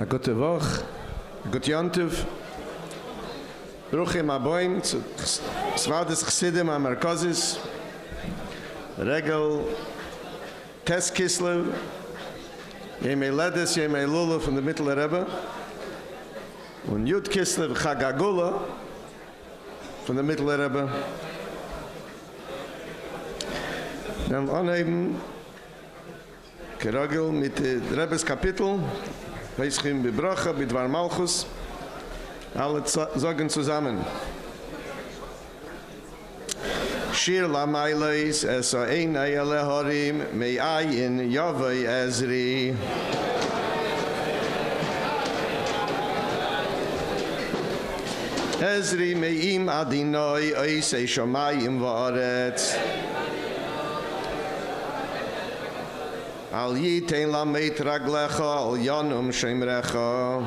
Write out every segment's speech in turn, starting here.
A gute Woche, a gute Yontiv. Bruchim Aboim, Tes Kislev Amerkozis, Regel, Tes Kislev, Yemei Ledes, Yemei Lula von der Mittlere Rebbe, und Yud Kislev Chagagula von der Mittlere Rebbe. Dann anheben, Keragel mit Rebbes Kapitel, Weisschim Bibrocha, Bidvar Malchus, alle sagen zusammen. Shir la Maileis, Esa Einai Alehorim, Me'ayin Yavai Ezri. Ezri Me'im Adinoi, Oisei Shomayim Va'aretz. Al Yitein la Meit Raglecha, Al Yanum Shemrecha.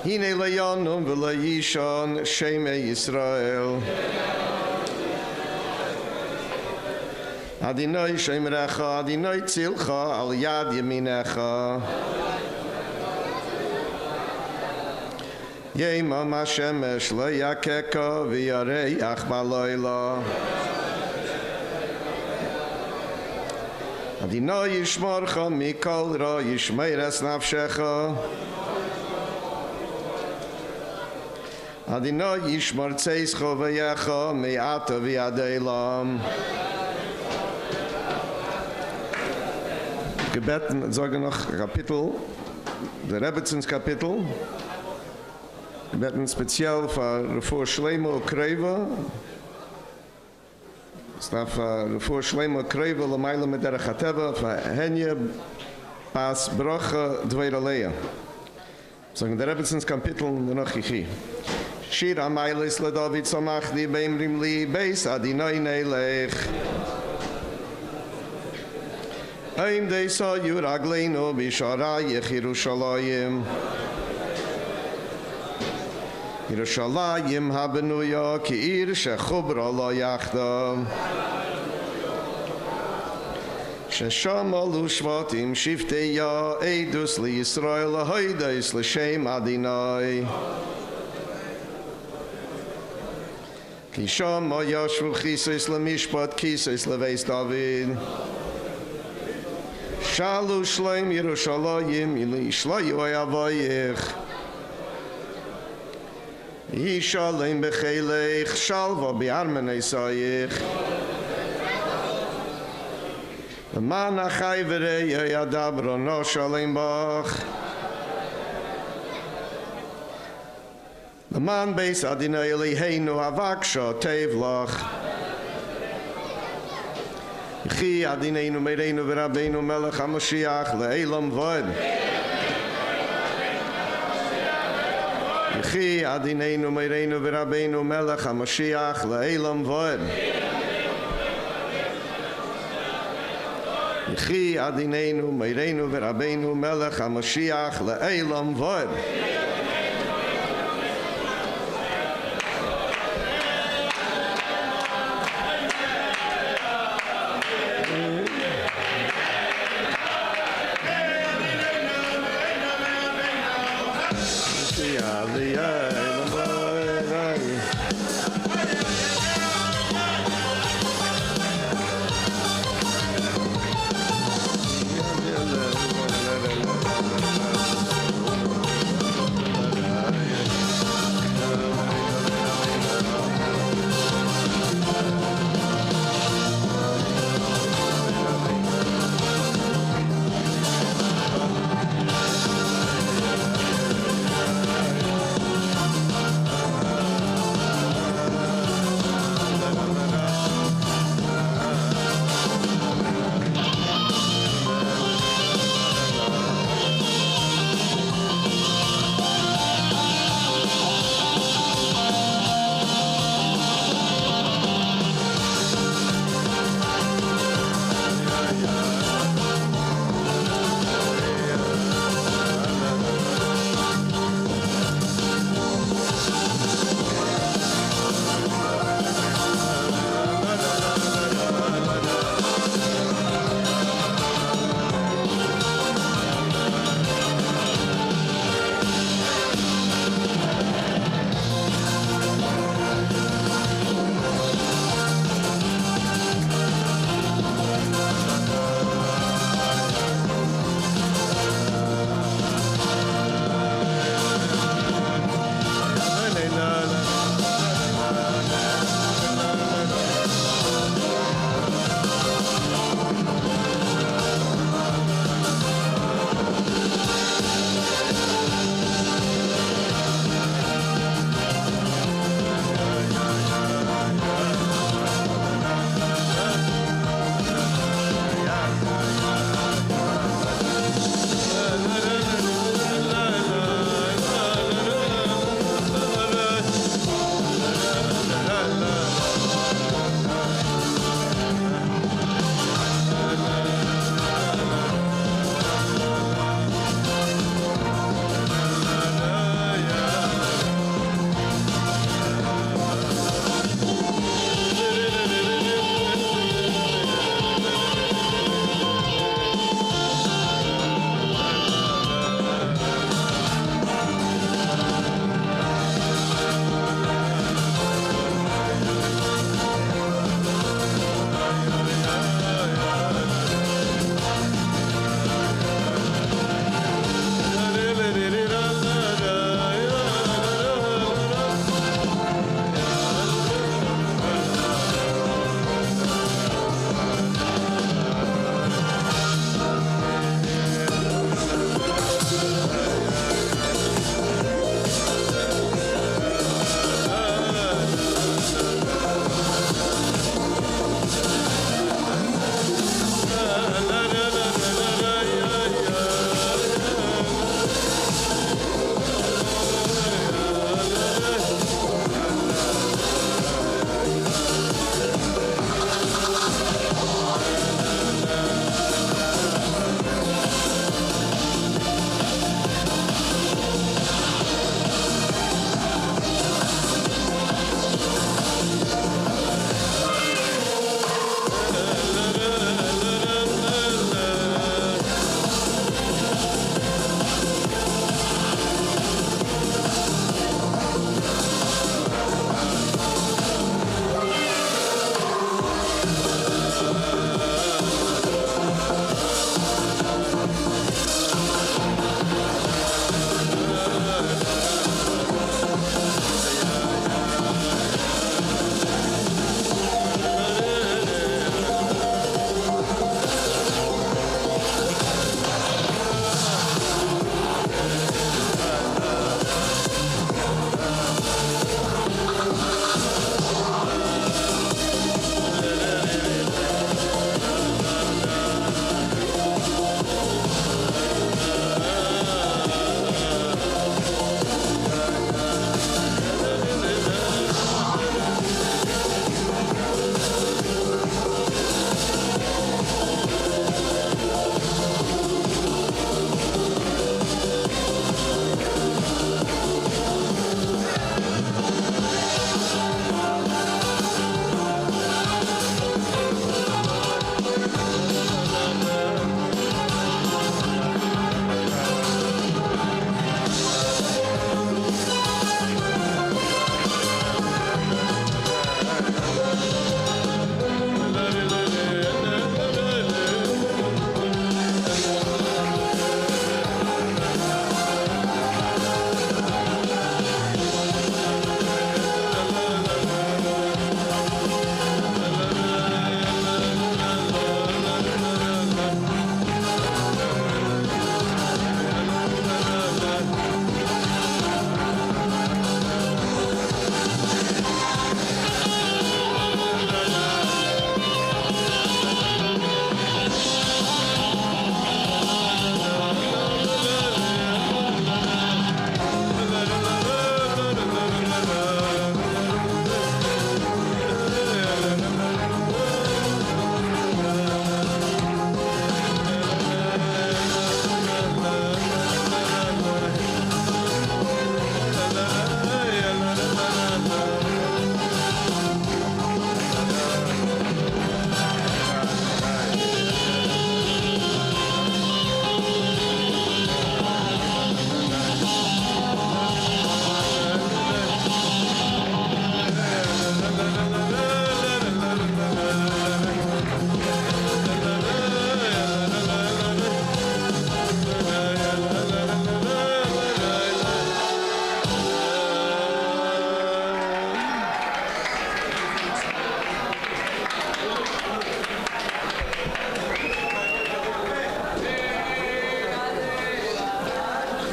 Hine le Yanum v'le Yishon, Shemei Yisrael. Adinoi Shemrecha, Adinoi Tzilcha, Al Yad Yeminecha. Yemam Hashemesh lo Yakeka, V'yareach ba'loila. Adinoi Yishmorcha Mikol Ra Yishmeires Nafshecha. Adinoi Yishmor Tzeischo V'yecha Me'ata V'yadelam. Gebeten, sagen noch Kapitel, der Rebbezins Kapitel. Gebeten speziell für Shlema und Kreva. Staf voor Shlema Kreva la Maila mit der Chateva für Henje Pas Brocha Dweiralea. Sagen der Rebbezins Kapitel noch ich. Shir Amailis le David Samachdi beim Rimli Beis Adinoi Melech. Aim de sa Yuragleinu Bisharayich Yerushalayim. Yerushalayim habenuya ki ir shechubra la yachda. Shesham alu shvatim shifteya eidus li Yisrael haidais l'shem Adinai. Ki sham yashvu chiseis lemishpat chiseis leveis David. Shalu shleim Yerushalayim ili shlayu ayavayich. Yishalem bechelech, shalva bi'armenei sayich. L'man achai v'rei yadabro no shalem bach. L'man beis Adinai Eliheinu havaksha tevlach. Chi Adineinu mereinu v'rabbeinu Melech Hamoshiach le'elam vod. Chi Adineinu mereinu v'rabbeinu Melech Hamoshiach le'elam vod. Chi Adineinu mereinu v'rabbeinu Melech Hamoshiach le'elam vod.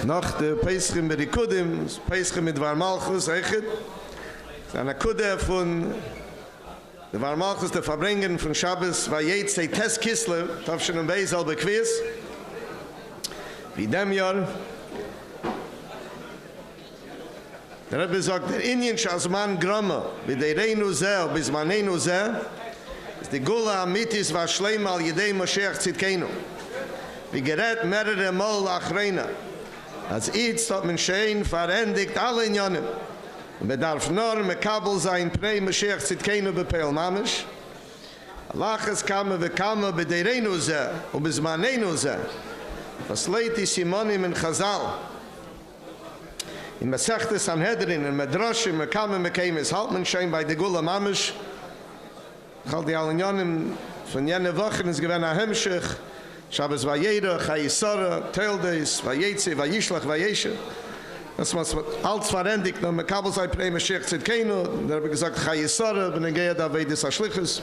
Nach der Peschim Berikudim, Peschim mit Varmalchus, Echet, eine Kude von der Varmalchus, der Farbrengen von Shabbos, war jetzt Tes Kislev, darf schon ein Beisel bequies, wie dem Jahr. Der Rebbe sagt, der Indien als Mann Gramme, wie der Reinu Zeh, bis man Reinu Zeh, ist die Gula Amitis war schleim al Yedei Hamoshiach Tzidkenu. Wie gerät mehrere Mal Achreina. Als Itz hat man schön verendigt alle Inyanim. Und bedarf nur mekabel sein Pnei Mashiach Tzidkenu bepeil Mamish. Allachas kamen we kamen bei der Reinu Zeh, und bis man Reinu Zeh. Was leid ist Simonim in Chazal. In Masechtes Sanhedrin, in Medrashim, mekamen mekemes, halt man schön bei der Gula Mamish. Ich halte die allen Jahren von jener Wochen, es gewinnt ein Hamoshiach, Shabbos Vayera, Chayisara, Teildeis, Vayetze, Vayishlach, Vayeshe. Das was alles verendigt, noch mekabel sei Pnei Mashiach Tzidkenu, da habe ich gesagt, Chayisara, bin ein Geid Avedes Ashlichus.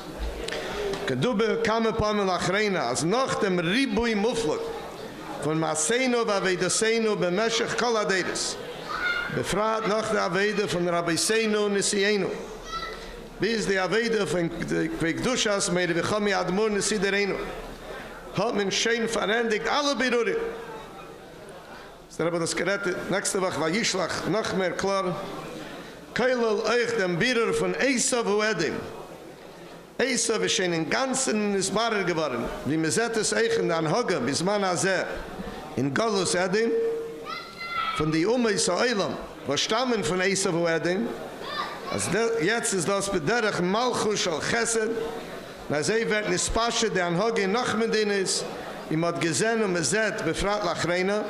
Kedube, kamen Pamel Achreina, als noch dem Ribui Mufluk, von Maseinu, Vavedesenu, Bemeshech Kol Adedes. Befragt noch der Avede von Rabbi Seinu, Nisienu. Bis die Avede von Kvekdushas, Meire Vichomi Admur, Nisiderenu. Hat man schön verendigt, alle Berurim. Der Rebbe das gerettet, nächste Woche war Yishlach, noch mehr klar. Keilel euch dem Birer von Esav u Edim. Esav ist schon im Ganzen Nisbarer geworden. Wie man sieht es euch in der Anhoge, bis man azeh. In Galus Edim, von die Umaysa Eilam, was stammen von Esav u Edim. Also jetzt ist das bederach Malchus al Chesed. Na sie wird nispasche, der Anhoge in Nachmedin ist. Ihm hat gesehen und man sieht, befragt Lachreina.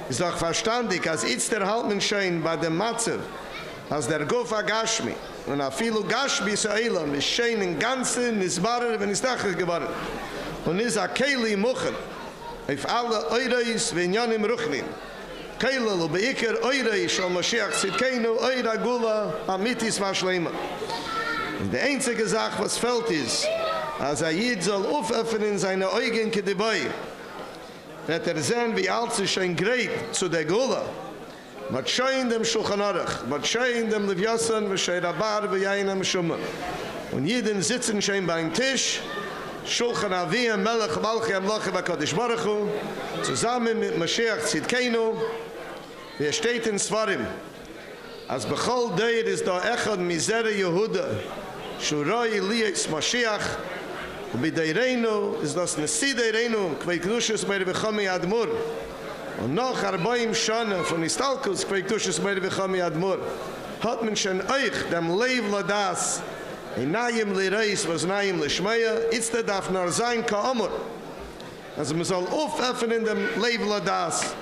Ist doch verstandig, als jetzt der Haltmann schön bei dem Matzev, als der Gofa Gashmi, und a filu Gashmi ist Eilam, ist schön im Ganzen, ist Barer, wenn es Dachig geworden. Und ist a Keili Muchen, auf alle Eureis, wenn Jan im Ruchnin. Keilel, und bei Iker Eureis, al Mashiach Tzidkenu, Eura Gula, Amitis Vashlema. Und die einzige Sache, was fällt ist, als Jid soll auföffnen seine Augen kedibay, wird sehen, wie alt sie schon gerät zu der Gula. Mit schein dem Shulchan Aruch, mit schein dem Levyasan, mit schein Rabar, mit Yainam Shuman. Und jeden sitzen schon beim Tisch, Shulchan Aviyam, Melech, Malchi, Amlochi, Vakadosh Baruch Hu, zusammen mit Mashiach Tzidkenu, wie steht in Svarim. Als Bechol Deir ist da Echad Mizere Yehuda, Shuroi Liyas Mashiach, und bei der Reinu ist das Neside Reinu, Kvei Kedushas Meire Vichomi Admur. Und noch Arbaim Shana von Istalkus, Kvei Kedushas Meire Vichomi Admur, hat man schon euch dem Leiv Ladas, in Nayim Lireis, was Nayim Lishmaya, jetzt darf nur sein Ka-Amur. Also man soll auföffnen dem Leiv Ladas,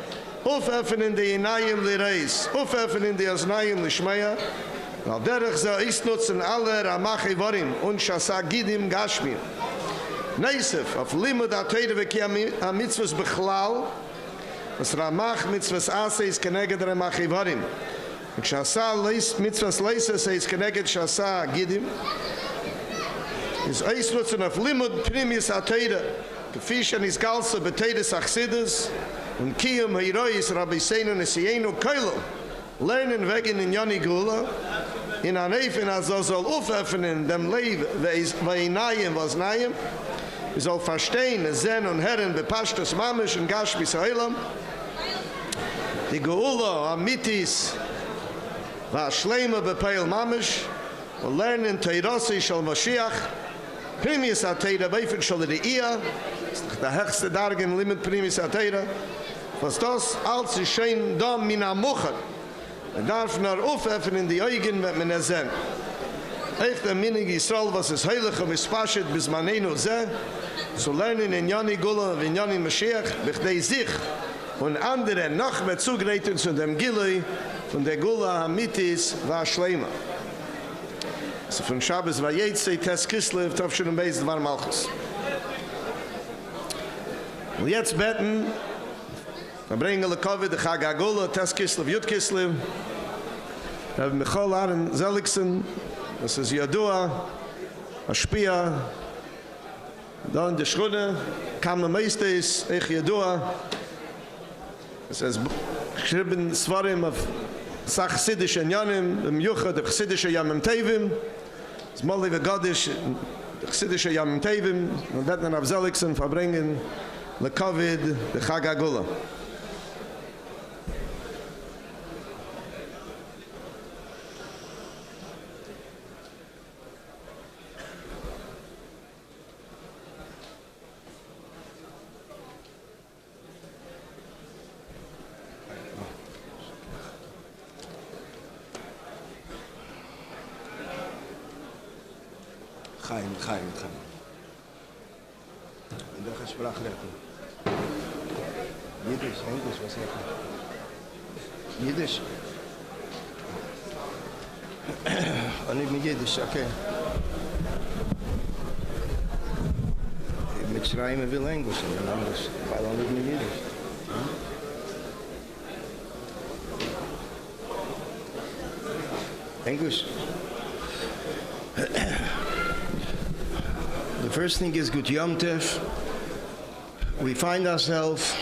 auföffnen die Nayim Lireis, auföffnen die Nayim Lishmaya, weil derich soll ist nutzen alle Ramachi Warim und Shasa Gidim Gashmir. Neisef, auf Limud HaTeire v'ki ha-mitzvahs bechlal, was Ramach mitzvahs Ase ist keneged Ramachi Varim. Und Shasa mitzvahs Leises ist keneged Shasa Gidim. Ist Eisnutzen auf Limud Primis HaTeire, gefischen ist Galse Beteires Achsidus, und Kiyum Heirois Rabbi Seinu Nesienu Keilo, lernen wegen in Yoni Gula, in Anefen, also soll auföffnen dem Leib, Veinayim, was Nayim, wir soll verstehen, Zen und Herren, bepashtes Mamish und Gashmi Sa'elam, die Geula, Amitis, Vashleima bepeil Mamish, und lernen Teirasi Shal Mashiach, Primis HaTeire, Beifet Shal Re'iyah, der höchste Darge im Limit Primis HaTeire, was das als ist schön da min Amucher. Man darf nur auföffnen die Augen, wenn man es sehen. Echt ein Minig Yisrael, was ist heilig und ist paschet, bis man nur sehen, zu lernen in Yoni Gula und in Yoni Mashiach, bechdei sich und andere noch mehr zugreifen zu dem Gilui von der Gula Hamitis war Schleima. So von Shabbos war Yetze, Tes Kislev, Tavshin und Beis, war Malchus. Und jetzt beten, Farbrengen Lekovi, de Chag Gula, Tes Kislev, Yud Kislev, Rebbe Michal Aaron Zelikson, das ist Yadua, Ashpia, da in der Schule, kam am meisten ist, ich Yadua, Es ist geschrieben Svarim auf Sach Chassidische Inyanim, im Yuchad, der Chassidische Yamim Tevim, das Molli Vegadish, der Chassidische Yamim Tevim, und wird dann auf Seligsen verbringen, Lekavid, der Chag HaGula. Chaim. In welcher Sprache reden? Jiddisch, Englisch, was sagt man? Jiddisch? Nicht mit Jiddisch, okay. Mit Schreiben will Englisch, weil auch nicht mit Jiddisch. English. The first thing is Gut Yom Tov. We find ourselves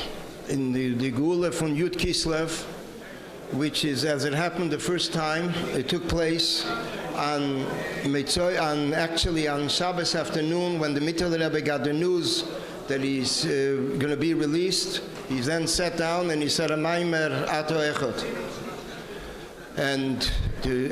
in the Gula from Tes Kislev, which is, as it happened the first time, it took place on actually on Shabbos afternoon when the Mittel Rebbe got the news that he's going to be released. He then sat down and he said a mimer ato echot. And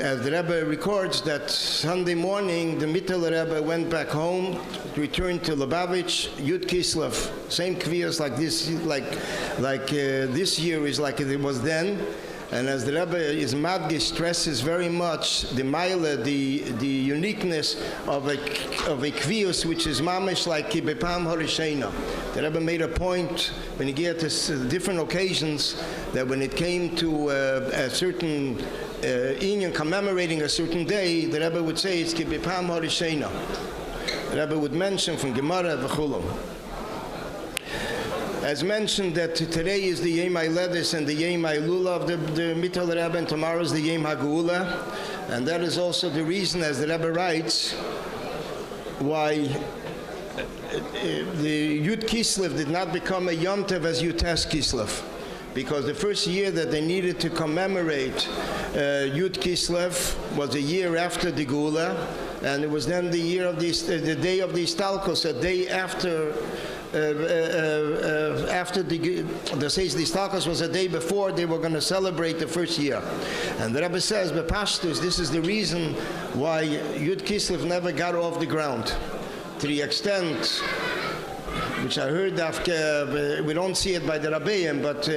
as the Rebbe records that Sunday morning, the Mittel Rebbe went back home, returned to Lubavitch, Tes Kislev, same kviyas like this year is like it was then. And as the Rebbe is madgish, stresses very much the maila, the uniqueness of a kviyus which is mamish like kibepam harishena. The Rebbe made a point when he got to different occasions that when it came to a certain inyan commemorating a certain day, the Rebbe would say it's kibepam harishena. The Rebbe would mention from Gemara v'chulam. As mentioned that today is the Yom HaYiledis and the Yom HaYilula of the Mittel Rebbe, and tomorrow is the Yom HaGeula, and that is also the reason, as the Rebbe writes, why the Tes Kislev did not become a Yom Tov as Tes Kislev, because the first year that they needed to commemorate Tes Kislev was a year after the Geula, and it was then the year of the day of the Istalkos, a day after. After the says the Istalkos was a day before they were going to celebrate the first year. And the Rebbe says, Bepashtus, this is the reason why Tes Kislev never got off the ground. To the extent, which I heard we don't see it by the Rabbeim, but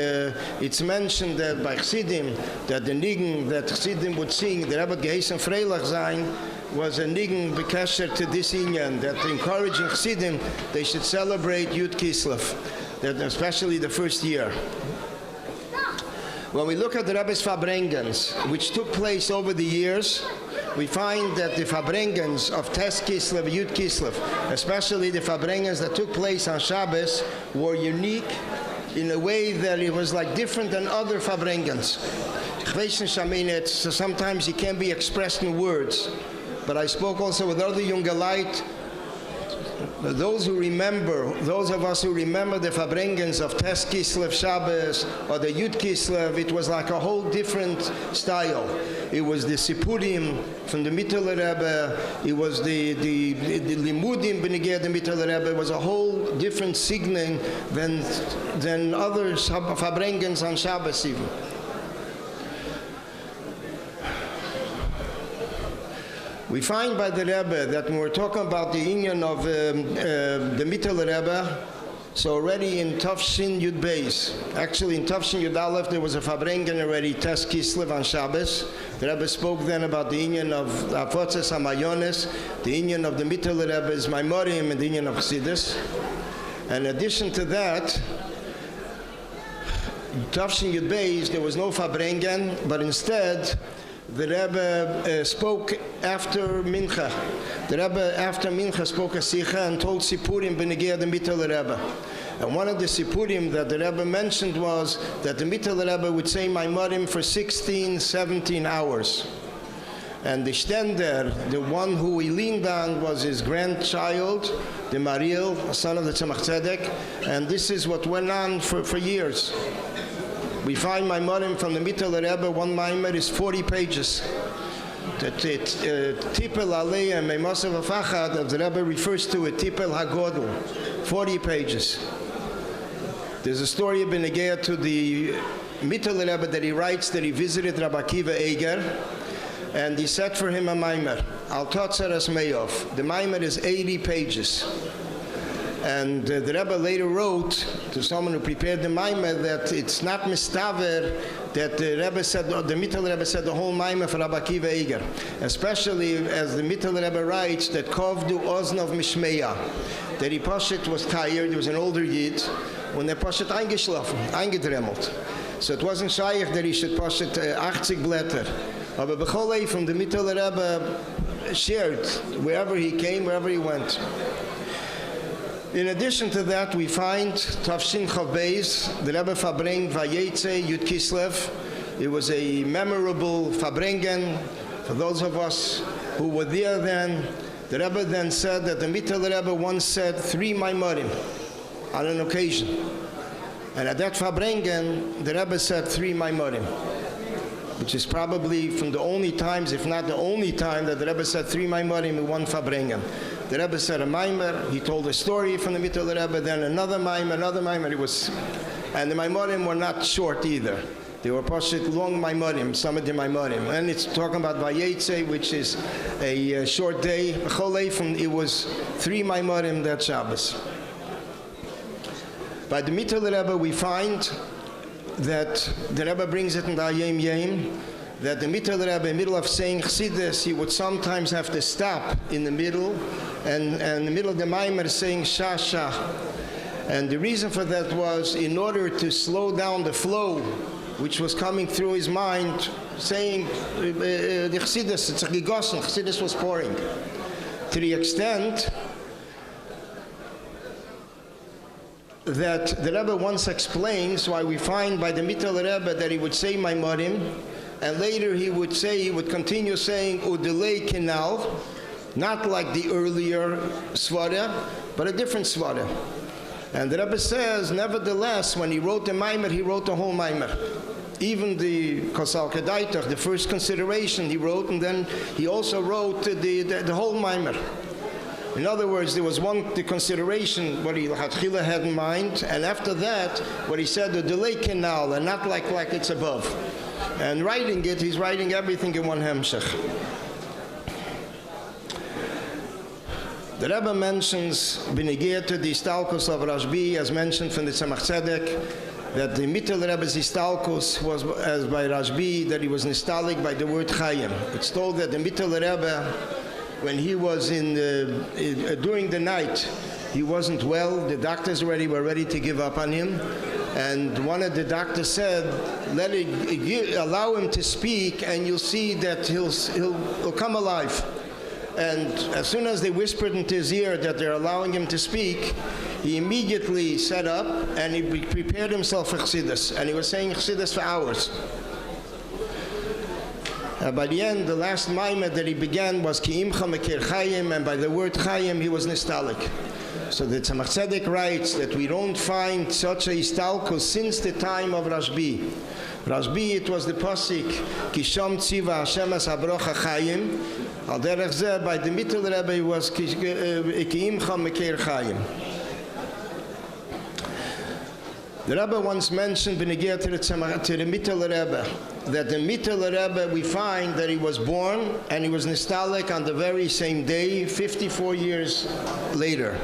it's mentioned that by Chassidim, that the Nigen that Chassidim would sing, the Rebbe Geisen Freilach sein, was a nigen bekesher to this inyan, that encouraging Chassidim, they should celebrate Tes Kislev, that especially the first year. When we look at the Rebbe's Farbrengens, which took place over the years, we find that the Farbrengens of Tes Kislev, Tes Kislev, especially the Farbrengens that took place on Shabbos, were unique in a way that it was like different than other Farbrengens. So sometimes it can't be expressed in words. But I spoke also with other younger light. Those of us who remember the Farbrengens of Tes Kislev Shabbos or the Tes Kislev, it was like a whole different style. It was the Sipurim from the Mittel Rebbe. It was the Limudim B'negei the Mittel Rebbe. It was a whole different signing than other Farbrengens on Shabbos even. We find by the Rebbe that when we're talking about the inyan of the Mittel Rebbe, so already in Tafshin Yud Beis, actually in Tafshin Yud Aleph, there was a Farbrengen already, Tes Kislev on Shabbos. The Rebbe spoke then about the inyan of Afotzes HaMayones, the inyan of the Mittel Rebbe's Maimorim, and the inyan of Chassidus. In addition to that, Tafshin Yud Beis, there was no Farbrengen, but instead, the Rebbe spoke after Mincha. The Rebbe after Mincha spoke a Sicha and told Sipurim B'negei the Mittel Rebbe. And one of the Sipurim that the Rebbe mentioned was that the Mittel Rebbe would say Maimorim for 16, 17 hours. And the Stender, the one who he leaned on, was his grandchild, the Mariel, son of the Tzemach Tzedek. And this is what went on for years. We find mimerim from the Mittel Rebbe. One mimer is 40 pages. The Tipel Alei and Meimosav Afachad of the Rebbe refers to a Tipel HaGodel, 40 pages. There's a story of Benegea to the Mittel Rebbe that he writes that he visited Rabbi Akiva Eger, and he said for him a mimer, Al Totzeres Meyov. The mimer is 80 pages. And the Rebbe later wrote to someone who prepared the mimer that it's not mistaver that the Rebbe said, the Mittel Rebbe said the whole mimer for Rabbi Akiva Eger. Especially as the Mittel Rebbe writes that Kovdu Oznov Mishmeya, that he Poshet was tired, he was an older Yid, when they Poshet eingeschlafen, eingedremmelt. So it wasn't shaykh that he should Poshet 80 Blätter. Aber Becholei from the Mittel Rebbe shared wherever he came, wherever he went. In addition to that, we find Tafshin Chav Beis, the Rebbe Farbrengen Vayetze Tes Kislev. It was a memorable Farbrengen for those of us who were there then. The Rebbe then said that the Mittel Rebbe once said 3 mimerim on an occasion. And at that Farbrengen, the Rebbe said 3 mimerim, which is probably from the only times, if not the only time, that the Rebbe said 3 mimerim in one Farbrengen. The Rebbe said a mimer, he told a story from the Mittel Rebbe, then another mimer, it was, and the mimerim were not short either. They were poshet long mimerim, some of the mimerim. And it's talking about Vayetze, which is a short day. It was 3 mimerim that Shabbos. By the Mittel Rebbe, we find that the Rebbe brings it in the Ayem Yem, that the Mittel Rebbe, in the middle of saying Chassidus, he would sometimes have to stop in the middle, and in the middle of the mimer saying Shah Shah. And the reason for that was in order to slow down the flow which was coming through his mind, saying the Chassidus, it's a gigossen, Chassidus was pouring. To the extent that the Rebbe once explains why we find by the Mittel Rebbe that he would say Maimarim, and later he would continue saying Udelei Kenal, not like the earlier Svara, but a different Svara. And the Rebbe says, nevertheless, when he wrote the mimer, he wrote the whole mimer. Even the Kosal Kedaitach, the first consideration he wrote, and then he also wrote the whole mimer. In other words, there was the consideration, what he had in mind, and after that, what he said, the delay canal, and not like it's above. And writing it, he's writing everything in one hemshech. The Rebbe mentions, Benegea to the Istalkos of Rashbi, as mentioned from the Tzemach Tzedek, that the Mittel Rebbe's Istalkos was, as by Rashbi, that he was nostalgic by the word Chayim. It's told that the Mittel Rebbe, when he was during the night, he wasn't well. The doctors were ready to give up on him. And one of the doctors said, allow him to speak, and you'll see that he'll come alive. And as soon as they whispered into his ear that they're allowing him to speak, he immediately sat up and he prepared himself for Chassidus. And he was saying Chassidus for hours. By the end, the last mimer that he began was Ki imcha mekir chayim, and by the word chayim, he was nostalgic. So the Tzemach Tzedek writes that we don't find such a istalkus since the time of Rashbi. Rashbi, it was the pasuk Ki sham tziva Hashem es habrocha chayim. Al derech zeh, by the Mittel Rebbe, it was Ki imcha mekir chayim. The Rebbe once mentioned, Benegea to the Mittel Rebbe, that the Mittel Rebbe, we find that he was born and he was nostalgic on the very same day, 54 years later.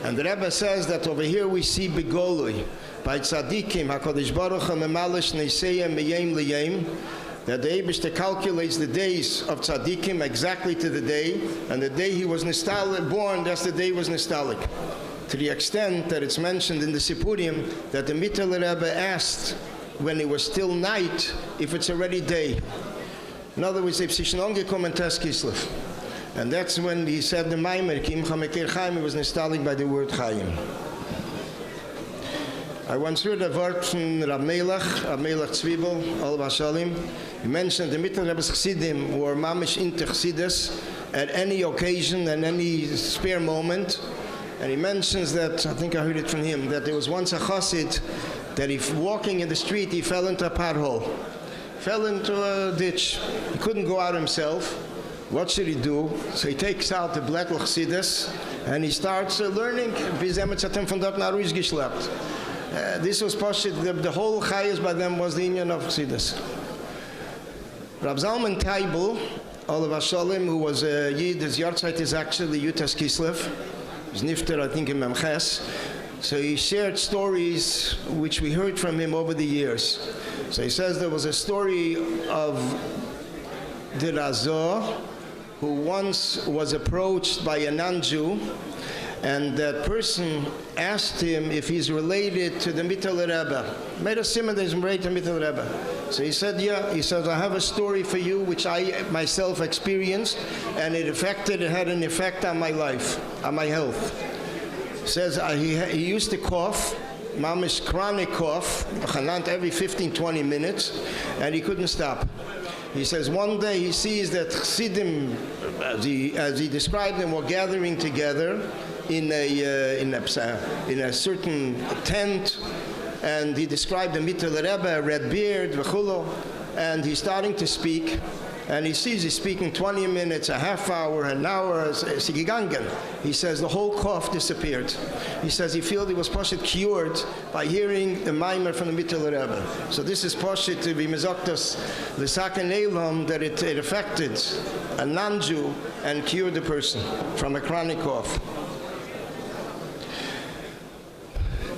And the Rebbe says that over here we see Begolui, by Tzadikim, HaKadosh Baruch Hu memalish neiseyem meyem liyem, that the Eibishter calculates the days of Tzadikim exactly to the day, and the day he was born, that's the day he was nostalgic. To the extent that it's mentioned in the Sipurim that the Mittel Rebbe asked when it was still night if it's already day. In other words, if she's angekommen Tes Kislev. And that's when he said the mimer, Ki imcha mekir chayim, he was nostalgic by the word chayim. I once heard a word from Melech Zwiebel, Al Vashalim. He mentioned the Mittel Rebbe's Chassidim were mamish into Chassidus at any occasion and any spare moment. And he mentions that, I think I heard it from him, that there was once a chassid that walking in the street, he fell into a pothole. Fell into a ditch. He couldn't go out himself. What should he do? So he takes out the Blättel Chassidus and he starts learning. This was Pashit, the whole chayas by them was the union of Chassidus. Rab Zalman Teibel, Olav Hashalom, who was a Yid, his yahrzeit is actually Tes Kislev. He's nifter, I think, in Memches. So he shared stories which we heard from him over the years. So he says there was a story of the Razor, who once was approached by a non-Jew, and that person asked him if he's related to the Mittel Rebbe. Made a simon that he's related to Mittel Rebbe. So he said, yeah. He says, I have a story for you which I myself experienced, and it had an effect on my life, on my health. He says he used to cough, mamish chronic cough, every 15-20 minutes, and he couldn't stop. He says one day he sees that Chassidim, as he described them, were gathering together in a certain tent, and he described the Mittel Rebbe, a red beard, v'chulo, and he's starting to speak, and he sees he's speaking 20 minutes, a half hour, an hour, he says the whole cough disappeared. He says he felt he was Pashit cured by hearing the mimer from the Mittel Rebbe. So this is Pashit to be mezoktas l'saken elam, that it affected a non-Jew and cured the person from a chronic cough.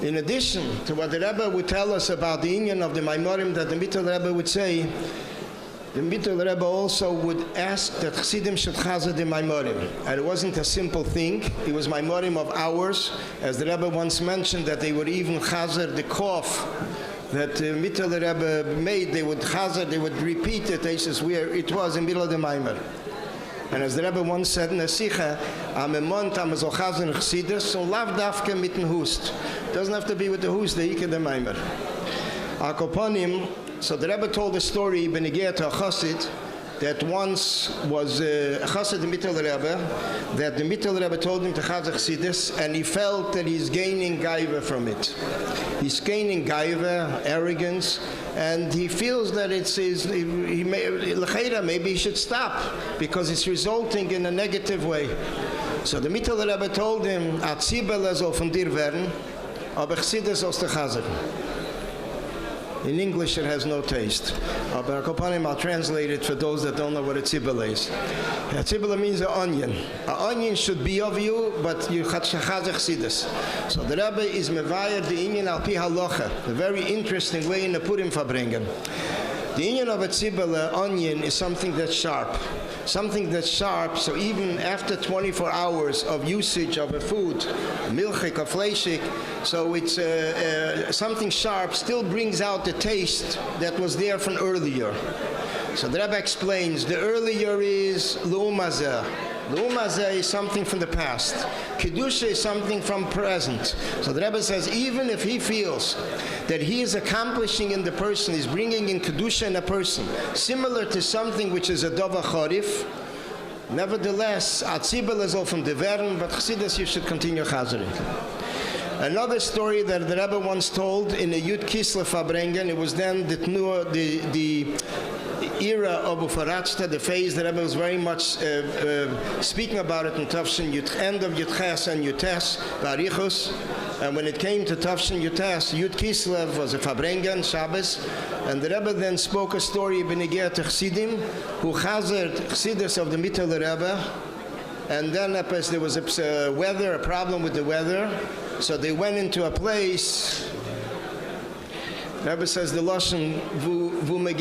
In addition to what the Rebbe would tell us about the inyan of the mimerim that the Mittel Rebbe would say, the Mittel Rebbe also would ask that Chassidim should chazer the mimerim. And it wasn't a simple thing. It was mimerim of hours. As the Rebbe once mentioned, that they would even chazer the cough that the Mittel Rebbe made. They would chazer, they would repeat it. They says where it was in the middle of the mimer. And as the Rebbe once said in a sicha, am a mont am so chazer Chassidus, so lav dafke mitten hust. Doesn't have to be with the hust, the ike the mimer. Akoponim. So the Rebbe told a story, Benegea to a chassid, that once was a chassid in Mittel Rebbe, that the Mittel Rebbe told him to chazer Chassidus, and he felt that he's gaining gaiva from it. He's gaining gaiva, arrogance, and he feels that maybe he should stop, because it's resulting in a negative way. So the Mittel Rebbe told him, Atzibele soll von dir werden, aber Chassidus sollst du chazer. In English, it has no taste. But I'll translate it for those that don't know what a tzibele is. A tzibele means an onion. An onion should be of you, but you chazer Chassidus. So the Rebbe is mevayer the inyan al pi halacha, a very interesting way in the Purim Farbrengen. The inyan of a tzibele, onion, is something that's sharp. Something that's sharp, so even after 24 hours of usage of a food, milchik or fleishik, so it's something sharp still brings out the taste that was there from earlier. So the Rebbe explains, the earlier is lu'umazeh. Lu'umazeh is something from the past. Kedusha is something from present. So the Rebbe says, even if he feels that he is accomplishing in the person, he's bringing in Kedusha in a person, similar to something which is a dova charif, nevertheless, atzibel is all from the vern, but Chassidus you should continue chazering. Another story that the Rebbe once told in the Tes Kislev Farbrengen, it was then the era of Ufaratzta, the phase that Rebbe was very much speaking about it in Tafshin end of Yutches and Yutes, Barichus. And when it came to Tafshin Yutes, Tes Kislev was a Farbrengen, Shabbos, and the Rebbe then spoke a story of Benegea to Chassidim, who chazered Chassidus of the Mittel Rebbe, and then there was a problem with the weather, so they went into a place. The Rebbe says the Lashon, wo mit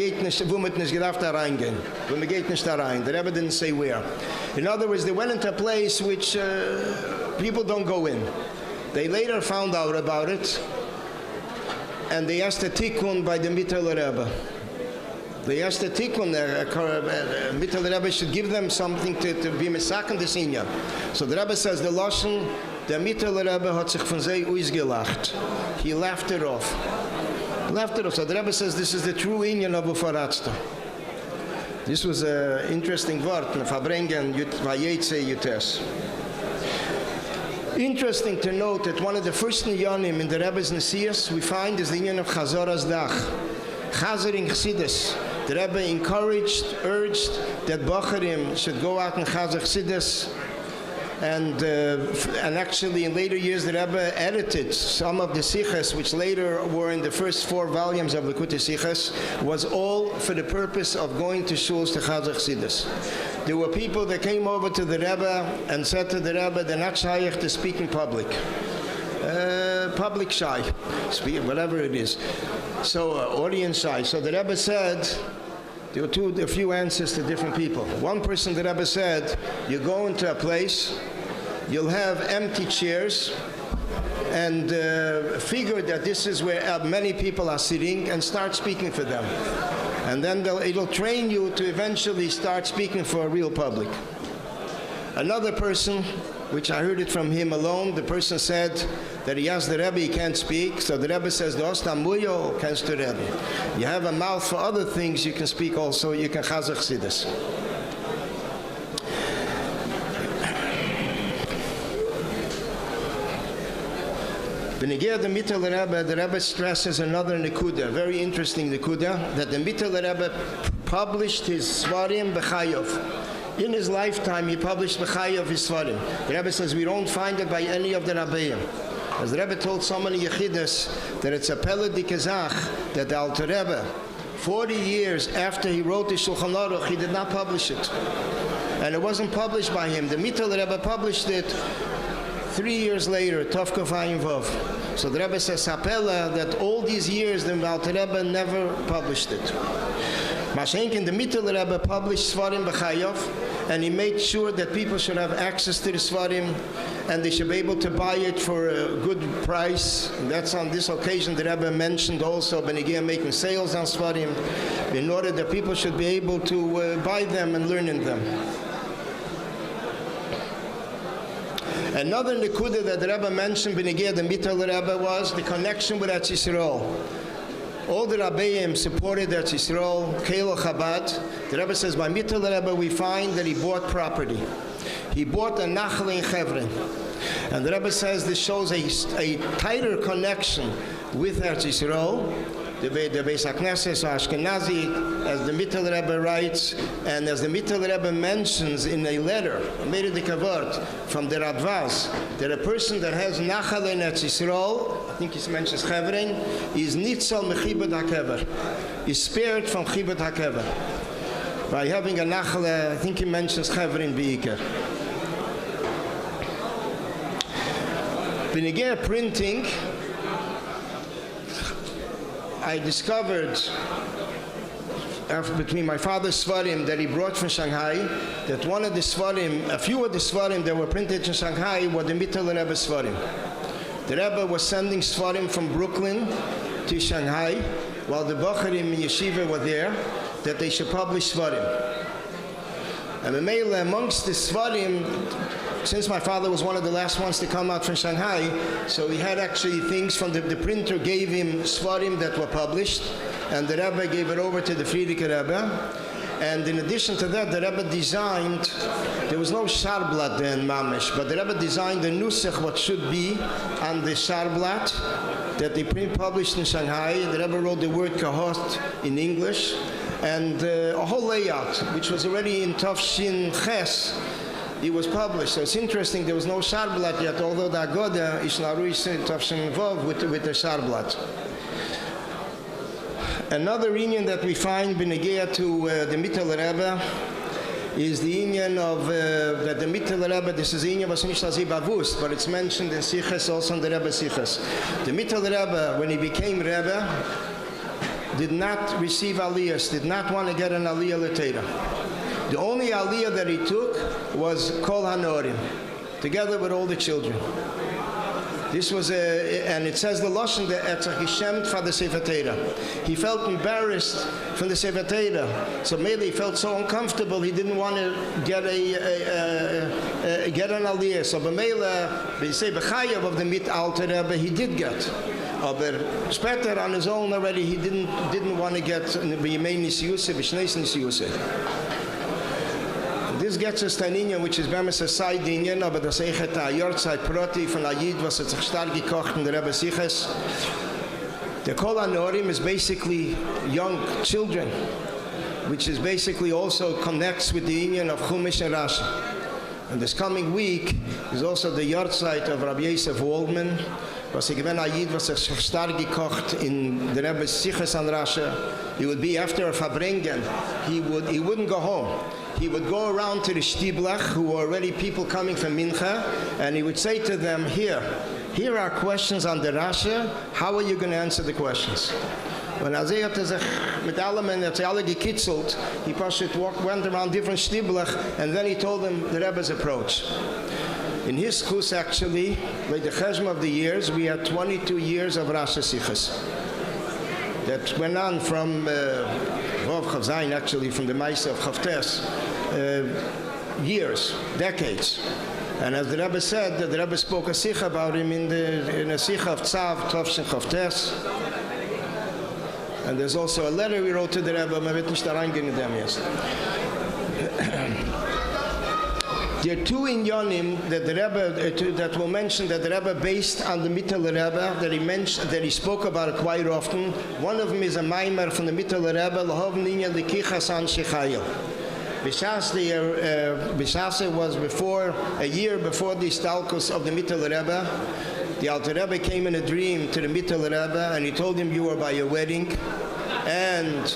nicht gedacht da reingehen. Wo man geht nicht da rein. The Rebbe didn't say where. In other words, they went into a place which people don't go in. They later found out about it, and they asked a tikkun by the Mittel Rebbe. They asked the tikkun, Mittel Rebbe should give them something to be mesaken the senior. So the Rebbe says the Lashon, der Mittel Rebbe hat sich von sei ausgelacht. He laughed it off. So the Rebbe says this is the true inyan of Ufaratzta. This was an interesting word, Farbrengen, Vayetze Yutes. Interesting to note that one of the first niyanim in the Rebbe's Nesias we find is the union of Chazoras Dach. Chazar in Chassidus. The Rebbe encouraged, urged that Bacharim should go out and Chazar Chassidus. And actually in later years the Rebbe edited some of the Sichas, which later were in the first 4 volumes of Likutei Sichas, was all for the purpose of going to shuls to Chazar Chassidus. There were people that came over to the Rebbe and said to the Rebbe, they're not shaykh to speak in public. Public shy, whatever it is. So audience shy. So the Rebbe said, there were a few answers to different people. One person, the Rebbe said, you go into a place, you'll have empty chairs, and figure that this is where many people are sitting, and start speaking for them. And then it'll train you to eventually start speaking for a real public. Another person, which I heard it from him alone, the person said that he asked the Rebbe, he can't speak, so the Rebbe says, you have a mouth for other things, you can speak also, you can Chazar Chassidus. Benegir the Mittel Rebbe, the Rebbe stresses another nekuda, very interesting nekuda, that the Mittel Rebbe published his Svarim B'Chayov. In his lifetime, he published B'Chayov his Svarim. The Rebbe says we don't find it by any of the Rabbeim. As the Rebbe told so many Yechidus that it's a Pele Dikazach that the Alter Rebbe, 40 years after he wrote the Shulchan Aruch, he did not publish it. And it wasn't published by him. The Mittel Rebbe published it 3 years later, Tov Kuf Ayin Vav. So the Rebbe says, Sapela, that all these years the Alter Rebbe never published it. Mashenkin, the Mittel Rebbe published Svarim B'Chayov, and he made sure that people should have access to the Svarim, and they should be able to buy it for a good price. And that's on this occasion the Rebbe mentioned also Benegir making sales on Svarim, in order that people should be able to buy them and learn in them. Another nekuda that the Rebbe mentioned, Benegir the Mittel Rebbe, was the connection with Eretz Yisrael. All the Rabbeim supported Eretz Yisrael, Kelo Chabad. The Rebbe says, by Mittel Rebbe we find that he bought property. He bought a Nachal in Hebron. And the Rebbe says this shows a tighter connection with Eretz Yisrael. The Beis HaKnesses or Ashkenazi, as the Mittel Rebbe writes, and as the Mittel Rebbe mentions in a letter, made the Kavod, from the Radvaz, that a person that has Nachal in Eretz Yisrael, I think he mentions Hebron, is Nitzal Mechibad HaKever, is spared from Chibad HaKever. By having a Nachal, I think he mentions Hebron Be'ikar. Benegir printing, I discovered between my father's Svarim that he brought from Shanghai, that one of the Svarim, a few of the Svarim that were printed in Shanghai were the Mittel Rebbe Svarim. The Rebbe was sending Svarim from Brooklyn to Shanghai, while the Bacharim in Yeshiva were there, that they should publish Svarim. And amongst the Svarim, since my father was one of the last ones to come out from Shanghai, so he had actually things from the printer gave him Svarim that were published, and the Rebbe gave it over to the Frierdiker Rebbe. And in addition to that, the Rebbe designed, there was no Sharblat then, Mamish, but the Rebbe designed a Nusach, what should be on the Sharblat that they published in Shanghai. The Rebbe wrote the word Kahot in English, and a whole layout, which was already in Tafshin Ches, it was published. So it's interesting, there was no Sharblat yet, although the Agoda is Naruis in Tafshin Vav with the Sharblat. Another union that we find Benegir to the Mittel Rebbe is the union of that the Mittel Rebbe, this is the union was nicht as Bavus, but it's mentioned in Siches, also in the Rebbe Siches. The Mittel Rebbe, when he became Rebbe, did not receive aliyahs, did not want to get an aliyah l'teira. The only aliyah that he took was Kol HaNorim, together with all the children. This was and it says the Lashon that Etzach for the Sefer Torah. He felt embarrassed from the Sefer Torah, so maybe he felt so uncomfortable he didn't want to get an aliyah. So b'meila, we say b'chayav of the Mit Alter Rebbe, he did get. But Speter on his own already, he didn't want to get b'yimei nisiyuseh, b'shneis nisiyuseh. This this gets us to an Inyan, which is bemis a side Inyan, aber das Eichet a Yortzeit Proti von Ayid, was hat sich stark gekocht in der Rebbe Siches. The Kol HaNorim is basically young children, which is basically also connects with the Inyan of Chumash and Rashi. And this coming week is also the Yortzeit of Rabbi Yosef Waldman, was gewen Ayid, was stark gekocht in the Rebbe Siches and Rashi. He would be after a Farbrengen. He wouldn't go home. He would go around to the Shtiblach, who were already people coming from Mincha, and he would say to them, here are questions on the Rashi. How are you going to answer the questions? When Azay hat sich mit allem and hat alle gekitzelt, he went around different Shtiblach, and then he told them the Rebbe's approach. In his course, actually, by the chesm of the years, we had 22 years of Rashi Sichas. That went on from Vov Chav Zayin, actually, from the Maisa of Chav Tes, years, decades. And as the Rebbe said, the Rebbe spoke a Sicha about him in a Sicha of Tzav, Tovshin Chav Tes. And there's also a letter we wrote to the Rebbe, man wird nicht da reingehen in dem jetzt. There are two inyanim that the Rebbe that will mention that the Rebbe based on the Mitteler Rebbe that he spoke about it quite often. One of them is a mimer from the Mitteler Rebbe, Lahav Ninya Likichas An Shechayel. Bishas was a year before the Stalkos of the Mitteler Rebbe. The Alter Rebbe came in a dream to the Mitteler Rebbe, and he told him, you were by your wedding, and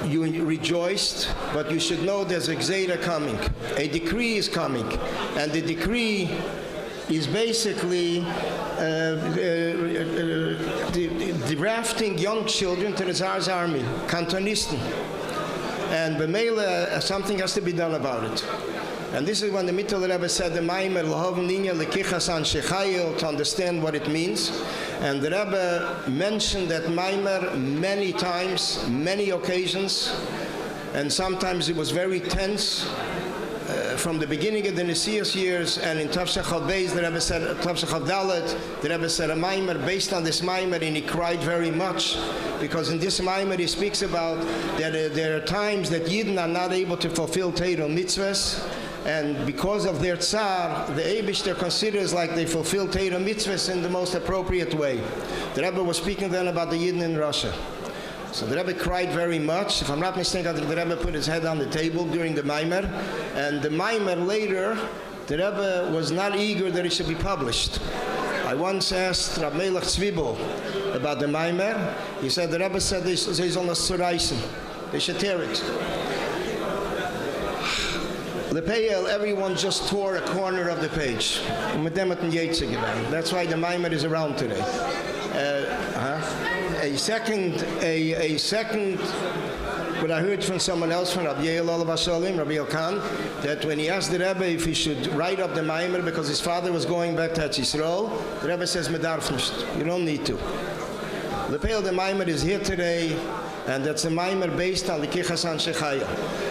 you rejoiced, but you should know there's a gzeira coming. A decree is coming. And the decree is basically drafting young children to the Tsar's army, Kantonisten. And b'meila, something has to be done about it. And this is when the Mitteler Rebbe said the mimer l'hov ninya l'kichas an shechayil, to understand what it means. And the Rebbe mentioned that mimer many times, many occasions, and sometimes it was very tense. From the beginning of the Nesias years, and in Tavshach Beis, the Rebbe said, Tavshach Dalet, the Rebbe said a mimer based on this mimer, and he cried very much, because in this mimer he speaks about that there are times that Yidden are not able to fulfill Torah mitzvahs, and because of their tsar, the Eibishter considers like they fulfill Torah mitzvahs in the most appropriate way. The Rebbe was speaking then about the Yidden in Russia. So the Rebbe cried very much. If I'm not mistaken, the Rebbe put his head on the table during the mimer, and the mimer later, the Rebbe was not eager that it should be published. I once asked Rab Melech Tzvibel about the mimer. He said the Rebbe said they soll nas zerreißen. They should tear it. Lepeyel, everyone just tore a corner of the page. That's why the mimer is around today. A second, what I heard from someone else, from Rabbi Yael Olav Hashalim, Rabbi Yokan, that when he asked the Rebbe if he should write up the mimer because his father was going back to Eretz Yisrael, the Rebbe says, "Medarf nicht. You don't need to." The Peil the mimer is here today, and that's a mimer based on the Kichas An Shechayel.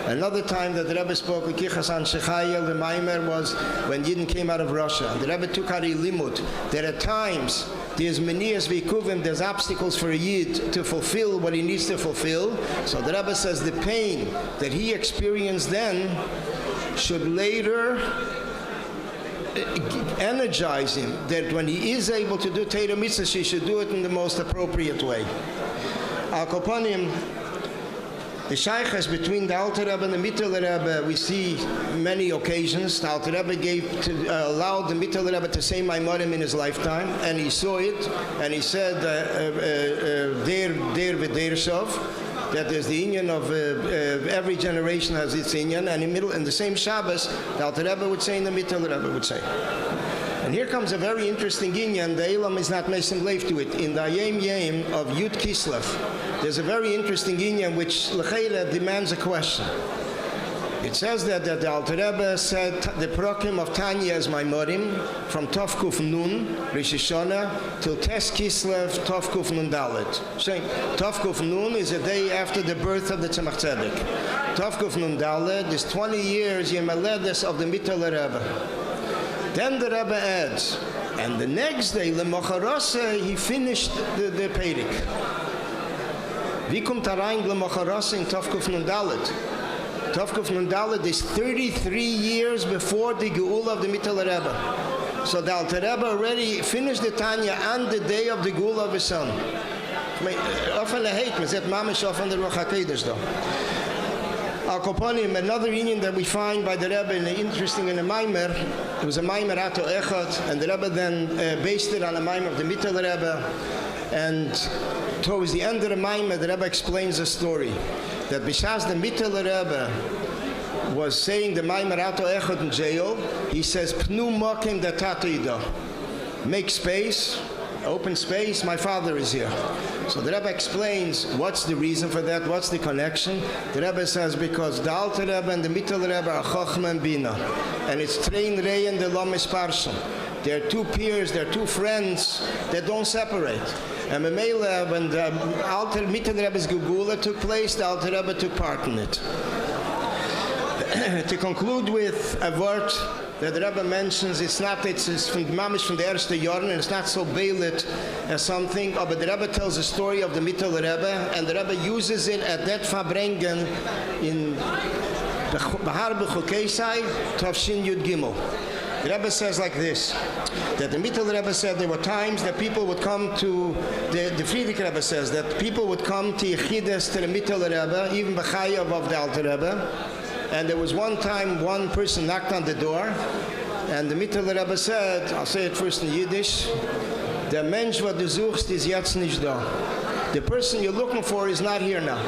Another time that the Rebbe spoke with Kichas An Shechayel, the mimer was when Yidden came out of Russia. The Rebbe took Hari Limud. There are times there's menias v'ikuvim, there's obstacles for a Yid to fulfill what he needs to fulfill. So the Rebbe says the pain that he experienced then should later energize him, that when he is able to do Torah mitzvahs, he should do it in the most appropriate way. Al Kopanim, the shaykhs between the Alter Rebbe and the Mitteler Rebbe, we see many occasions. The Alter Rebbe allowed the Mitteler Rebbe to say mimerim in his lifetime, and he saw it, and he said, der v'dershov, that there's the inyan of every generation has its inyan, and in the same Shabbos, the Alter Rebbe would say, and the Mitteler Rebbe would say. And here comes a very interesting inyan. The Elam is not making leif to it. In the Yem of Tes Kislev, there's a very interesting inyan which L'cheira demands a question. It says that the Alter Rebbe said the prokim of Tanya is mimerim from Tov Kuf Nun, Rosh Hashanah, till Tes Kislev, Tov Kuf Nun Dalet. Saying Tov Kuf Nun is a day after the birth of the Tzemach Tzedek. Tov Kuf Nun Dalet is 20 years Yemaledes of the Mitteler Rebbe. Then the Rebbe adds, and the next day, Lemocharase, he finished the Peirik. Wie kommt rein Lemocharase in Tov Kuf Nun Dalet? Tovkuf Nun Dalet is 33 years before the Geula of the Mittel Rebbe. So the Alter Rebbe already finished the Tanya on the day of the Geula of his son. Often I hate, man said Mamish often the Ruach HaKodesh though. Al Koponim, another union that we find by the Rebbe, interesting in a mimer, it was a mimer Ato Echad, and the Rebbe then based it on a mimer of the Mittel Rebbe, and towards the end of the mimer, the Rebbe explains a story, that Bishas the Mittel Rebbe was saying the mimer Ato Echad in jail, he says, Pnu Mokim da Tatoida, make space, open space, my father is here. So the Rebbe explains what's the reason for that, what's the connection. The Rebbe says because the Alter Rebbe and the Mittel Rebbe are Chochma and Bina. And it's Trein Rei and the Lomis Parsha. They're two peers, they're two friends that don't separate. And Memele, when the Alter Mittel Rebbe's Gegula took place, the Alter Rebbe took part in it. To conclude with a word that the Rebbe mentions, it's from Mamish from the Erste Jorn, and it's not so bailit as something, but the Rebbe tells a story of the Mittel Rebbe, and the Rebbe uses it at that Farbrengen in Bahar B'Chokesai, Tavshin Yud Gimel. The Rebbe says like this, that the Mittel Rebbe said there were times that people would come to, the Friedrich Rebbe says that people would come to Yechides, to the Mittel Rebbe, even B'chayav of the Alter Rebbe. And there was one time one person knocked on the door, and the Mittel Rebbe said, I'll say it first in Yiddish, der Mensch, was du suchst, ist jetzt nicht da. The person you're looking for is not here now.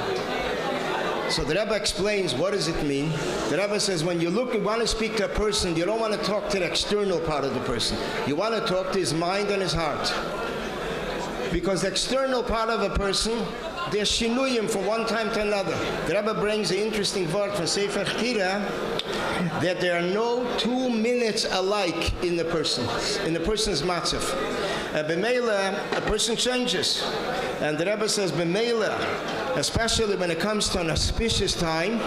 So the Rebbe explains, what does it mean? The Rebbe says, when you want to speak to a person, you don't want to talk to the external part of the person. You want to talk to his mind and his heart. Because the external part of a person, there's shinuyim from one time to another. The Rebbe brings an interesting word from Sefer Chira, that there are no 2 minutes alike in the person's matzav. B'meila, a person changes. And the Rebbe says, b'meila, especially when it comes to an auspicious time,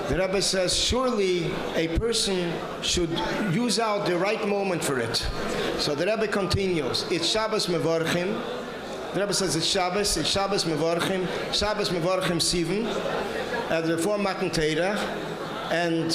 the Rebbe says, surely a person should use out the right moment for it. So the Rebbe continues, it's Shabbos Mevorchim. The Rebbe says it's Shabbos Mevorchim, Shabbos Mevorchim Sivan, at the Reform Matan Torah, and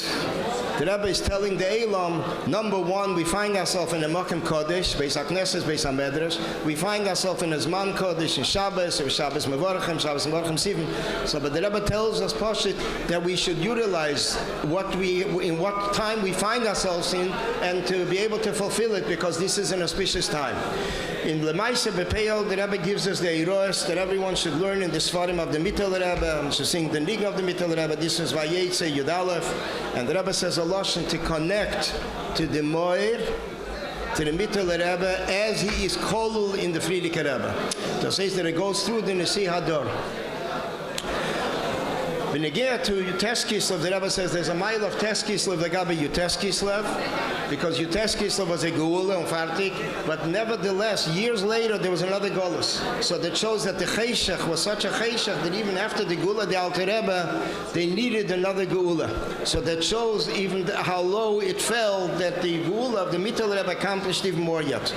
the Rebbe is telling the Elam, number one, we find ourselves in the Mokim Kodesh, Beis HaKnesses, Beis HaMedrash. We find ourselves in the Zman Kodesh, in Shabbos, or Shabbos Mevorchim Sivan. So, but the Rebbe tells us, Pashit, that we should utilize in what time we find ourselves in, and to be able to fulfill it, because this is an auspicious time. In Lemaise Bepeil, the Rebbe gives us the Eiros that everyone should learn in the Sfarim of the Mittel Rebbe, and should sing the Nig of the Mittel Rebbe. This is Vayetze Yud Aleph, and the Rebbe says a Lashon to connect to the Moir, to the Mittel Rebbe, as he is kolul in the Friedrich Rebbe. So it says that it goes through the Nesi Hador. When you get to Tes Kislev, the Rebbe says there's a mile of Tes Kislev, the Gabi Tes Kislev, because Tes Kislev was a Geula and Fartik, but nevertheless, years later, there was another Golus. So that shows that the Cheshach was such a Cheshach that even after the Geula, the Alter Rebbe, they needed another Geula. So that shows even how low it fell that the Geula of the Mittel Rebbe accomplished even more yet.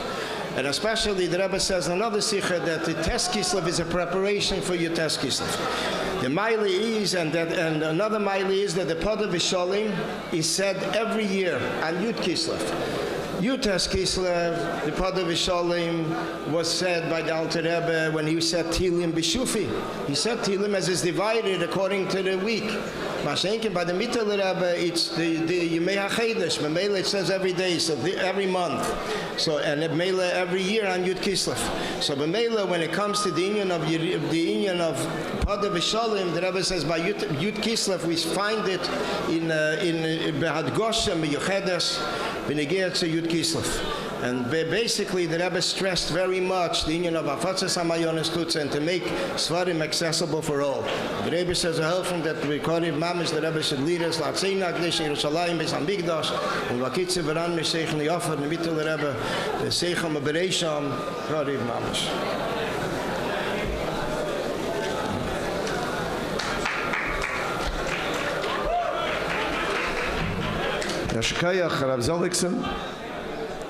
And especially the Rebbe says another sikha that the Tes Kislev is a preparation for your Tes Kislev. The Maili is, and another Maili is that the Pada V'Sholim is said every year on Yud Kislev. Tes Kislev, the Pada V'Sholim, was said by the Alter Rebbe when he said Tilim B'Shufi. He said Tilim as is divided according to the week. Mashenkin, by the Mittel Rebbe, it's the Yemei HaChedesh. Memele, it says every day, so every month. So, and Memele every year on Yud Kislev. So Memele, when it comes to the union of Pada V'Sholim, the Rebbe says by Yud Kislev, we find it in Behad Goshem, Yuchedes, B'Negir to Yud Kislev. And basically, the Rebbe stressed very much the union of Afatzas HaMayones Tutsa and to make Svarim accessible for all. The Rebbe says a help from that we call it Mamish, the Rebbe should lead us, Latzeina Gdish, Yerushalayim, Beis HaMikdash, and Vakitze Veran, Mesheichen Yofer, the Mittel Rebbe, the Seicham, Bereisham, Kariv Mamish. Yashkayach Rav Zolikson,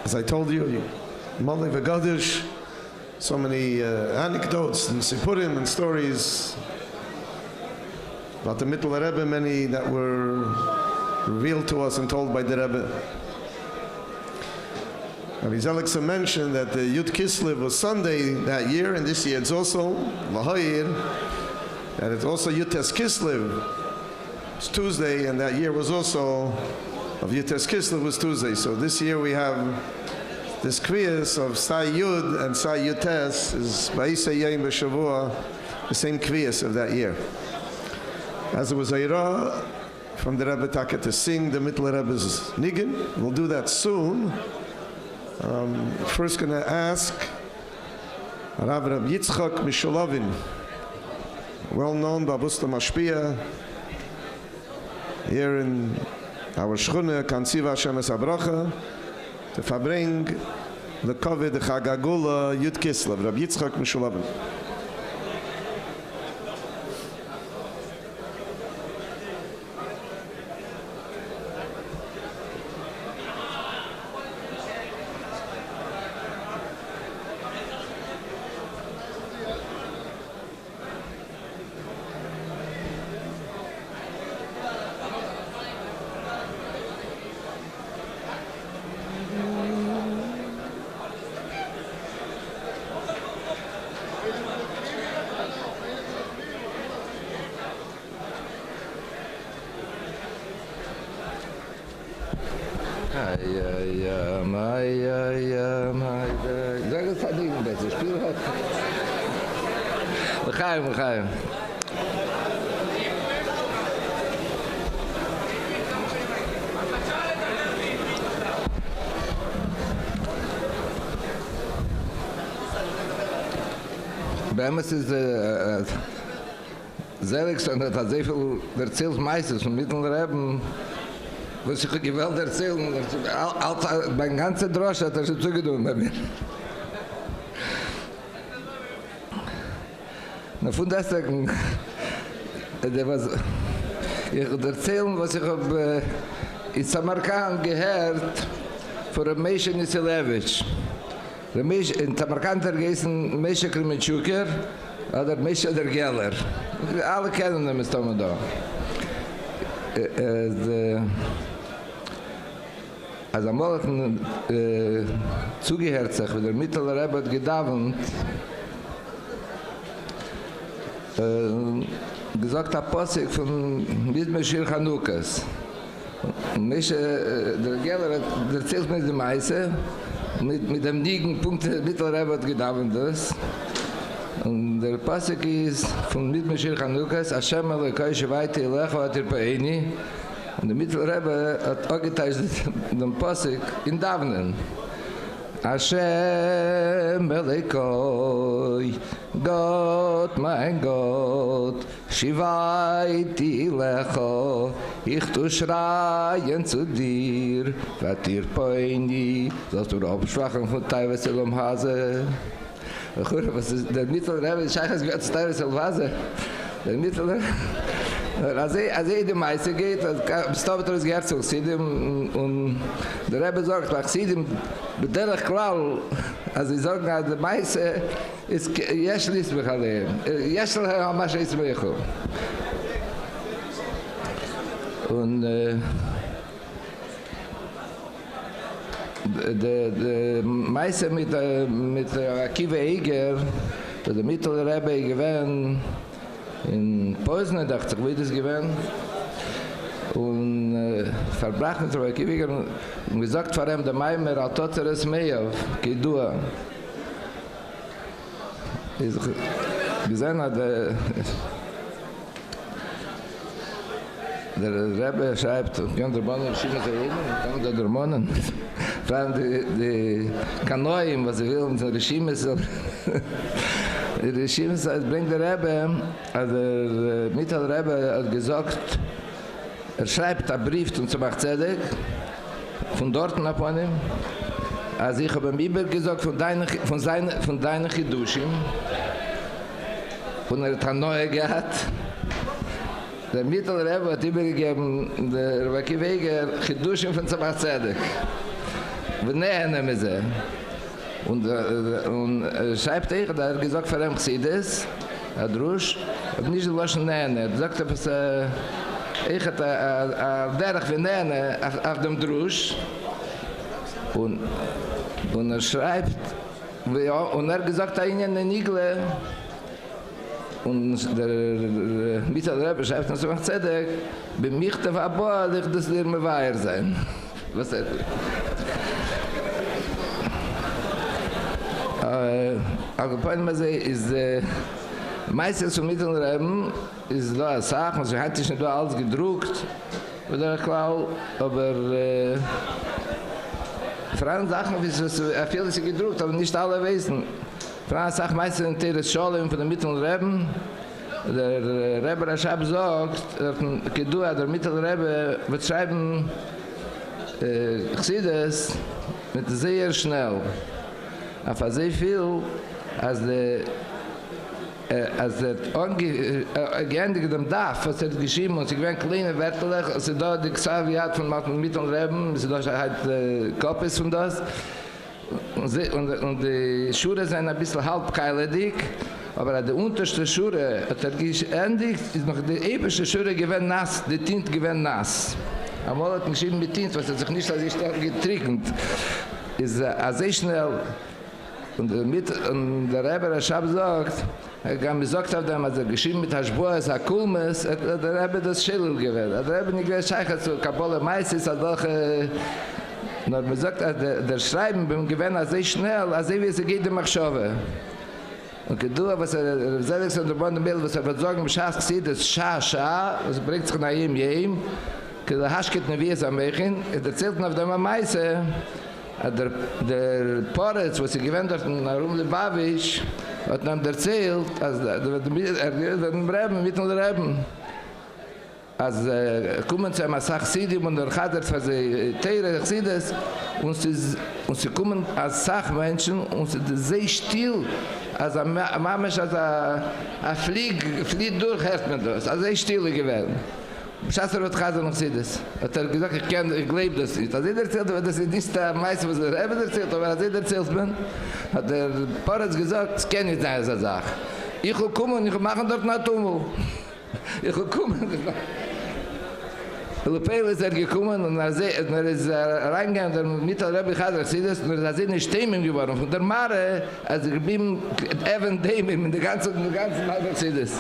as I told you, Malay V'Gadish, so many anecdotes and Sipurim and stories. about the Mittler Rebbe, many that were revealed to us and told by the Rebbe. Rabbi Zelikson mentioned that the Yud Kislev was Sunday that year, and this year it's also Lahayir, and it's also Tes Kislev. It's Tuesday, and that year was also of Tes Kislev was Tuesday. So this year we have this Kriyas of Sai Yud and Sai Yud Tes is Ba'isei Yom B'Shavua, the same Kriyas of that year. As it was Eira from the Rebbe Taka to sing the Mittler Rebbe's Niggin. We'll do that soon. First going to ask Rav Yitzchak Mishulovin, well-known Babusta Mashpia, here in our Shchune, Kansiva Hashem Es HaBracha, to Farbrengen the Kovid Chagagula Yud Kislev, Rav Yitzchak Mishulovin. We gaan. Bij hem is Zelikson dat hij zoveel erzählt meistens van Mittler Rebbe, was ich gewollt erzählen. Mein ganzer Drosch hat schon zugedun bei mir. Na von deswegen, ich erzählen, was ich habe in Samarkand gehört von Rebbe Tes Kislev. In Samarkand gegessen Meshe Krimitschüker oder Meshe der Geller. Alle kennen ihn, ist immer da. Als er mal zugehört sich, wie der Mittler Rebbe hat gedauert, gesagt hat Posik von mimer Chanukas. Der Geller erzählt mir die Meise, mit dem liegen Punkt Mittler Rebbe hat gedauert das. Und der Posik ist von mimer Chanukas, Hashem Elokai Shevaiti Elecha Atirpaeni. Und der Mittler Rebbe hat auch geteilt den Posik in Davnen. Hashem Melech, Gott, mein Gott, Shivaiti Lecho, ich tu schreien zu dir, Vatir Poini, sollst du abschwachen von Teives Elam Hase. Was ist der Mittler Rebbe, Scheiches gehört zu Teives Elam Hase? Der Mittler als die Meise geht, stoppt das Herz zu Sidim und der Rebbe sagt, nach Sidim, bederach klar, als sie sagen, dass die Meise ist, Jeschel ist mich allein. Jeschel Hamash ist mich. Und die Meise mit Akiva Eger, der Mittler Rebbe gewinnt, in Posen, dachte ich, wie das gewesen. Und verbracht mit der Kiwiger und gesagt vor ihm, der mimer hat Totzeres Meyav, Kidua. Ich gesehen hat, der Rebbe schreibt, und kann der Bonnen schieben zu reden, und kann der Bonnen fragen die Kanoim, was sie will, und der Regime ist. Der Regime bringt der Rebbe, der Mittler Rebbe hat gesagt, schreibt einen Brief zum Zedek, von dort nach ihm, als ich habe ihm gesagt, von deinen Chidushim, und hat eine neue gehabt. Der Mittler Rebbe hat übergegeben, der Wakiweger Chidushim von Zedek. Wir nähern mit sie. Und schreibt er, da hat gesagt, für ihn Chassidus, Drush, aber nicht die Loschen Nene. Er sagt, dass ich hatte derch wie Nene auf dem Drush und schreibt, und gesagt, da in eine Nigle und der Rebbe schreibt uns auf Zedek, bin mich der Abba, dass dir mir weiter sein. Was ist aber Palmase ist meistens zum Mittelreben ist da eine Sache, man hat sich nicht alles gedruckt oder klar, aber Frauen Sachen, wie es vieles gedruckt, aber nicht alle wissen. Frauen Sachen meistens in der Schule von der Mittelreben. Der Rebbe Rashab sagt, der Mittelrebe wird schreiben, ich sehe das mit sehr schnell. Aber sehr viel, als der geendigt dem Dach, was geschrieben und sie gewinnt kleine Wörterlich, also da die Xaviat von Martin Mittelreben, sie da halt Kopies von das. Und die Schuhe sind ein bisschen halbkeiledig, aber die unterste Schuhe hat geendigt, ist noch die ewige Schuhe gewinnt nass, die Tint gewinnt nass. Einmal hat geschrieben mit Tint, was sich nicht als ich getrickend. Ist sehr schnell. Und der Rebbe Rashab sagt, er gesagt auf dem, als geschrieben mit Hashboas, Hakulmes, hat der Rebbe das Schilul gewählt. Der Rebbe nicht gewählt, Scheiche zu Kabbalah Meisis, als welche, nur man sagt, der Schreiben beim Gewinn, als sehr schnell, als wie es geht im Machschove. Und du, was selbst in der Bondenbild, was wird sagen, Schaß sieht, das Scha, was bringt sich nach ihm, der Haschket ne wie es am Mechen, erzählt auf dem Meise, der Poretz, was sie gewähnt hat in Lubavitch, hat ihm erzählt, als der Rebbe, mit dem Rebbe, als kommen zu einem Sachsidim und der Chader für die Teire Chsides und sie kommen als Sachmenschen und sie sind sehr still, als ein Mamesh, als ein Flieg durch, hört man das, als sehr still gewesen. Schasser wird Chazer noch Chsides. Hat gesagt, ich glaube das nicht. Als erzählt, das ist nicht der Meister, was der Rebbe erzählt, aber als erzählt bin, hat der Poretz gesagt, das kenne ich nicht eine Sache. Ich will kommen und ich mache dort nach Tummel. Ich will kommen. Lupel ist gekommen und ist reingegangen, der Mittelrebbe Chazer Chsides, und er ist nicht Themen geworden. Von der Mare, als ich bin even Themen in der ganzen Chsides.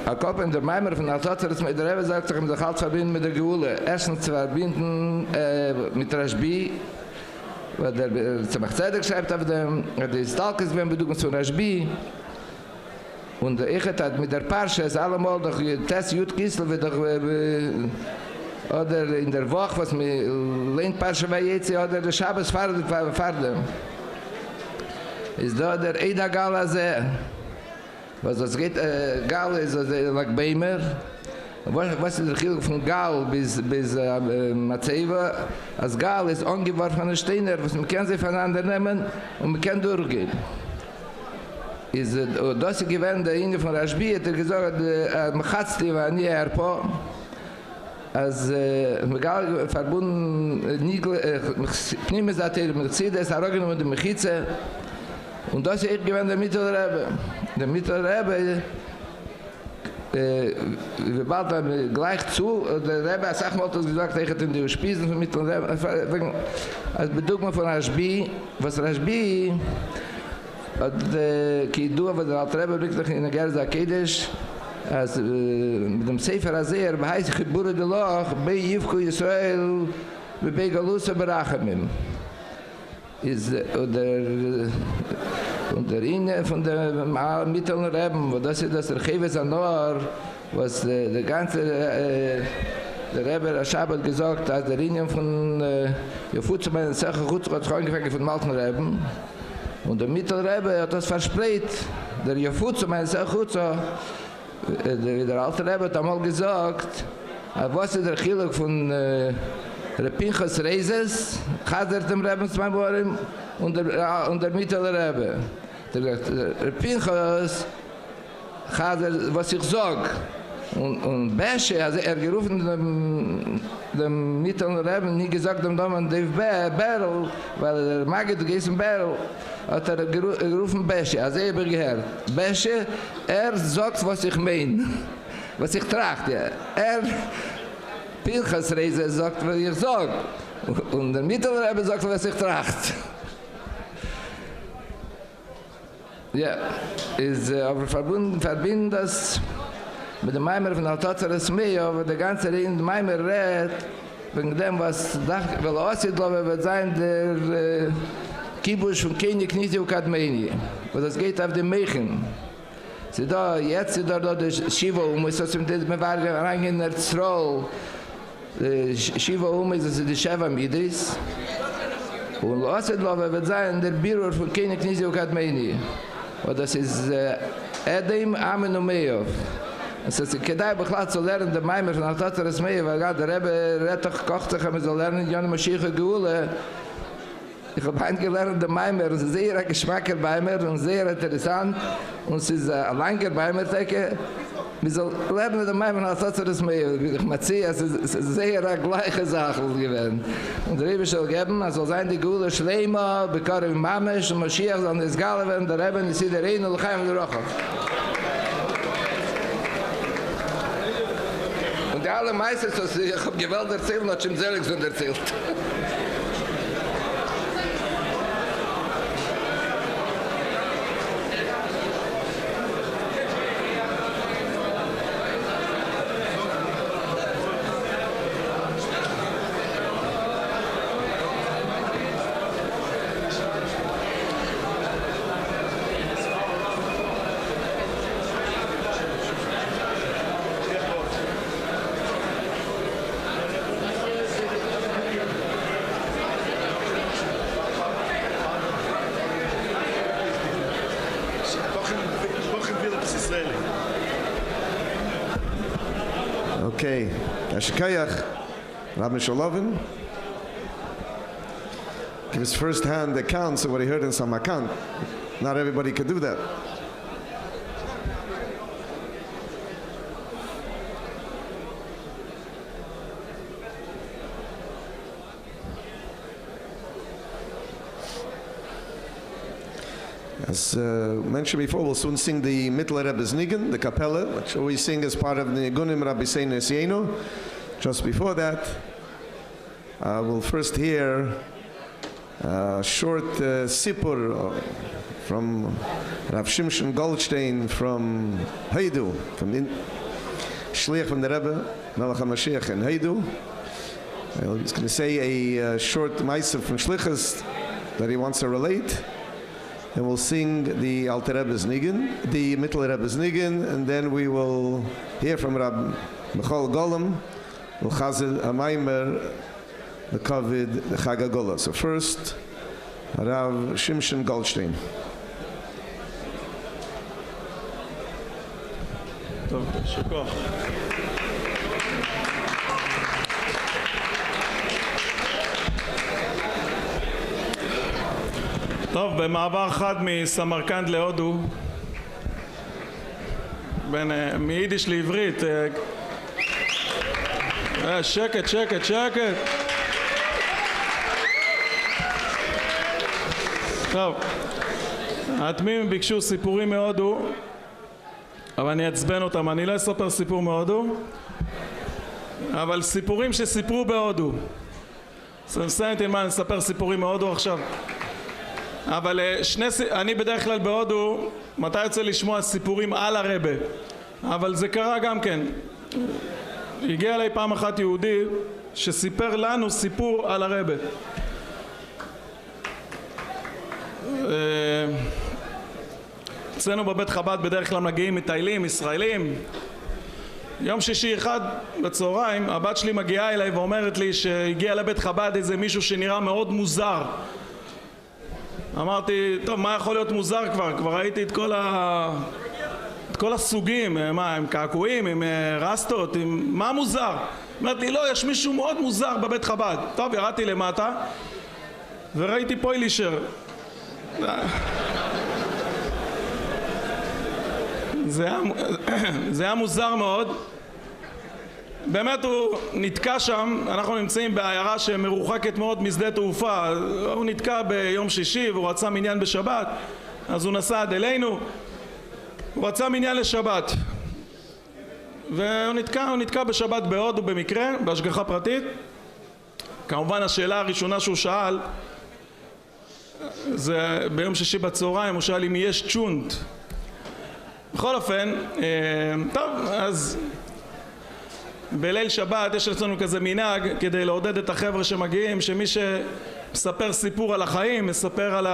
A Kopf in der Mimer von Altatzer, das mit der Rebbe sagt, sich sich halt verbinden mit der Geule. Erstens zu verbinden mit Rashbi, weil der Tzemach Tzedek schreibt auf dem, die Stalkes werden bedeutet zu Rashbi. Und ich hatte mit der Parche, es allemal durch Tes Kislev, oder in der Woche, was mir lehnt Parche bei jetzt, oder der Shabbos Farbrengen. Ist da der Eida Galase. Was das geht, Gal ist like mimer. Was ist der Chiluk von Gal bis Matzeva? Als Gal ist angeworfene Steiner, was man kann sie voneinander nehmen und man kann durchgehen. Das ist gewähnt, der Ende von Rashbi hat gesagt, Mechatsti war nie Erpo. Als Gal verbunden, Pneumisatel mit Chsides, Arogen und Mechitze. Und das ist gewähnt der Mittelrebbe. Der Mittelrebbe, wir bald gleich zu, der Rebbe hat auch mal gesagt, ich hätte in die Spießen von Mittelrebbe, als Bedeutung von Rashbi, was Rashbi, die du, aber der alte Rebbe bringt in der Gerza Kiddush, als mit dem Sefer Azer, beheißt ich Gebure de Loch, bei Yivku Yisrael, bei Galusa Berachamim. Und der Inne von der Mittleren Reben, wo das ist das Archives Anor, was der ganze der Rebbe Rashab hat gesagt, dass der Inne von Jefutz meine Sache gut hat angefangen von Malten Reben. Und der Mittleren Rebbe hat das verspreit, der Jefutz meine Sache gut so, der alte Rebbe hat einmal gesagt, was ist der Chiluk von der Pinchas Reises, Chazer dem Rebbe Zmaiborim und der Mittleren Rebbe. Der Pinchas, Chazer, was ich sag, Und Besche, also gerufen dem mittleren Rebbe, nie gesagt dem Namen Dave Barrel, weil der Magid, du gehst in Barrel, hat gerufen Besche, also gehört. Besche, sagt, was ich meine, was ich trage, ja. Pilchasreise sagt, was ich sage. Und der mittlere Rebbe sagt, was ich trage. Ja, ist aber verbinden das mit dem Mimer von Altatzeres Meo, aber der ganze Mimer redet, wegen dem, was will Ossidlove wird sein, der Kibush von König Nisi Kadmeini. Und das geht auf den Mechen. Sie da, jetzt ist da der Shiva, muss das mit dem rein in der Zroll. Shiva ist die Sheva Midris. Und Ossidlove wird sein, der Birur von König Nisi Kadmeini. Und das ist Edem Amen Umeov. Es ist kedai beklat zu lernen, der Mimer von Altatzeres Meo, weil gerade der Rebbe redet doch gekocht, haben wir so lernen, die Hamoshiach Geule. Ich habe eingelernt, der Mimer, es ist sehr geschmackig Mimer und sehr interessant. Und es ist ein langer Mimer, denke wir sollen lernen, der Mimer von Altatzeres Meo. Ich sehe, es ist sehr gleiche Sache gewesen. Und der Rebbe soll geben, es soll sein, die Geule Schleima, Bekarim Mamesh, und Mashiach soll das Gale werden, der Rebbe, ist der Reine, und Chaim der Rocha. Die alle meistens, ich habe gewollt erzählen, hat schon selbst erzählt. Okay, Ashkayach, Rabbi Sholovin. Give us first-hand accounts of what he heard in Samarkand. Not everybody could do that. As mentioned before, we'll soon sing the Mittler Rebbe's Nigun, the Kapelle, which we sing as part of the Nigunim Rabbi Seinu Esienu. Just before that, we'll first hear a short sipur from Rav Shimshon Goldstein from Heidu, from the Shliach from the Rebbe, Melech Hamoshiach in Heidu. He's going to say a short mimer from Shlichus that he wants to relate. And we'll sing the Alter Rebbe's Nigun, the Mittler Rebbe's Nigun, and then we will hear from Rab Michal Golem, Will Chazir Hamaimer, the Kovid, the Chag HaGolah. So first, Rav Shimshon Goldstein. טוב, במעבר חד מסמרקנד להודו, מיידיש לעברית, שקט, שקט, שקט. טוב, התמימים ביקשו סיפורים מהודו, אבל אני אעצבן אותם, אני לא אספר סיפור מהודו, אבל סיפורים שסיפרו בהודו. סיימתי מה, אני אספר סיפורים מהודו עכשיו. אבל אני בדרך כלל בהודו, מתי יוצא לשמוע סיפורים על הרבה, אבל זה קרה גם כן. הגיע אליי פעם אחת יהודי שסיפר לנו סיפור על הרבה. אצלנו בבית חב"ד בדרך כלל מגיעים מטיילים, ישראלים. יום שישי אחד בצהריים הבת שלי מגיעה אליי ואומרת לי שהגיע לבית חב"ד איזה מישהו שנראה מאוד מוזר. אמרתי, טוב, מה יכול להיות מוזר כבר ראיתי את כל הסוגים, מה, עם קעקועים, עם רסטות, מה מוזר? אמרת לי, לא, יש מישהו מאוד מוזר בבית חב"ד. טוב, ירדתי למטה וראיתי פוילישר. זה היה מוזר מאוד. באמת הוא נתקע שם, אנחנו נמצאים בעיירה שמרוחקת מאוד משדה תעופה, הוא נתקע ביום שישי והוא רצה מניין בשבת, אז הוא נסע עד אלינו, הוא רצה מניין לשבת והוא נתקע בשבת בהודו במקרה, בהשגחה פרטית. כמובן השאלה הראשונה שהוא שאל זה ביום שישי בצהריים, הוא שאל אם יש צ'ונט. בכל אופן, טוב, אז בליל שבת יש אצלנו כזה מנהג כדי לעודד את החבר'ה שמגיעים, שמי שמספר סיפור על החיים, מספר על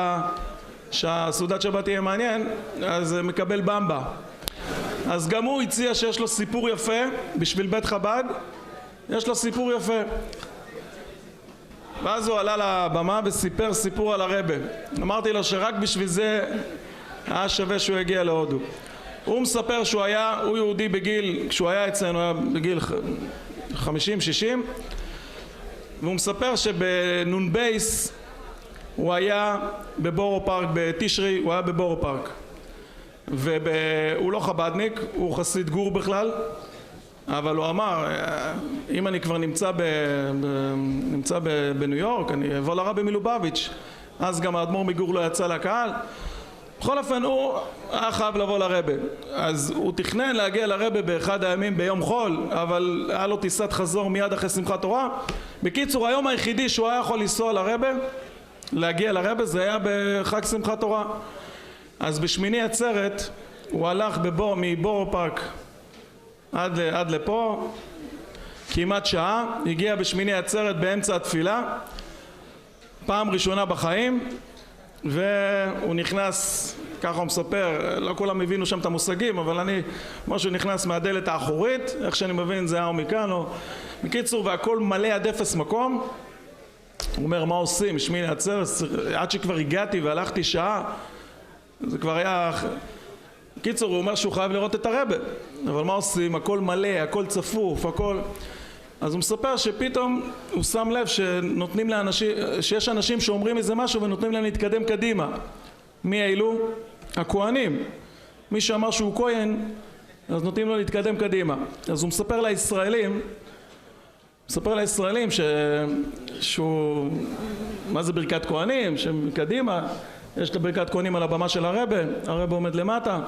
שהסעודת שבת יהיה מעניין, אז מקבל במבה. אז גם הוא הציע שיש לו סיפור יפה בשביל בית חב"ד, יש לו סיפור יפה. ואז הוא עלה לבמה וסיפר סיפור על הרבי. אמרתי לו שרק בשביל זה היה שווה שהוא הגיע להודו. הוא מספר שהוא יהודי בגיל, כשהוא היה אצלנו היה בגיל 50-60, והוא מספר שבנון בייס הוא היה בבורו פארק בתשרי, הוא היה בבורו פארק, והוא לא חבדניק, הוא חסיד גור בכלל, אבל הוא אמר אם אני כבר נמצא בניו יורק אני אבוא לרבי מלובביץ'. אז גם האדמו"ר מגור לא יצא לקהל. בכל אופן הוא היה חייב לבוא לרבה, אז הוא תכנן להגיע לרבה באחד הימים ביום חול, אבל היה לו טיסת חזור מיד אחרי שמחת תורה. בקיצור, היום היחידי שהוא היה יכול לנסוע לרבה, להגיע לרבה, זה היה בחג שמחת תורה. אז בשמיני עצרת הוא הלך מבורו פארק עד לפה כמעט שעה, הגיע בשמיני עצרת באמצע התפילה, פעם ראשונה בחיים, והוא נכנס, ככה הוא מספר, לא כולם הבינו שם את המושגים, אבל אני, משהו נכנס מהדלת האחורית, איך שאני מבין זה היה או מכאן או... בקיצור, והכל מלא עד אפס מקום. הוא אומר, מה עושים? שמיני עצרת, עד שכבר הגעתי והלכתי שעה, זה כבר היה... בקיצור, הוא אומר שהוא חייב לראות את הרבי, אבל מה עושים? הכל מלא, הכל צפוף, הכל... אז הוא מספר שפתאום הוא שם לב שנותנים לאנשים, שיש אנשים שאומרים איזה משהו ונותנים להם להתקדם קדימה. מי אלו? הכהנים. מי שאמר שהוא כהן, אז נותנים לו להתקדם קדימה. אז הוא מספר לישראלים שהוא... מה זה ברכת כהנים? שקדימה, יש את ברכת כהנים על הבמה של הרבי עומד למטה.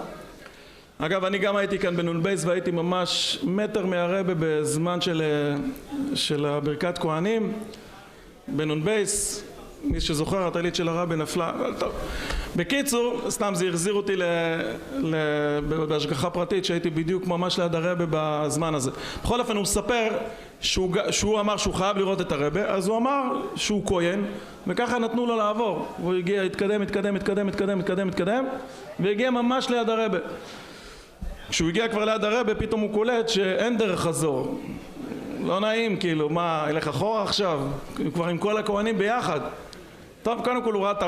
אגב, אני גם הייתי כאן בנון בייס והייתי ממש מטר מהרבי בזמן של הברכת כהנים בנון בייס. מי שזוכר, הטלית של הרבי נפלה, אבל טוב. בקיצור, סתם זה החזיר אותי בהשגחה פרטית שהייתי בדיוק ממש ליד הרבי בזמן הזה. בכל אופן הוא מספר שהוא אמר שהוא חייב לראות את הרבי, אז הוא אמר שהוא כהן וככה נתנו לו לעבור. הוא הגיע, התקדם והגיע ממש ליד הרבי. כשהוא הגיע כבר ליד הרבי פתאום הוא קולט שאין דרך חזור, לא נעים, כאילו מה, ילך אחורה עכשיו? כבר עם כל הכהנים ביחד. טוב, קודם כל הוא ראה את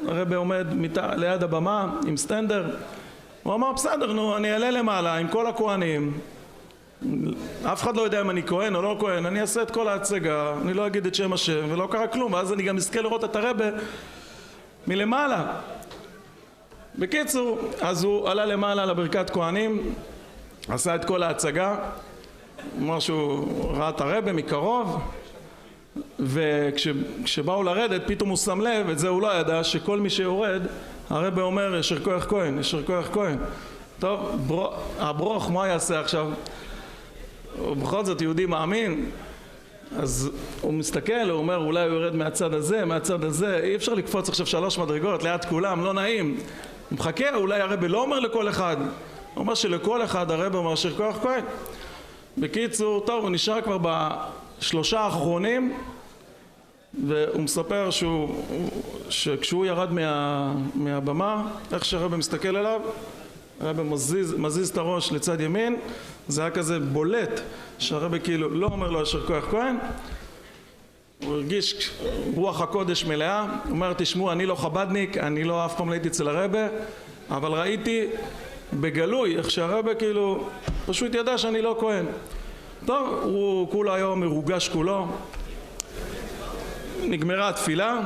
הרבי עומד ליד הבמה עם סטנדר. הוא אמר בסדר, נו, אני אעלה למעלה עם כל הכהנים, אף אחד לא יודע אם אני כהן או לא כהן, אני אעשה את כל ההצגה, אני לא אגיד את שם השם ולא קרה כלום, ואז אני גם אזכה לראות את הרבי מלמעלה. בקיצור, אז הוא עלה למעלה לברכת כהנים, עשה את כל ההצגה, אמר שהוא ראה את הרבי מקרוב, וכשבאו לרדת פתאום הוא שם לב, את זה הוא לא ידע, שכל מי שיורד הרבי אומר ישר כוח כהן, ישר כוח כהן. טוב, הברוך מה יעשה עכשיו? ובכל זאת יהודי מאמין, אז הוא מסתכל, הוא אומר אולי הוא יורד מהצד הזה, אי אפשר לקפוץ עכשיו 3 מדרגות ליד כולם, לא נעים. הוא מחכה, אולי הרבי לא אומר לכל אחד, הוא אומר שלכל אחד הרבי אומר ישר כוח כהן. בקיצור, טוב, הוא נשאר כבר ב3 האחרונים, והוא מספר שכשהוא ירד מהבמה, איך שהרבי מסתכל עליו, הרבי מזיז את הראש לצד ימין, זה היה כזה בולט שהרבי כאילו לא אומר לו ישר כוח כהן. הוא הרגיש רוח הקודש מלאה, הוא אומר תשמעו, אני לא חבדניק, אני לא אף פעם לא הייתי אצל הרבי, אבל ראיתי בגלוי איך שהרבי כאילו פשוט ידע שאני לא כהן. טוב, הוא כולו היום מרוגש כולו, נגמרה התפילה,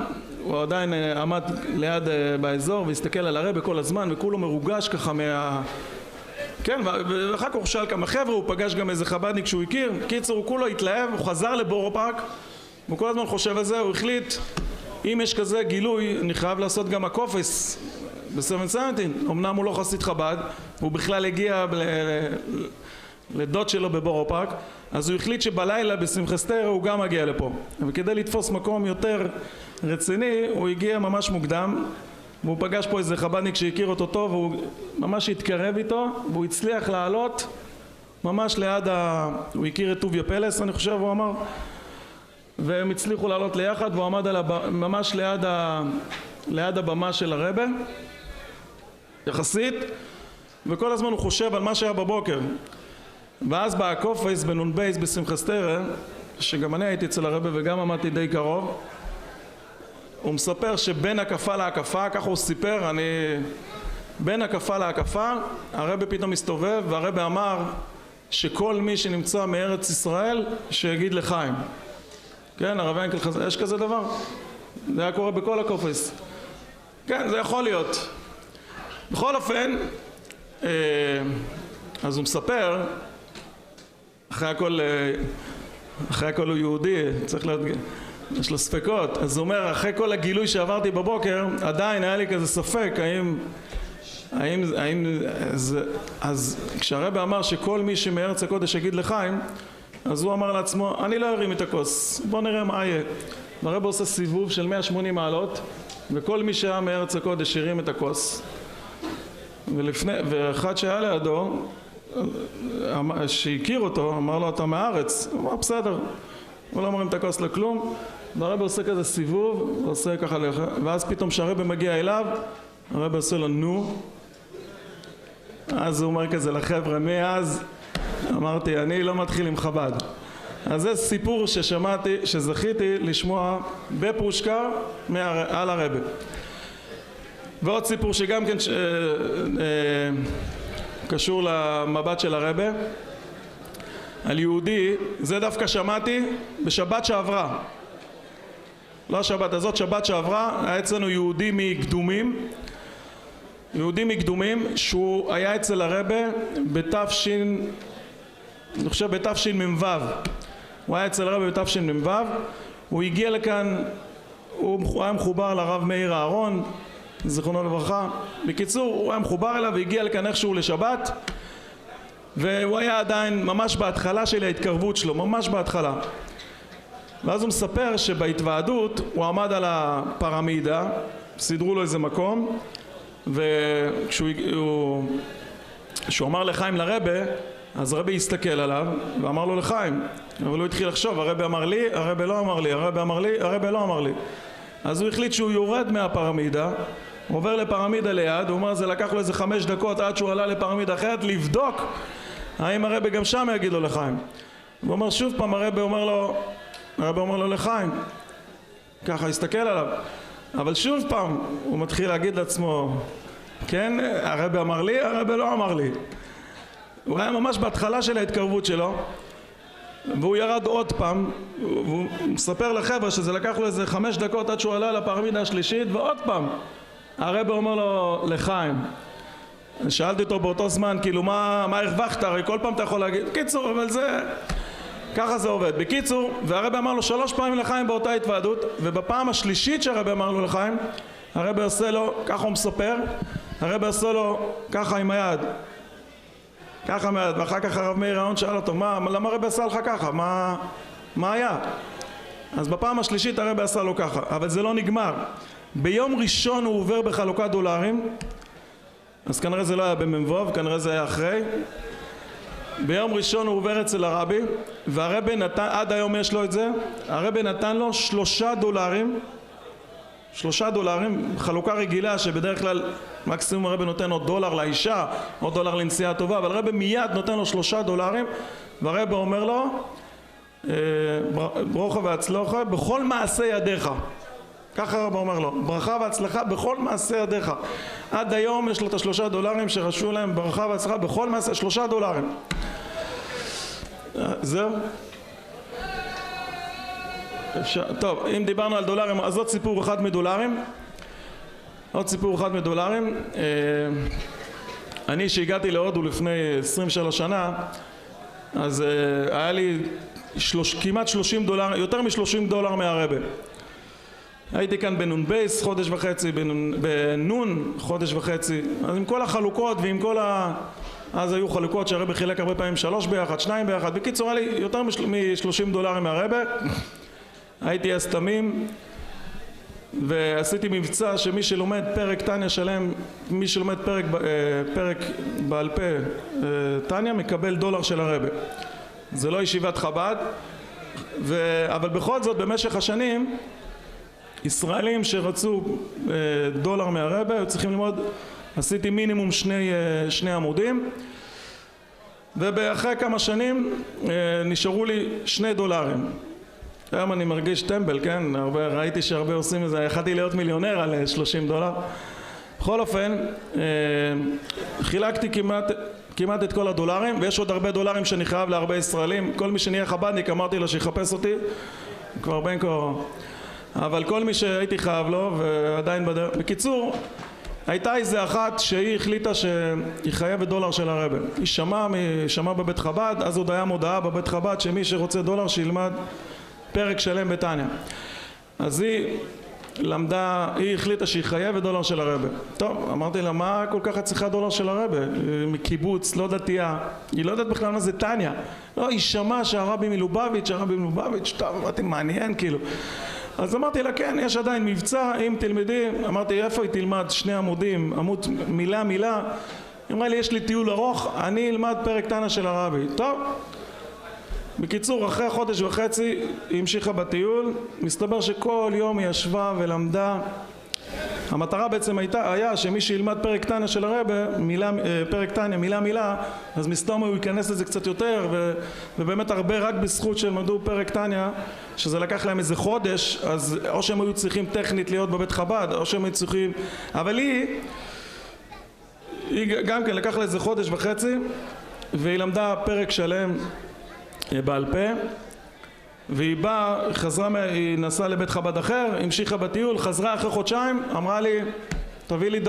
הוא עדיין עמד ליד באזור והסתכל על הרבי כל הזמן וכולו מרוגש ככה כן, ואחר כך הוא שאל כמה חבר'ה, הוא פגש גם איזה חבדניק שהוא הכיר. קיצור, הוא כולו התלהב, הוא חזר לבורו פארק, הוא כל הזמן חושב על זה, הוא החליט, אם יש כזה גילוי, אני חייב לעשות גם הקופס ב-717. אמנם הוא לא חסיד חב"ד, הוא בכלל הגיע לדוד שלו בבורו פארק, אז הוא החליט שבלילה בשמחת הוא גם מגיע לפה. וכדי לתפוס מקום יותר רציני, הוא הגיע ממש מוקדם, והוא פגש פה איזה חב"דניק שהכיר אותו טוב, והוא ממש התקרב איתו, והוא הצליח לעלות ממש ליד הוא הכיר את טוביה פלס, אני חושב, הוא אמר, והם הצליחו לעלות ליחד, והוא עמד ממש ליד הבמה של הרבי, יחסית, וכל הזמן הוא חושב על מה שהיה בבוקר. ואז בא הקופס בנון בייס בשמחת שגם אני הייתי אצל הרבי וגם עמדתי די קרוב, הוא מספר שבין הקפה להקפה, ככה הוא סיפר, בין הקפה להקפה, הרבי פתאום מסתובב, והרבי אמר שכל מי שנמצא מארץ ישראל שיגיד לחיים. כן, הרבי אנקל, יש כזה דבר? זה היה קורה בכל הקופס. כן, זה יכול להיות. בכל אופן, אז הוא מספר, אחרי הכל הוא יהודי, צריך להדגיש, יש לו ספקות, אז הוא אומר, אחרי כל הגילוי שעברתי בבוקר, עדיין היה לי כזה ספק, אז כשהרבי אמר שכל מי שמארץ הקודש יגיד לחיים, אז הוא אמר לעצמו, אני לא ארים את הכוס, בוא נראה מה יהיה. והרבי עושה סיבוב של 180 מעלות, וכל מי שהיה מארץ הקודש הרים את הכוס, ואחד שהיה לידו, שהכיר אותו, אמר לו, אתה מהארץ? הוא אמר, בסדר, הוא לא מרים את הכוס לכלום, והרבי עושה כזה סיבוב, עושה ככה, ואז פתאום שהרבי מגיע אליו, הרבי עושה לו נו, אז הוא אומר כזה לחבר'ה, מאז אמרתי, אני לא מתחיל עם חב"ד. אז זה סיפור ששמעתי, שזכיתי לשמוע בפושקר על הרבי. ועוד סיפור שגם כן קשור למבט של הרבי, על יהודי, זה דווקא שמעתי בשבת שעברה. לא השבת הזאת, שבת שעברה, היה אצלנו יהודי מקדומים, שהוא היה אצל הרבי אני חושב בתשמ"ו. הוא היה אצל הרבי בתשמ"ו, הוא הגיע לכאן, הוא היה מחובר לרב מאיר אהרון, זכרונו לברכה. בקיצור, הוא היה מחובר אליו והגיע לכאן איכשהו לשבת, והוא היה עדיין ממש בהתחלה של ההתקרבות שלו, ממש בהתחלה. ואז הוא מספר שבהתוועדות הוא עמד על הפרמידה, סידרו לו איזה מקום, וכשהוא אמר לחיים לרבי, אז הרבי הסתכל עליו ואמר לו לחיים, אבל הוא התחיל לחשוב, הרבי אמר לי, הרבי לא אמר לי, הרבי אמר לי, הרבי לא אמר לי. אז הוא החליט שהוא יורד מהפרמידה, הוא עובר לפרמידה ליד, הוא אומר, זה לקח לו איזה 5 דקות עד שהוא עלה לפרמידה אחרת לבדוק האם הרבי גם שם יגיד לו לחיים. הוא אומר שוב פעם, הרבי אומר לו לחיים, ככה הסתכל עליו, אבל שוב פעם הוא מתחיל להגיד לעצמו, כן, הרבי אמר לי, הרבי לא אמר לי. הוא היה ממש בהתחלה של ההתקרבות שלו, והוא ירד עוד פעם, והוא מספר לחבר'ה שזה לקח לו איזה 5 דקות עד שהוא עלה לפרמידה השלישית, ועוד פעם הרבי אומר לו לחיים. שאלתי אותו באותו זמן, כאילו מה הרווחת? הרי כל פעם אתה יכול להגיד, קיצור, אבל זה ככה זה עובד. בקיצור, והרבי אמר לו 3 פעמים לחיים באותה התוועדות, ובפעם השלישית שהרבי אמר לו לחיים, הרבי עושה לו, ככה הוא מספר, הרבי עושה לו ככה עם היד, ככה מיד, ואחר כך הרב מאיר אהרון שאל אותו, למה הרבי עשה לך ככה? מה היה? אז בפעם השלישית הרבי עשה לו ככה, אבל זה לא נגמר. ביום ראשון הוא עובר בחלוקת דולרים, אז כנראה זה לא היה במ"ו, כנראה זה היה אחרי. ביום ראשון הוא עובר אצל הרבי, והרבי נתן, עד היום יש לו את זה, הרבי נתן לו $3, חלוקה רגילה שבדרך כלל מקסימום הרבי נותן עוד $1 לאישה, עוד $1 לנסיעה טובה, אבל הרבי מיד נותן לו $3, והרבי אומר לו, ברוכה והצלחה בכל מעשה ידיך. ככה הרבי אומר לו, ברכה והצלחה בכל מעשה ידיך. עד היום יש לו את $3 שרשו להם ברכה והצלחה בכל מעשה, $3. זהו? טוב, אם דיברנו על דולרים, אז עוד סיפור אחד מדולרים. אני שהגעתי להודו לפני 23 שנה, אז היה לי כמעט $30, יותר $30 מהרבה. הייתי כאן בנון בייס חודש וחצי, בנון חודש וחצי, אז עם כל החלוקות ועם כל אז היו חלוקות שהרבה חילק הרבה פעמים 3 ביחד, 2 ביחד, בקיצור היה לי יותר $30 מהרבה. הייתי אז תמים ועשיתי מבצע שמי שלומד פרק טניה שלם, מי שלומד פרק בעל פה טניה מקבל $1 של הרבה. זה לא ישיבת חב"ד, אבל בכל זאת במשך השנים ישראלים שרצו $1 מהרבה היו צריכים ללמוד, עשיתי מינימום שני עמודים, ואחרי כמה שנים נשארו לי $2. היום אני מרגיש טמבל, כן? ראיתי שהרבה עושים את זה, יכלתי להיות מיליונר על $30. בכל אופן, חילקתי כמעט את כל $, ויש עוד הרבה $, שאני חייב להרבה ישראלים. כל מי שנהיה חב"דניק אמרתי לו שיחפש אותי, כבר בין כה, אבל כל מי שהייתי חייב לו ועדיין בדרך. בקיצור, הייתה איזה אחת שהיא החליטה שהיא חייבת $1 של הרבה. היא שמעה בבית חב"ד, אז עוד היה מודעה בבית חב"ד שמי שרוצה $1 שילמד פרק שלם בטניה. אז היא למדה, היא החליטה שהיא חייבת $1 של הרבה. טוב, אמרתי לה, מה כל כך את צריכה $1 של הרבה? מקיבוץ, לא דתייה, היא לא יודעת בכלל מה זה טניה. לא, היא שמעה שהרבי מלובביץ', טוב, אמרתי, מעניין כאילו. אז אמרתי לה, כן, יש עדיין מבצע, אם תלמדי, אמרתי, איפה היא תלמד 2 עמודים, עמוד מילה, היא אמרה לי, יש לי טיול ארוך, אני אלמד פרק טניה של הרבי. טוב. בקיצור, אחרי חודש וחצי היא המשיכה בטיול, מסתבר שכל יום היא ישבה ולמדה. המטרה בעצם היה שמי שילמד פרק טניה של הרבה, פרק טניה מילה, אז מסתום הוא ייכנס לזה קצת יותר, ובאמת הרבה רק בזכות שלמדו פרק טניה, שזה לקח להם איזה חודש, אז או שהם היו צריכים טכנית להיות בבית חב"ד, או שהם היו צריכים, אבל היא גם כן לקח לה איזה חודש וחצי, והיא למדה פרק שלם בעל פה, והיא באה, היא נסעה לבית חב"ד אחר, המשיכה בטיול, חזרה אחרי חודשיים, אמרה לי, תביא לי $.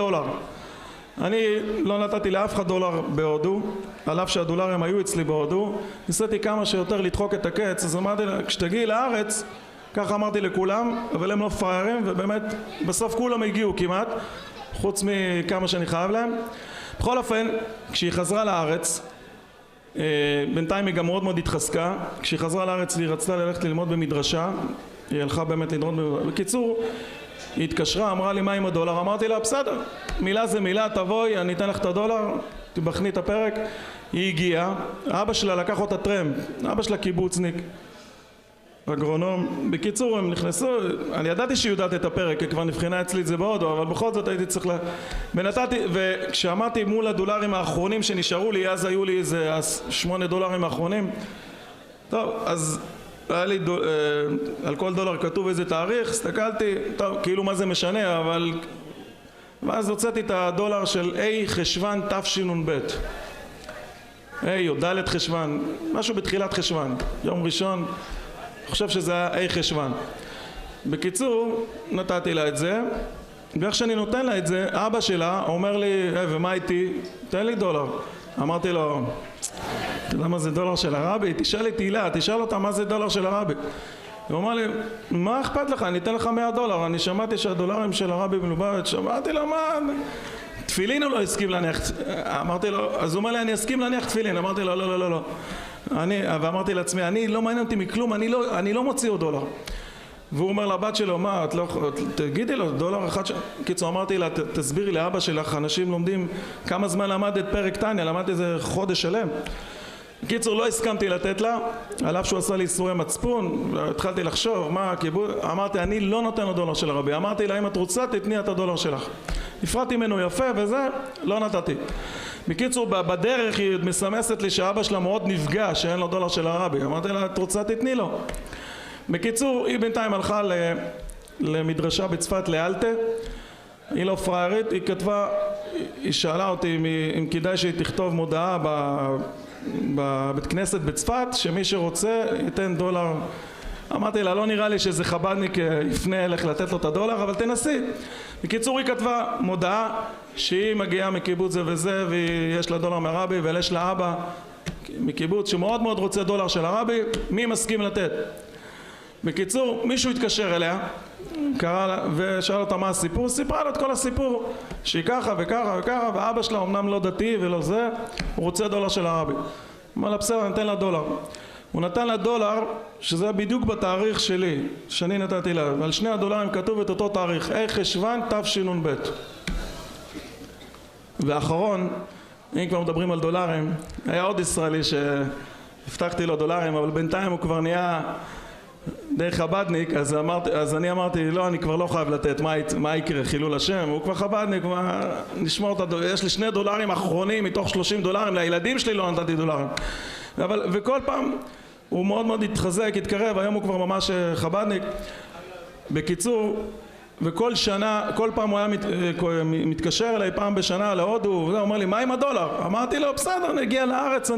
אני לא נתתי לאף אחד $, בהודו, על אף שהדולרים היו אצלי בהודו, ניסיתי כמה שיותר לדחוק את הקץ, אז אמרתי לה, כשתגיעי לארץ, ככה אמרתי לכולם, אבל הם לא פריירים, ובאמת בסוף כולם הגיעו כמעט, חוץ מכמה שאני חייב להם. בכל אופן, כשהיא חזרה לארץ, בינתיים היא גם מאוד התחזקה. כשהיא חזרה לארץ היא רצתה ללכת ללמוד במדרשה, היא הלכה באמת ללמוד בקיצור, היא התקשרה, אמרה לי מה עם $, אמרתי לה בסדר, מילה זה מילה, תבואי, אני אתן לך את $, תבחני את הפרק. היא הגיעה, אבא שלה לקח אותה טרמפ, אבא שלה קיבוצניק, אגרונום. בקיצור הם נכנסו, אני ידעתי שהיא יודעת את הפרק, כי כבר נבחנה אצלי את זה בהודו, אבל בכל זאת הייתי צריך וכשעמדתי מול $, האחרונים שנשארו לי, אז היו לי איזה $8 האחרונים. טוב, אז היה לי על כל $, כתוב איזה תאריך, הסתכלתי, טוב, כאילו מה זה משנה, אבל ואז הוצאתי את $, של A חשוון תשנ"ב, או ד' חשוון, משהו בתחילת חשוון, יום ראשון, אני חושב שזה היה A חשוון. בקיצור, נתתי לה את זה, ואיך שאני נותן לה את זה, אבא שלה אומר לי, ומה איתי? תן לי $. אמרתי לו, אתה יודע מה זה $, של הרבי? תשאל את הילה, תשאל אותה מה זה $, של הרבי. הוא אמר לי, מה אכפת לך? אני אתן לך $100. אני שמעתי שהדולרים של הרבי מלובביץ', אמרתי לו, מה? תפילין הוא לא הסכים להניח. אמרתי לו, אז הוא אומר לי, אני אסכים להניח תפילין. אמרתי לו, לא. ואמרתי לעצמי, אני לא מעניין אותי מכלום, אני לא מוציא עוד $. והוא אומר לבת שלו, מה, את לא, תגידי לו, $1. קיצור, אמרתי לה, תסבירי לאבא שלך, אנשים לומדים כמה זמן למדת פרק טניה, למדתי איזה חודש שלם. קיצור, לא הסכמתי לתת לה, על אף שהוא עשה לי איסורי מצפון, התחלתי לחשוב, מה, אמרתי, אני לא נותן לו $, של הרבי. אמרתי לה, אם את רוצה, תתני את $, שלך. נפרדתי ממנו יפה וזה, לא נתתי. בקיצור, בדרך היא מסמסת לי שאבא שלה מאוד נפגע, שאין לו $, של הרבי. אמרתי לה, את רוצה, תתני לו. בקיצור, היא בינתיים הלכה למדרשה בצפת לאלטה, היא לא פריירית, היא כתבה, היא שאלה אותי אם כדאי שהיא תכתוב מודעה בבית כנסת בצפת, שמי שרוצה ייתן $, אמרתי לה, לא נראה לי שזה חבדניק יפנה אליך לתת לו את הדולר, אבל תנסי. בקיצור, היא כתבה מודעה שהיא מגיעה מקיבוץ זה וזה, ויש לה דולר מהרבי, ויש לה אבא מקיבוץ שמאוד מאוד רוצה דולר של הרבי, מי מסכים לתת? בקיצור, מישהו התקשר אליה, קרא לה ושאל אותה מה הסיפור, סיפרה לו את כל הסיפור, שהיא ככה וככה וככה, ואבא שלה אמנם לא דתי ולא זה, הוא רוצה דולר של הרבי. אמר לה, בסדר, נתן לה דולר. הוא נתן לה דולר, שזה בדיוק בתאריך שלי, שאני נתתי לה, ועל שני הדולרים כתוב את אותו תאריך, חשוון תשנ"ב. ואחרון, אם כבר מדברים על דולרים, היה עוד ישראלי שהבטחתי לו דולרים, אבל בינתיים הוא כבר נהיה די חבדניק, אז אני אמרתי, לא, אני כבר לא חייב לתת, מה יקרה, חילול השם, הוא כבר חבדניק, נשמור אותה, יש לי 2 דולרים אחרונים מתוך 30 דולרים, לילדים שלי לא נתתי דולרים. וכל פעם הוא מאוד מאוד התחזק, התקרב, היום הוא כבר ממש חבדניק. בקיצור, וכל שנה, כל פעם הוא היה מתקשר אליי פעם בשנה להודו, הוא אומר לי, מה עם הדולר? אמרתי לו, בסדר, נגיע לארץ,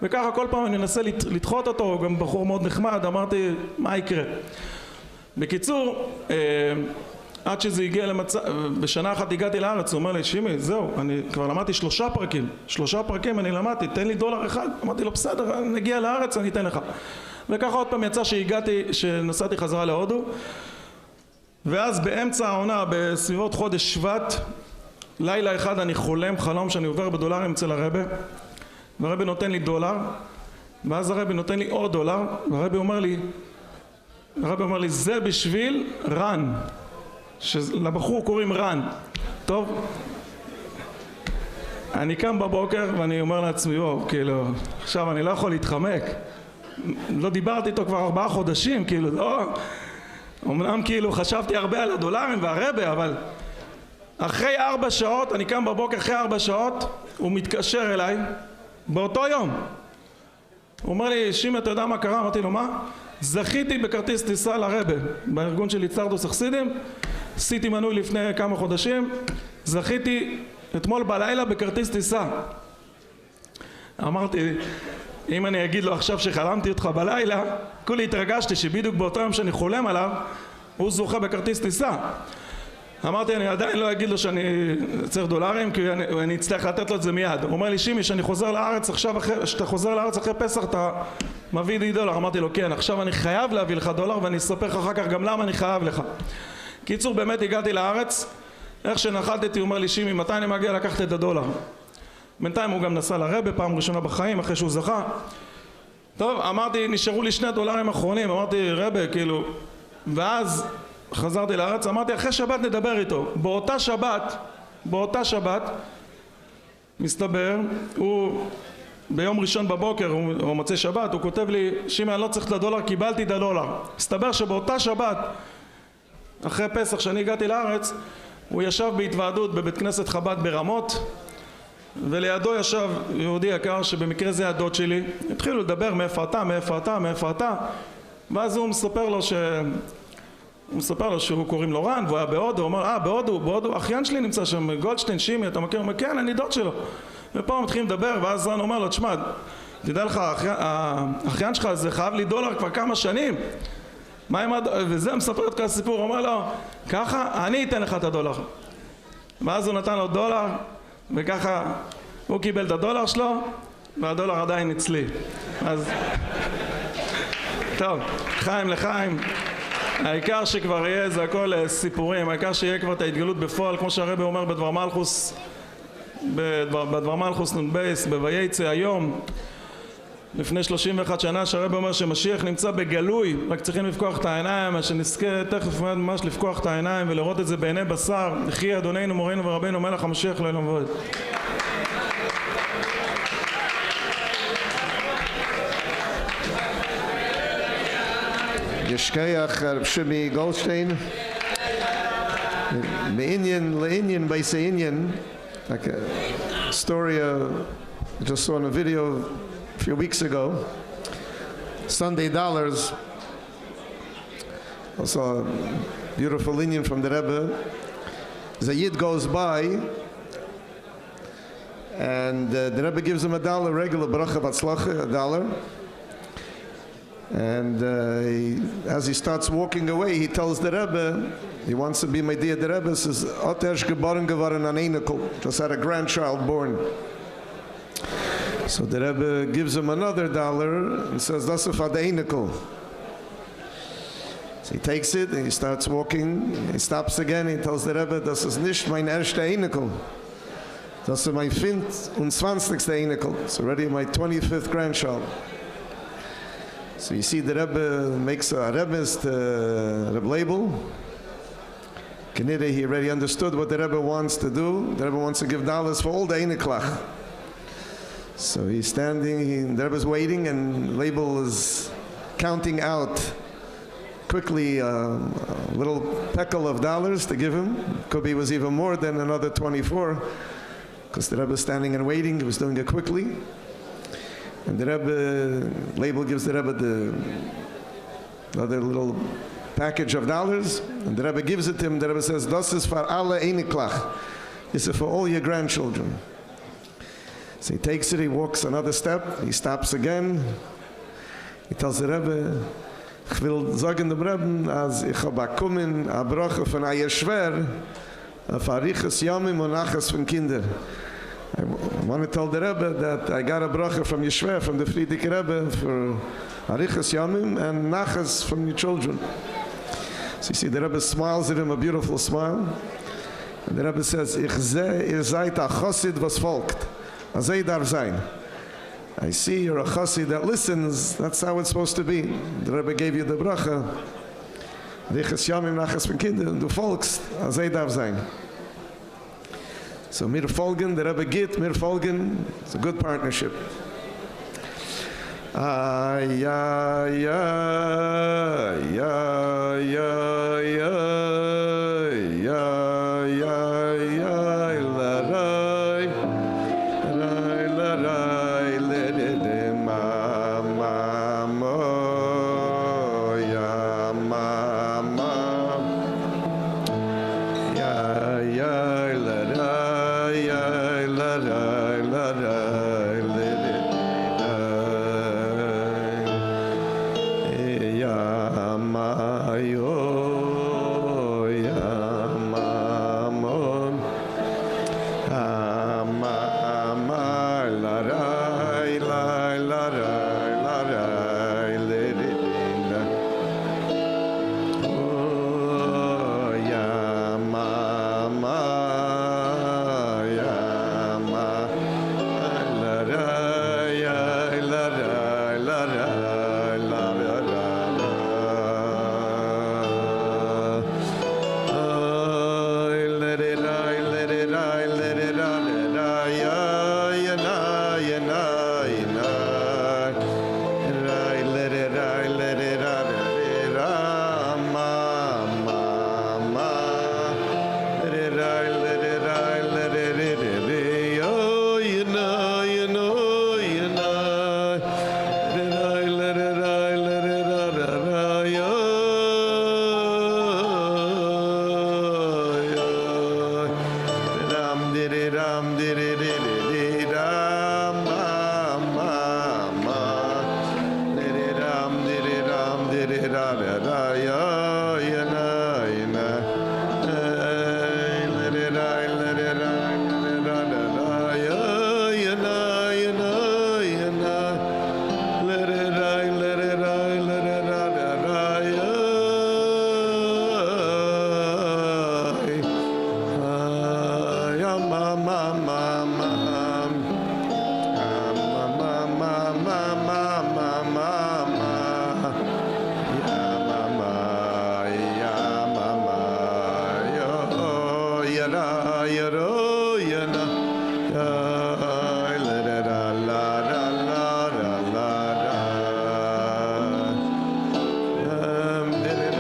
וככה כל פעם אני מנסה לדחות אותו, הוא גם בחור מאוד נחמד, אמרתי, מה יקרה? בקיצור, עד שזה הגיע למצב, בשנה אחת הגעתי לארץ, הוא אומר לי, שימי, זהו, אני כבר למדתי 3 פרקים, 3 פרקים אני למדתי, תן לי דולר אחד, אמרתי לו, בסדר, נגיע לארץ, אני אתן לך. וככה עוד פעם יצא שנסעתי חזרה להודו, ואז באמצע העונה, בסביבות חודש שבט, לילה אחד אני חלום שאני עובר בדולרים אצל הרבי, והרבי נותן לי דולר, ואז הרבי נותן לי עוד דולר, והרבי אומר לי, זה בשביל רן, שלבחור קוראים רן. טוב, אני קם בבוקר ואני אומר לעצמי, כאילו, עכשיו אני לא יכול להתחמק, לא דיברתי איתו כבר 4 חודשים, כאילו, לא, אמנם כאילו חשבתי הרבה על הדולרים והרבי, אבל אחרי 4 שעות, אני קם בבוקר אחרי 4 שעות, הוא מתקשר אליי, באותו יום. הוא אומר לי, שימי, אתה יודע מה קרה? אמרתי לו, מה? זכיתי בכרטיס טיסה לרבי, בארגון של יצרדוס החסידים, עשיתי מנוי לפני כמה חודשים, זכיתי אתמול בלילה בכרטיס טיסה. אמרתי, אם אני אגיד לו עכשיו שחלמתי אותך בלילה, כולי התרגשתי שבדיוק באותו יום שאני חולם עליו, הוא זוכה בכרטיס טיסה. אמרתי, אני עדיין לא אגיד לו שאני צריך דולרים, כי אני אצטרך לתת לו את זה מיד. הוא אומר לי, שימי, שאני חוזר לארץ עכשיו, שאתה חוזר לארץ אחרי פסח, אתה מביא לי דולר. אמרתי לו, כן, עכשיו אני חייב להביא לך דולר, ואני אספר לך אחר כך גם למה אני חייב לך. קיצור, באמת הגעתי לארץ, איך שנחתתי, הוא אומר לי, שימי, מתי אני מגיע לקחת את הדולר? בינתיים הוא גם נסע לרבי, פעם ראשונה בחיים, אחרי שהוא זכה. טוב, אמרתי, נשארו לי 2 דולרים אחרונים, אמרתי, רבי, כאילו, ואז חזרתי לארץ, אמרתי, אחרי שבת נדבר איתו. באותה שבת, מסתבר, הוא ביום ראשון בבוקר, או מוצאי שבת, הוא כותב לי, שימי, אני לא צריך את הדולר, קיבלתי את הדולר. מסתבר שבאותה שבת, אחרי פסח שאני הגעתי לארץ, הוא ישב בהתוועדות בבית כנסת חב"ד ברמות, ולידו ישב יהודי יקר שבמקרה זה הדוד שלי. התחילו לדבר, מאיפה אתה, ואז הוא מספר לו שהוא קוראים לו רן, והוא היה בהודו. הוא אומר, בהודו, אחיין שלי נמצא שם, גולדשטיין, שימי, אתה מכיר? הוא אומר, כן, אני דוד שלו. ופה הם מתחילים לדבר, ואז רן אומר לו, תשמע, תדע לך, האחיין שלך זה חייב לי דולר כבר כמה שנים. וזה מספר את כל הסיפור. הוא אומר לו, ככה, אני אתן לך את הדולר. ואז הוא נתן לו דולר, וככה הוא קיבל את הדולר שלו, והדולר עדיין אצלי. אז טוב, חיים לחיים. העיקר שכבר יהיה, זה הכל סיפורים, העיקר שיהיה כבר את ההתגלות בפועל, כמו שהרבי אומר בדבר מלכוס נ"ב, בויצא היום, לפני 31 שנה, שהרבי אומר שמשיח נמצא בגלוי, רק צריכים לפקוח את העיניים, שנזכה תכף ממש לפקוח את העיניים ולראות את זה בעיני בשר. יחי אדוננו מורנו ורבנו מלך המשיח לעולם ועד. Yeshkeach Reb Shimi Goldstein, Le'inyan by Se'inyan, like a story I just saw in a video a few weeks ago. Sunday dollars, also a beautiful Inyan from the Rebbe. The Yid goes by, and the Rebbe gives him $1, regular bracha batzlacha, $1. And as he starts walking away, he tells the Rebbe, he wants to be my dear. The Rebbe says, "Otesh geboren geworden an einikel," just had a grandchild born. So the Rebbe gives him another $1 and says, "Das ist für the einikel." So he takes it and he starts walking. He stops again. He tells the Rebbe, "Das ist nicht mein erster einikel. Das ist mein 25. einikel. It's already my 25th grandchild." So you see the Rebbe makes a Rebbe's Rebbe label. Kenida, he already understood what the Rebbe wants to do. The Rebbe wants to give dollars for all the einiklach. So he's standing, the Rebbe's waiting, and label is counting out quickly a little peckle of dollars to give him. Could be it was even more than another 24, because the Rebbe is standing and waiting. He was doing it quickly. And the Rebbe, label gives the Rebbe the other little package of dollars, and the Rebbe gives it to him. The Rebbe says, "Das ist für alle einiklach." This is for all your grandchildren. So he takes it, he walks another step, he stops again. He tells the Rebbe, "Ich will sagen dem Rebbe, als ich habe bekommen, a Brache von einer Schwer, auf Ariches Yamim und Nachas von Kinder." I want to tell the Rebbe that I got a bracha from Yeshua, from the Friedrich Rebbe, for Arichas Yamim and Nachas from your children. So you see, the Rebbe smiles at him, a beautiful smile. And the Rebbe says, "Ich sehe, ihr seid a Chassid, was folgt. Azay darf sein." I see you're a Chassid that listens. That's how it's supposed to be. The Rebbe gave you the bracha. Arichas Yamim, Nachas von Kinder, and du folgst. Azay darf sein. So mir folgen, the Rebbe geht, mir folgen. It's a good partnership. Ay, ay, ay, ay, ay, ay, ay, ay, ay, la, rai, rai, la, rai, le, de, de, ma, ma, mo, ya, ma, ma, ya, ya, la, rai, ya, la, rai, la, rai, le, de, ya, ma, yo, ya, ma, mo, ma, ma, la, rai, la, la, rai, la, rai, le, de, la. Oh, ya, ma, ya, ma, la, rai, ya, la, rai, la, rai, la, la, la. Ay, let it, I, let it, I, let it, I, let it, I, ya, na, ya, na, ya, na. Let it, I, let it, I, let it, I, ma, ma, ma. Let it, I, let it, I, let it, it, oh, ya, na, ya, no, ya, na. Let it, I, let it, I, let it, I, let it, I, ya. Ram, did it, ram, did it, ram, ma, ma, ma. Did it, ram, did it, ram, did it, da, da, da, ya, ya, na, ya, na. Let it, I, let it, I, let it, da, da, da, ya, ya, na, ya, na, ya, na. Let it, I, let it, I, let it, da, da, da, ya. Ya, ma, ma, ma, ma. Ma, ma, ma, ma, ma, ma, ma, ma. Ya, ma, ma, ya, ma, ma, yo, ya, da, ya, ro, ya, na. Ya, la, da, da, la, da, la, da, la, da. Da, da, da.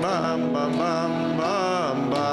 Bam, bam, bam, bam, bam.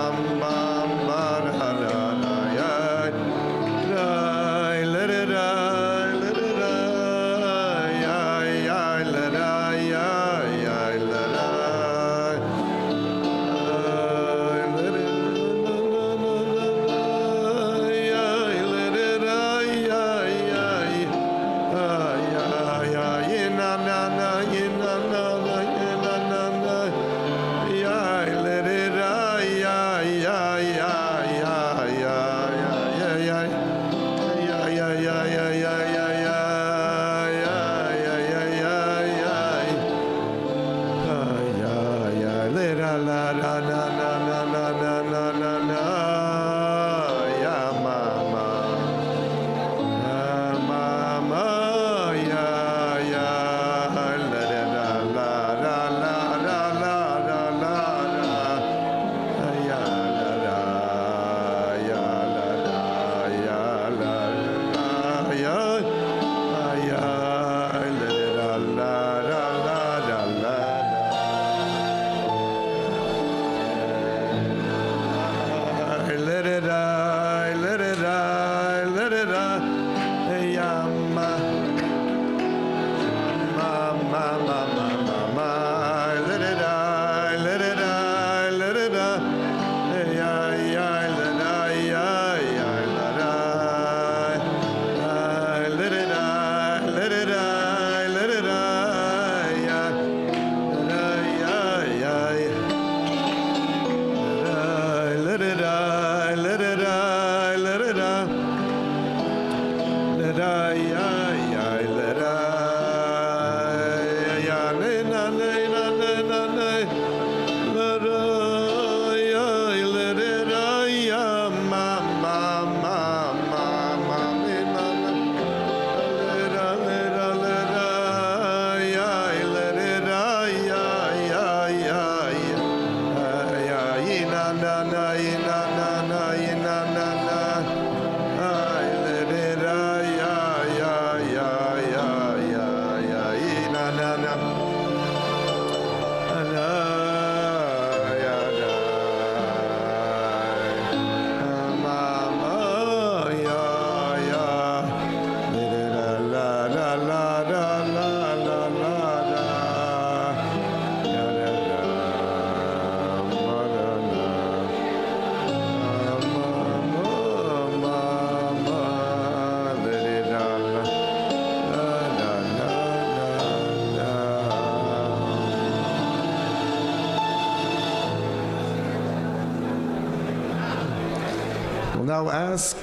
Now ask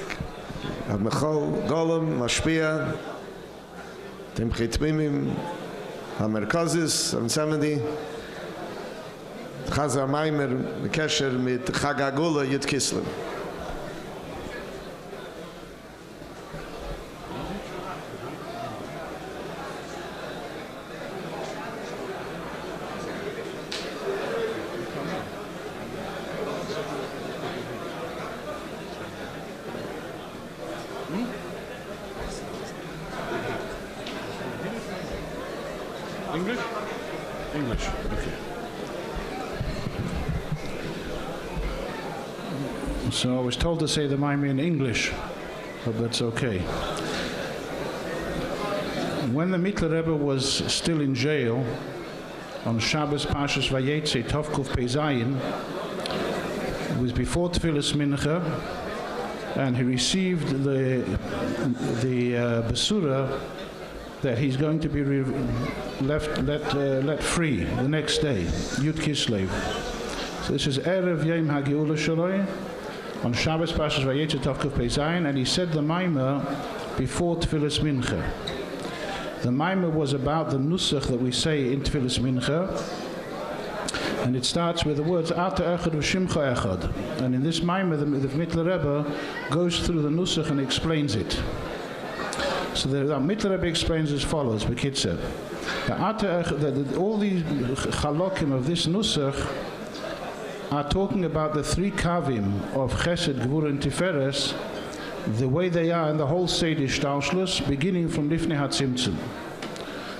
Michal Golem Mashpia Timchit Mimim Hamerkazis 770 Chazar mimer Kesher mit Chagagula Tes Kislev. English? English, okay. So I was told to say the mimer in English, but that's okay. When the Mittler Rebbe was still in jail, on Shabbos Pashas Vayetze Tov Kuf Pei Zayin, it was before Tfilas Mincha, and he received the Basura that he's going to be let free the next day, Tes Kislev. So this is Erev Yom HaGeula Shaloi, on Shabbos Pashas Vayetze Tov Kuf Pei Zayin, and he said the mimer before Tfilas Mincha. The mimer was about the nusach that we say in Tfilas Mincha, and it starts with the words Ata Echad V'Shimcha Echad. And in this mimer, the Mittler Rebbe goes through the nusach and explains it. So the Mittler Rebbe explains as follows: B'kitzer, all the chalokim of this nusach are talking about the three kavim of Chesed, Gvura, and Tiferes, the way they are in the whole Seder Shtalshlus, beginning from Lifnei HaTzimtzum.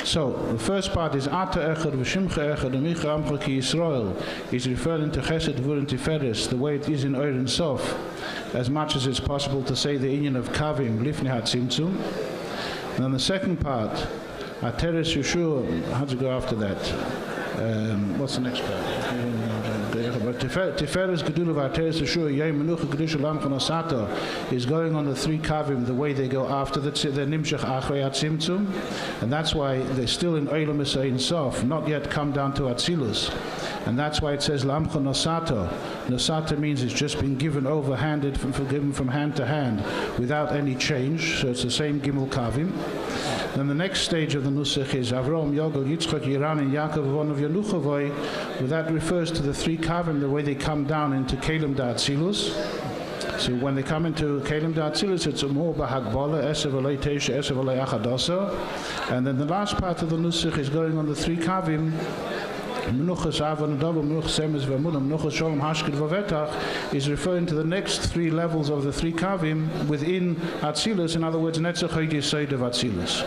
So the first part is Ata Echad V'Shimcha Echad U'Micha Amcha Ki Yisrael, is referring to Chesed, Gvura, and Tiferes, the way it is in Ohr and Sof, as much as it's possible to say the union of kavim Lifnei HaTzimtzum. And then the second part, Ateres Yeshua, how to go after that? What's the next part? Tiferes Gedula V'Ateres Yeshua Yom Menucha Kedusha Lamcha Nosata is going on the three kavim the way they go after the Nimshach Achrei Atzimtzum, and that's why they're still in Olam Ein Sof, not yet come down to Atzilus. And that's why it says Lamcha Nosato. Nosato means it's just been given over, given from hand to hand without any change. So it's the same Gimel Kavim. Then the next stage of the Nusach is Avram, Yogel, Yitzchak, Yiran, and Yaakov, one of Yenuchavoi. Well, that refers to the three Kavim, the way they come down into Kelim Da'atzilus. So when they come into Kelim Da'atzilus, it's Umur B'Hagbala, Esev Alei Teisha, Esev Alei Achadasa. And then the last part of the Nusach is going on the three Kavim. Menuchas Avon Adov, Menuchas Emes V'Amunah, Menuchas Sholem Hashkid V'Vetach is referring to the next three levels of the three Kavim within Atzilus, in other words, Netzach Yisod of Atzilus.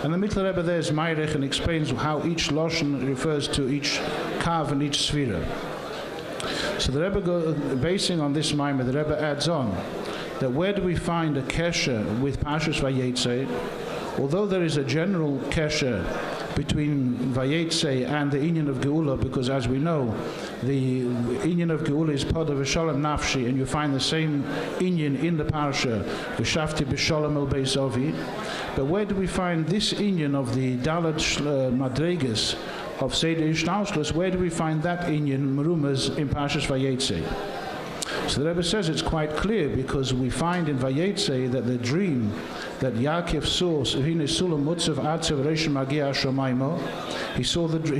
And the Mittler Rebbe there is Meirech and explains how each Loshen refers to each Kav and each Sphira. So the Rebbe, basing on this mimer, the Rebbe adds on that where do we find a kesher with Pashas Vayetze? Although there is a general kesher between Vayetze and the Inyan of Geula, because as we know, the Inyan of Geula is part of V'Shalom Nafshi, and you find the same Inyan in the Parsha, V'Shavti B'Shalom El Beisovi. But where do we find this Inyan of the Dalad Madregas of Seder Ishtaushlus? Where do we find that Inyan, Merumas, in Parshas Vayetze? So the Rebbe says it's quite clear, because we find in Vayetze that the dream that Yaakov saw, he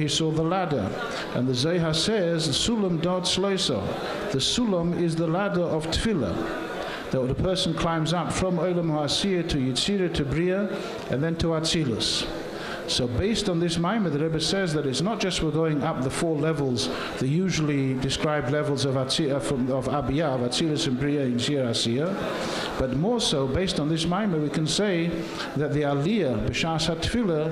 saw the ladder, and the Zohar says the Sulam Dod Sloisa. The Sulam is the ladder of Tefillah, that the person climbs up from Olam HaAsiyah to Yitzirah to Bria and then to Atzilus. So based on this mimer, the Rebbe says that it's not just we're going up the four levels, the usually described levels of Abiyah, of Atzilus and Bria and Yitzirah Asiyah, but more so, based on this mimer, we can say that the Aliyah, B'Shas HaTfilah,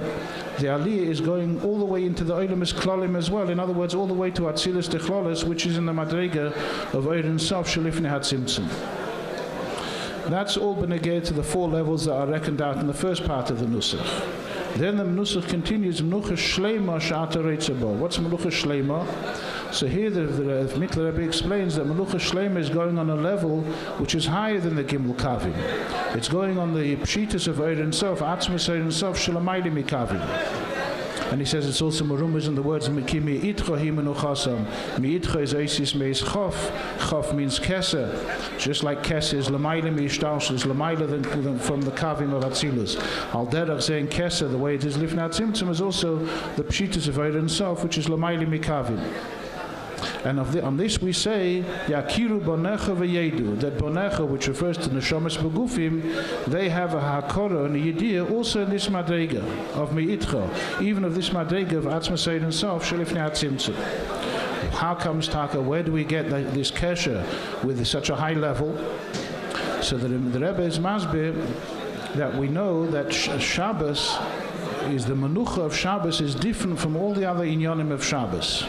the Aliyah is going all the way into the Olam Klolim as well. In other words, all the way to Atzilus Techlolis, which is in the Madrega of Oren Sof Shelifnei HaTzimtzum. That's all beneged to the four levels that are reckoned out in the first part of the Nusach. Then the Nusach continues, Menucha Shlema Sha'ata Reitzabo. What's Menucha Shlema? So here the Mittler Rebbe explains that Menucha Shlema is going on a level which is higher than the Gimel Kavim. It's going on the Pshitas of Oren Sof, Atzmas Oren Sof, Shalamayli Mikavim. And he says it's also Merumas in the words Ki mi'itcha hi menuchasam. Mi'itcha is Eisis meis Chof. Chof means Keser. Just like Keser is Lamaila mi'ishtash, is Lamaila than from the Kavim of Atzilus. Al derach saying Keser, the way it is Lifnei Tzimtzum, is also the Pshitas of Oren Sof, which is Lamaila mi'kavim. And on this we say, Yakiru Bonecha v'yedu, that Bonecha, which refers to Neshamas Begufim, they have a Hakora and a Yediyah also in this Madrega of Me'itcha, even of this Madrega of Atzmas Ein Sof, Shelifnei HaTzimtzum. How comes Taka? Where do we get this Kesher with such a high level? So the Rebbe is Masbir that we know that Shabbos is the Menucha of Shabbos is different from all the other Inyanim of Shabbos.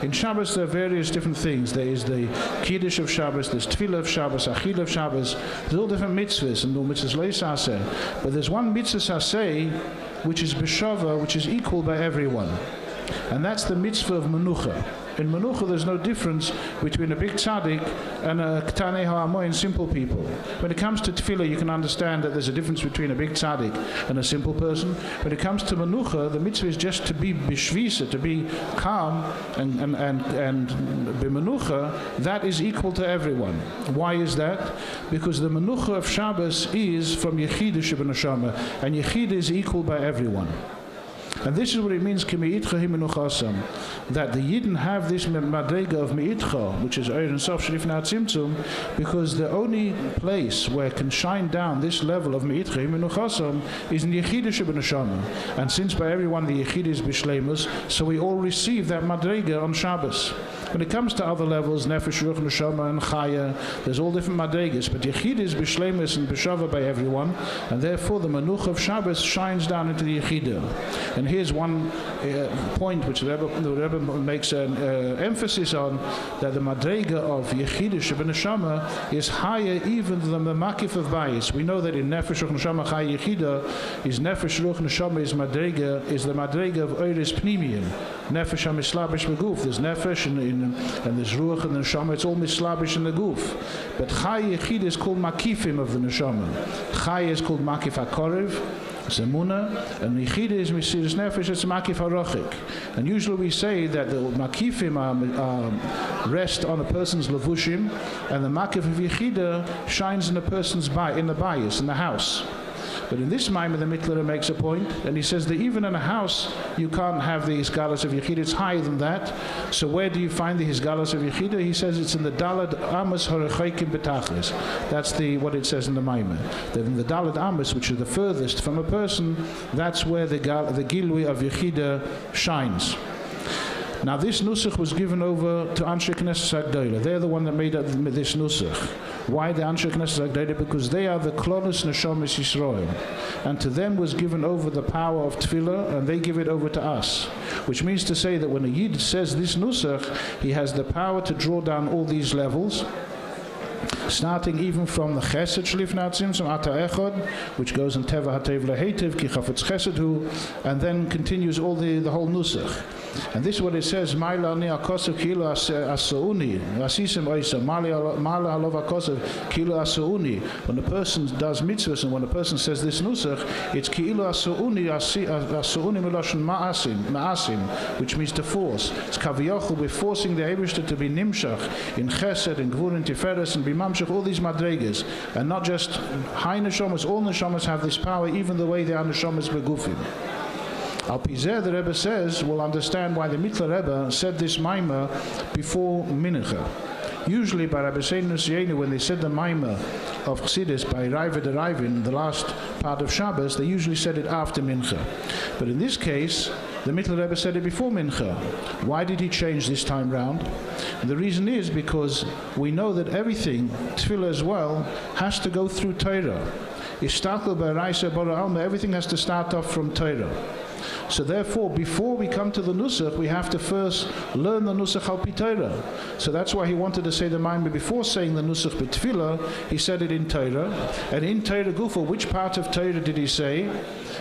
In Shabbos there are various different things. There is the Kiddush of Shabbos, there's Tefillah of Shabbos, Achil of Shabbos. There's all different mitzvahs, and no mitzvahs leis aseh. But there's one mitzvah aseh, which is b'shava, which is equal by everyone. And that's the mitzvah of Menucha. In Menucha there's no difference between a big tzaddik and a Ktanei Ha'amoin, simple people. When it comes to Tefillah, you can understand that there's a difference between a big tzaddik and a simple person. When it comes to Menucha, the mitzvah is just to be b'shvisa, to be calm, and b'menucha, that is equal to everyone. Why is that? Because the Menucha of Shabbos is from Yechida Sheb'Neshama, and Yechida is equal by everyone. And this is what it means, that the Yidden have this madrega of Me'itcha, which is Oren Sof Shelifnei HaTzimtzum, because the only place where it can shine down this level of Me'itcha Menuchasam is in Yechida Sheb'Neshama. And since by everyone the Yechida is B'Shleimus, so we all receive that madrega on Shabbos. When it comes to other levels, Nefesh, Ruch, Neshama, and Chaya, there's all different madregas, but Yechida is B'Shleimus and B'Shava by everyone, and therefore the Menucha of Shabbos shines down into the Yechida. And here's one point which the Rebbe makes an emphasis on, that the madrega of Yechida Sheb'Neshama is higher even than the Makif of Bayis. We know that in Nefesh, Ruch, Neshama, Chaya, Yechida is Nefesh, Ruch, Neshama is the madrega of Oiris Pnimiyim. Nefesh HaMislabish Beguf. There's Nefesh and there's Ruach and the Neshama. It's all Mislabish in the Guf. But Chai Yechida is called Makifim of the Neshama. Chai is called Makif HaKorev, Zemuna, and Yichida is Mesiras Nefesh, it's Makif HaRachik. And usually we say that the Makifim rest on a person's Levushim, and the Makif of Yichida shines in a person's in the bias, in the house. But in this mimer, the Mittler makes a point, and he says that even in a house, you can't have the Hisgalas of Yechida. It's higher than that. So where do you find the Hisgalas of Yechida? He says it's in the Dalad Amos Harechaikim Betachlis. That's what it says in the mimer. That in the Dalad Amos, which is the furthest from a person, that's where the Gilui of Yechida shines. Now this nusach was given over to Anshe Knesset Agdola. They're the one that made this nusach. Why the Anshe Knesset Agdola? Because they are the Klonos Neshomis Yisrael. And to them was given over the power of Tefillah, and they give it over to us. Which means to say that when a Yid says this nusach, he has the power to draw down all these levels, starting even from the Chesed Shlif Natzim, from Ata Echad, which goes in Teva HaTev Lehetiv, Ki Chafetz Chesed Hu, and then continues all the whole nusach. And this is what it says, Maila ni akosav kilo asauni, asisim oisa, Maila halov akosav kilo asauni. When a person does mitzvahs and when a person says this nusach, it's kilo asauni miloshen ma'asim, which means to force. It's kaviyochel, we're forcing the Eibishter to be nimshach in chesed, in gvur, in tiferes, and bimamshach, all these madregas. And not just high neshamas, all neshamas have this power, even the way they are neshamas begufim. Al Pizeh, the Rebbe says, will understand why the Mittler Rebbe said this mimer before Mincha. Usually by Rabbi Sein Nusienu, when they said the mimer of Chassidus by Raiva de Raivin, the last part of Shabbos, they usually said it after Mincha. But in this case, the Mittler Rebbe said it before Mincha. Why did he change this time round? And the reason is because we know that everything, Tefillah as well, has to go through Torah. Everything has to start off from Torah. So therefore, before we come to the nusach, we have to first learn the nusach al pi Torah. So that's why he wanted to say the mimer before saying the nusach b'tefillah. He said it in Torah, and in Torah Gufa, which part of Torah did he say?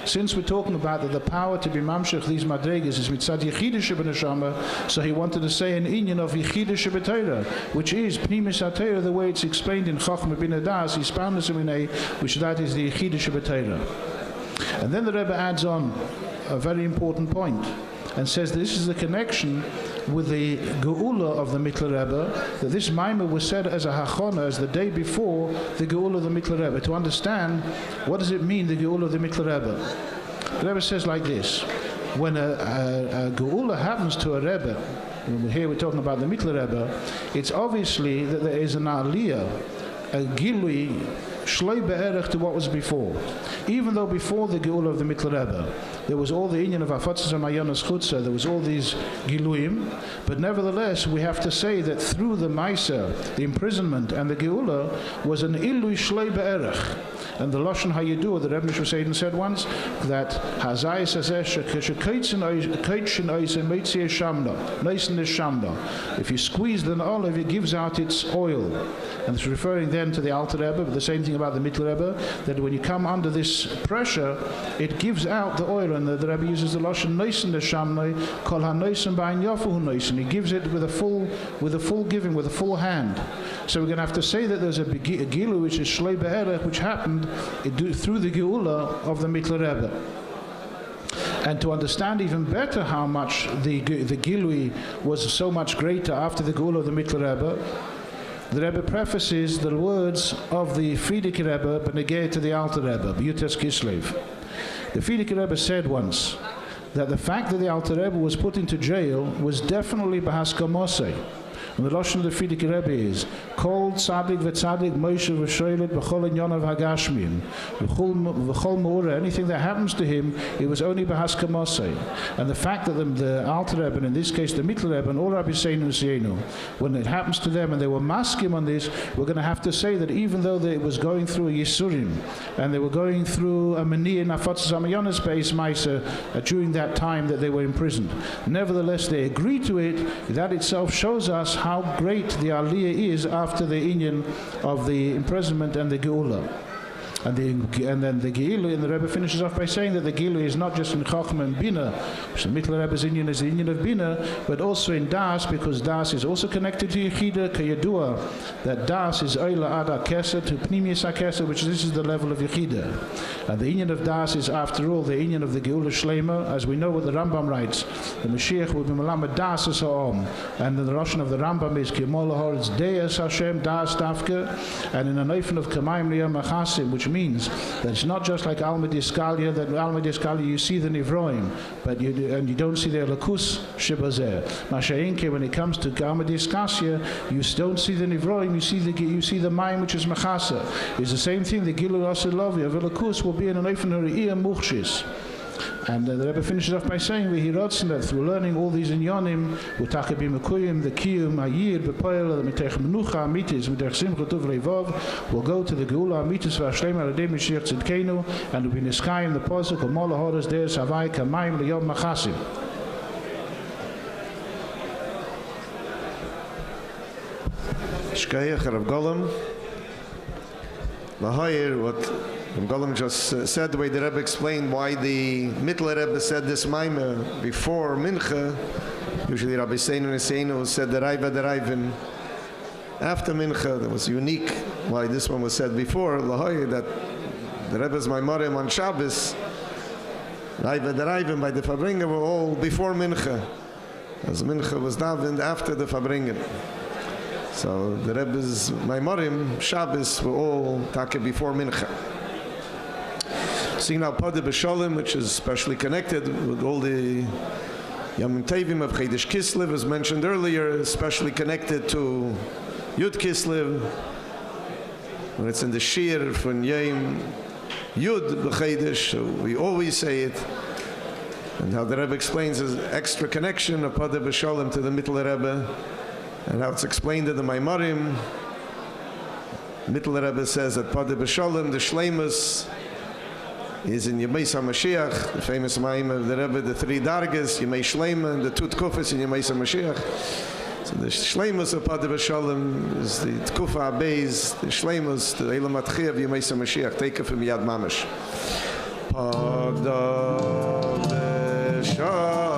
Since we're talking about that the power to be mamshech these madregas is mitzad yichida shebeneshama, so he wanted to say an inyan of yichida shebetayra, which is pnimis atayra, the way it's explained in Chachma bin Adas, which that is the yichida shebetayra. And then the Rebbe adds on a very important point and says this is the connection with the Geula of the Mittler Rebbe, that this mimer was said as a hachona, as the day before the Geula of the Mittler Rebbe, to understand what does it mean, the Geula of the Mittler Rebbe. The Rebbe says like this: when a Geula happens to a Rebbe, here we're talking about the Mittler Rebbe, it's obviously that there is an aliyah, a gilui shloi be'erech to what was before. Even though before the Geula of the Mittler Rebbe, there was all the inyan of Afatzas HaMayonas Chutza, there was all these Giluim, but nevertheless we have to say that through the Maisa, the imprisonment and the Geula was an Ilui Shloi Be'erech. And the Lashon HaYidua, the Rebbe Nishvaseiden said once, that Hazai Sazesh Keshekaitzin Oisen Meitzia Shamna, Neisen is Shamna. If you squeeze an olive, it gives out its oil. And it's referring then to the Alter Rebbe, but the same thing about the Mittler Rebbe, that when you come under this pressure, it gives out the oil. And the Rebbe uses the Lashon Neisen is Shamna, Kol HaNeisen Ba'in Yafuhu Neisen. He gives it with a full giving, with a full hand. So we're going to have to say that there's a Gilu, which is Shloi Be'erech, which happened through the Geula of the Mittler Rebbe. And to understand even better how much the Gilui was so much greater after the Geula of the Mittler Rebbe, the Rebbe prefaces the words of the Frierdiker Rebbe, but negate to the Alter Rebbe, Tes Kislev. The Frierdiker Rebbe said once that the fact that the Alter Rebbe was put into jail was definitely b'haskamosei. And the Lashon of the Frierdiker Rebbe is Kol Tzadik v'Tzadik Moshe v'Shoylet b'Chol Inyonav Hagashmim v'Chol Me'ura. Anything that happens to him, it was only b'haskamosei. And the fact that the Alter Rebbe, and in this case the Mittler Rebbe, and all Rabbi Sein Nusienu, when it happens to them and they were maskim on this, we're going to have to say that even though it was going through a Yisurim and they were going through a Mani and Afatzas HaMayonas Beis Maisa during that time that they were imprisoned, nevertheless they agreed to it. That itself shows us how great the aliyah is after the inyan of the imprisonment and the geula. And then the Geilu, and the Rebbe finishes off by saying that the Geilu is not just in Chachma and Bina, which the Mittler Rebbe's Inyan is the Inyan of Bina, but also in Das, because Das is also connected to Yechida, Kayadua, that Das is Oila Ada Keser to Pnimius HaKeser, which this is the level of Yechida. And the Inyan of Das is, after all, the Inyan of the Geula Shlema, as we know what the Rambam writes. The Mashiach will be Malamed Das as Ha'om, and the Russian of the Rambam is Kimol Ha'oretz De'es Hashem Das Dafke, and in the Neufen of Kamayim Liyam Achasim, which means that it's not just like Alma Diskalia, that Alma Diskalia you see the Nivroim, but you don't see the Lakus Shibazeh. Masha'inke, when it comes to Alma Diskasia, you don't see the Nivroim, you see the Maim, which is Machasa. It's the same thing, the Gilu Asilovi of Lakus will be in an Eifen Ha'Riyah Muchshis. And the Rebbe finishes off by saying, that through learning all these inyanim, Utakabim Akuyim, the Kiyum, Ayir, Bepoel, the Mitech Menucha, Amitis, Mitech Simcha Tuv Levov, will go to the Geula, Amitis, Vashlem, Aladem, Mashiach Tzidkenu, and will be in the sky in the Posuk, of Mola Horas, Deus, Havai, Kamayim, Leyom, Machasim. Shkayach, Rav Golem. Lahayir, what Golem just said, the way the Rebbe explained why the Mittler Rebbe said this mimer before Mincha. Usually Rabbi Seinu said the Raivin after Mincha. That was unique why this one was said before. Lahayir, that the Rebbe's mimerim on Shabbos, Raivin by the Farbrengen, were all before Mincha, as Mincha was davened after the Farbrengen. So the Rebbe's mimerim Shabbos were all taka before Mincha. Seeing now Pada B'Sholem, which is especially connected with all the Yom Tevim of Tes Kislev, as mentioned earlier, especially connected to Yud Kislev, when it's in the Shir from Yom Yud B'Chedesh, so we always say it. And how the Rebbe explains his extra connection of Pada B'Sholem to the Mittler Rebbe, and how it's explained in the Maimarim. Mittler Rebbe says that Pada B'Sholem, the Shleimus, is in Yemei Hamoshiach, the famous mimer of the Rebbe, the three dargas, Yemei Shleima, and the two tkufas in Yemei Hamoshiach. So the Shleimus of Pada B'Sholem is the tkufa abeis, the Shleimus, the Eilam Atchi of Yemei Hamoshiach, take it from Yad Mamash. Pada B'Sholem.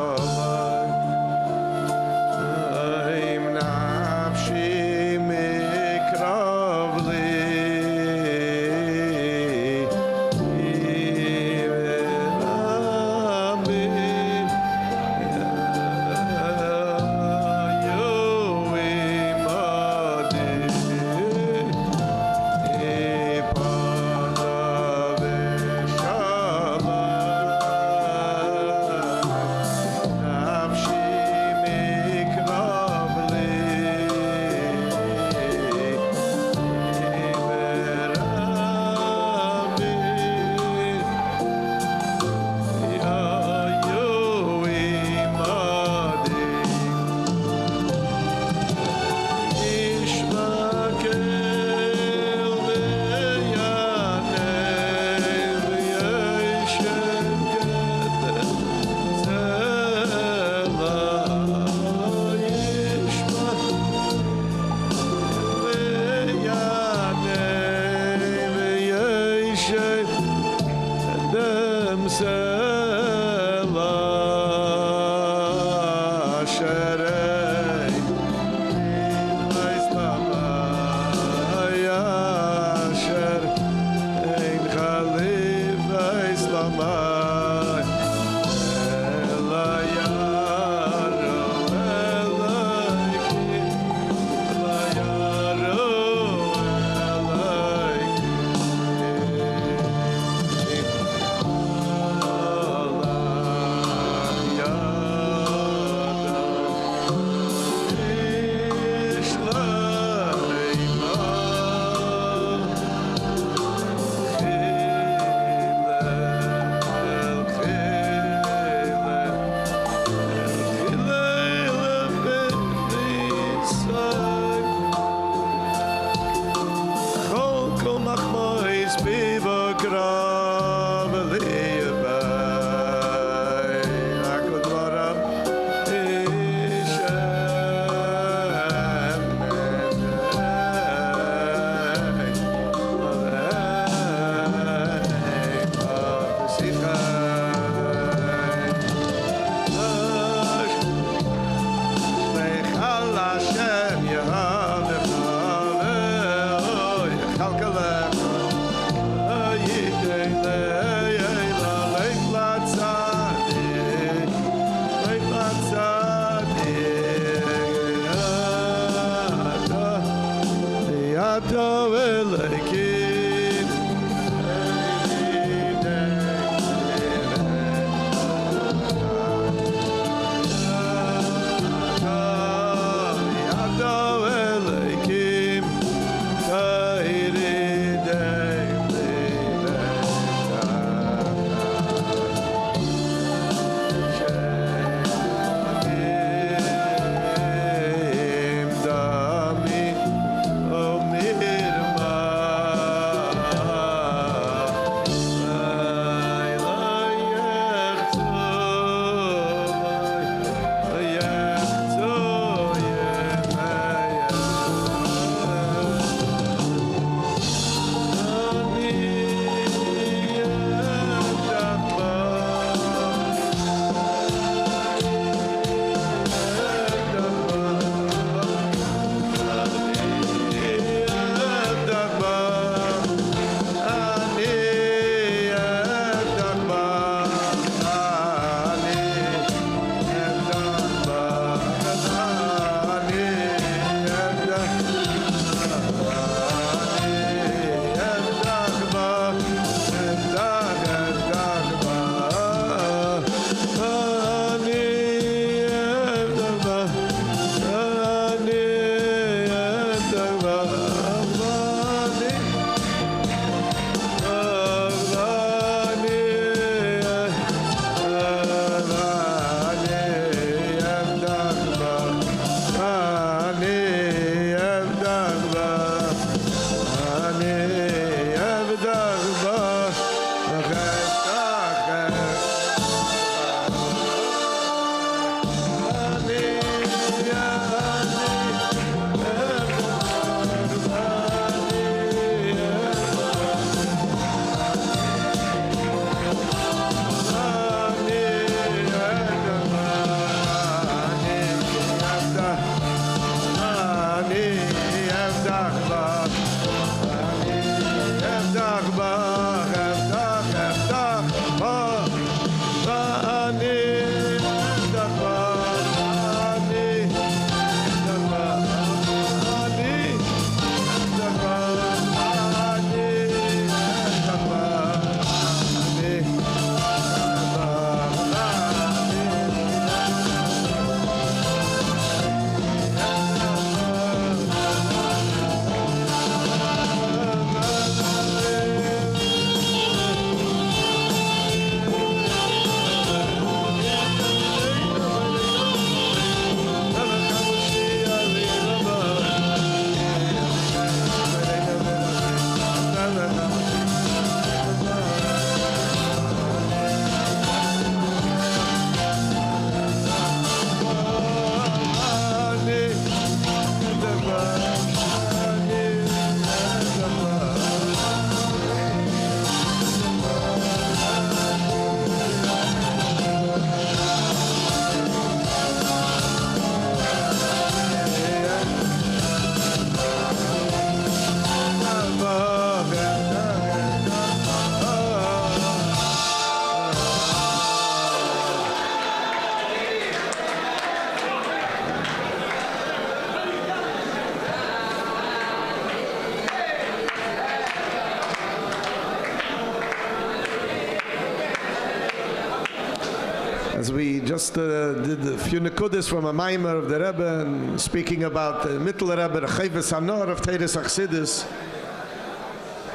As we just did a few nekudas from a mimer of the Rebbe, and speaking about the Mittel Rebbe, the Chayves Hanor of Teres Achsidus,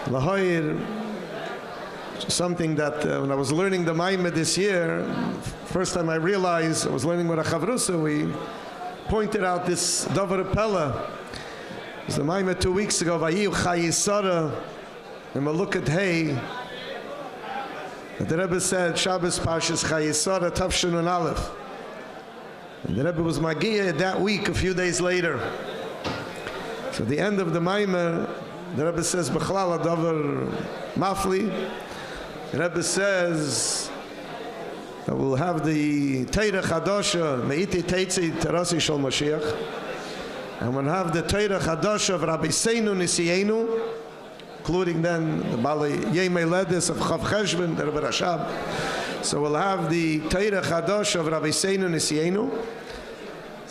Lahoyer, something that when I was learning the mimer this year, first time I realized I was learning with a Chavrusa, we pointed out this Dover Pella. It was the mimer 2 weeks ago, Vayiv Chayisara, and we'll look at Hey. The Rebbe said, Shabbos Parshas Chayisara Tavshin and Aleph. And the Rebbe was Magiya that week, a few days later. So at the end of the mimer, the Rebbe says, B'chlal Adavar Mafli. The Rebbe says that we'll have the Teirah Chadosha, Me'iti Teitzi Terasi Shal Mashiach. And we'll have the Teirah Chadosha of Rabbi Seinu Nisienu, including then the Bali Yemei Ledis of Chav Cheshvan, the Rebbe Rashab. So we'll have the Teirah Chadosh of Rabbi Seinu Nisienu.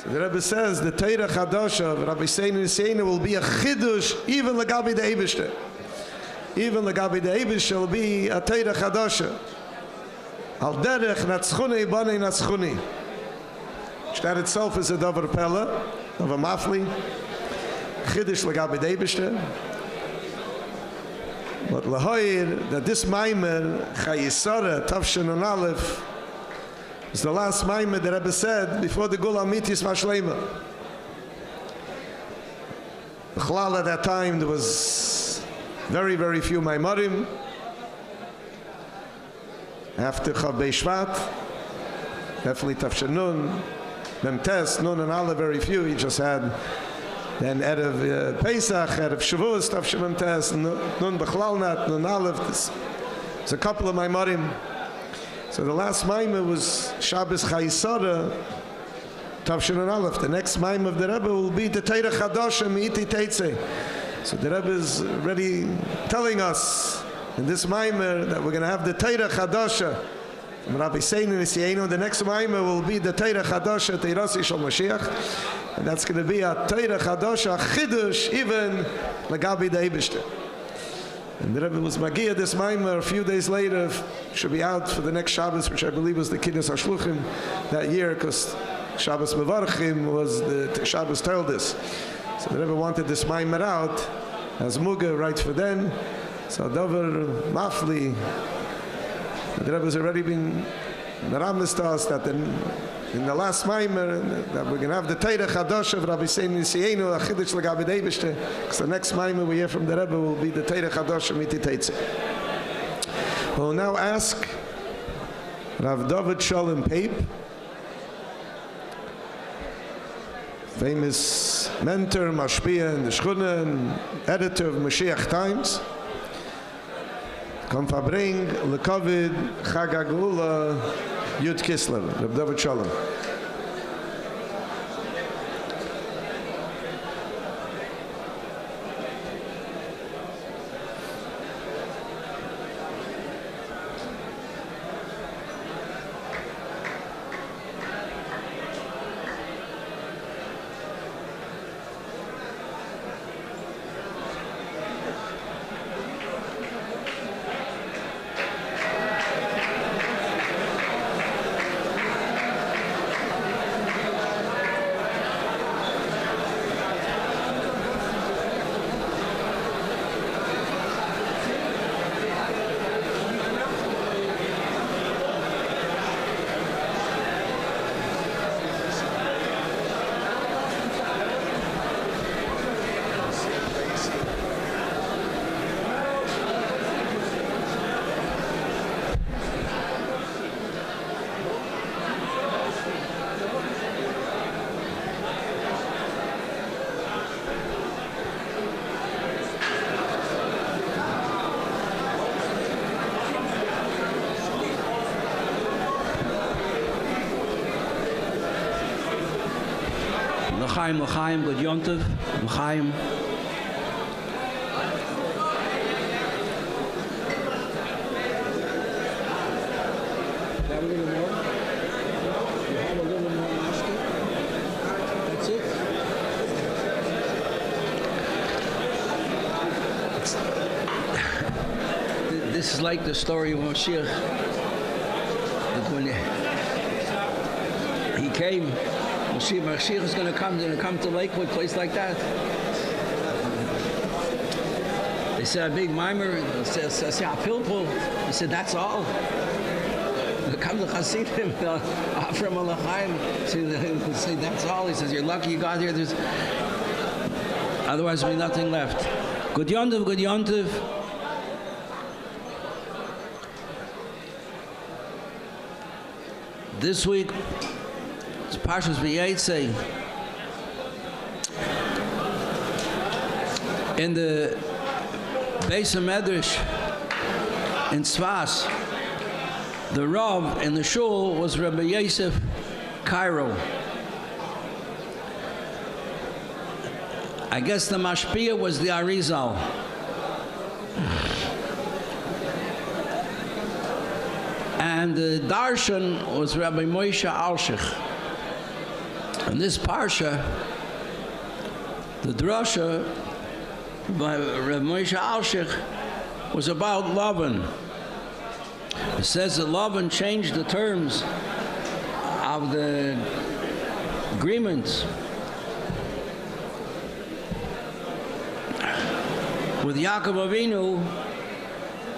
So the Rebbe says the Torah Chadasha of Rabbi Seinu will be a chidush even legabi the Eibishter. Even legabi the Eibishter will be a Torah Chadasha. Al derech natzchuni bani natzchuni. That itself is a davar pella of a mafli. Chidush legabi the Eibishter. But lahoyer that this mimer Chayisara Tavshin and Aleph is the last mimer that Rebbe said before the Gula Mitis Mashlema. The Chalal at that time there was very, very few mimarim. After Chav Bei Shvat, definitely Tavshin Nun, Mem Tes, Nun and Aleph, very few. He just had then Erev Pesach, Erev Shavuos, Tavshin Mem Tes, Nun Bechlal Nat, Nun Aleph. There's a couple of mimarim. So the last mimer was Shabbos Chayisara, Tavshin and Aleph. The next mimer of the Rebbe will be the Torah Chadasha Me'iti Teitze. So the Rebbe is already telling us in this mimer that we're going to have the Torah Chadasha. From Rabbi Seinu Nisienu, the next mimer will be the Torah Chadasha Teirasi Shal Mashiach. And that's going to be a Torah Chadasha Chidush, even Lagabi the Eibishter. And the Rebbe was Magia this mimer a few days later, should be out for the next Shabbos, which I believe was the Kiddush HaShluchim that year, because Shabbos Mevarchim was the Shabbos told this. So the Rebbe wanted this mimer out as Muga right for then. So Dover Mafli, the Rebbe has already been Meramis to us that in the last mimer that we're going to have the Torah Chadasha of Rabbi Seinu Nisienu, a Chiddush L'Gabe Deibishter, because the next mimer we hear from the Rebbe will be the Torah Chadasha Miti Teitze. We'll now ask Rav David Shalom Pape, famous mentor, mashpia in the Shchuna, and editor of Mashiach Times, come Farbrengen, Lekavid, Chag HaGeula, Tes Kislev. Rav David Shalom. L'chaim, good yontiv, l'chaim. That's it. This is like the story of Hamoshiach. That when he came, Hamoshiach is going to come to Lakewood, place like that. They said a big mimer. Says a pilpul. He said that's all. Come to Hasidim from Alachaim. Say that's all. He says you're lucky you got here. There's otherwise there'll be nothing left. Good yontiv, good yontiv. This week, it's Parshas V'Yetzei. In the Beis HaMedrash in Tzfas, the Rav in the shul was Rebbe Yosef Cairo. I guess the Mashpia was the Arizal. And the Darshan was Rabbi Moshe Alshich. And this parsha, the drasha by Rebbe Moshe Alshich, was about Lavan. It says that Lavan changed the terms of the agreements with Yaakov Avinu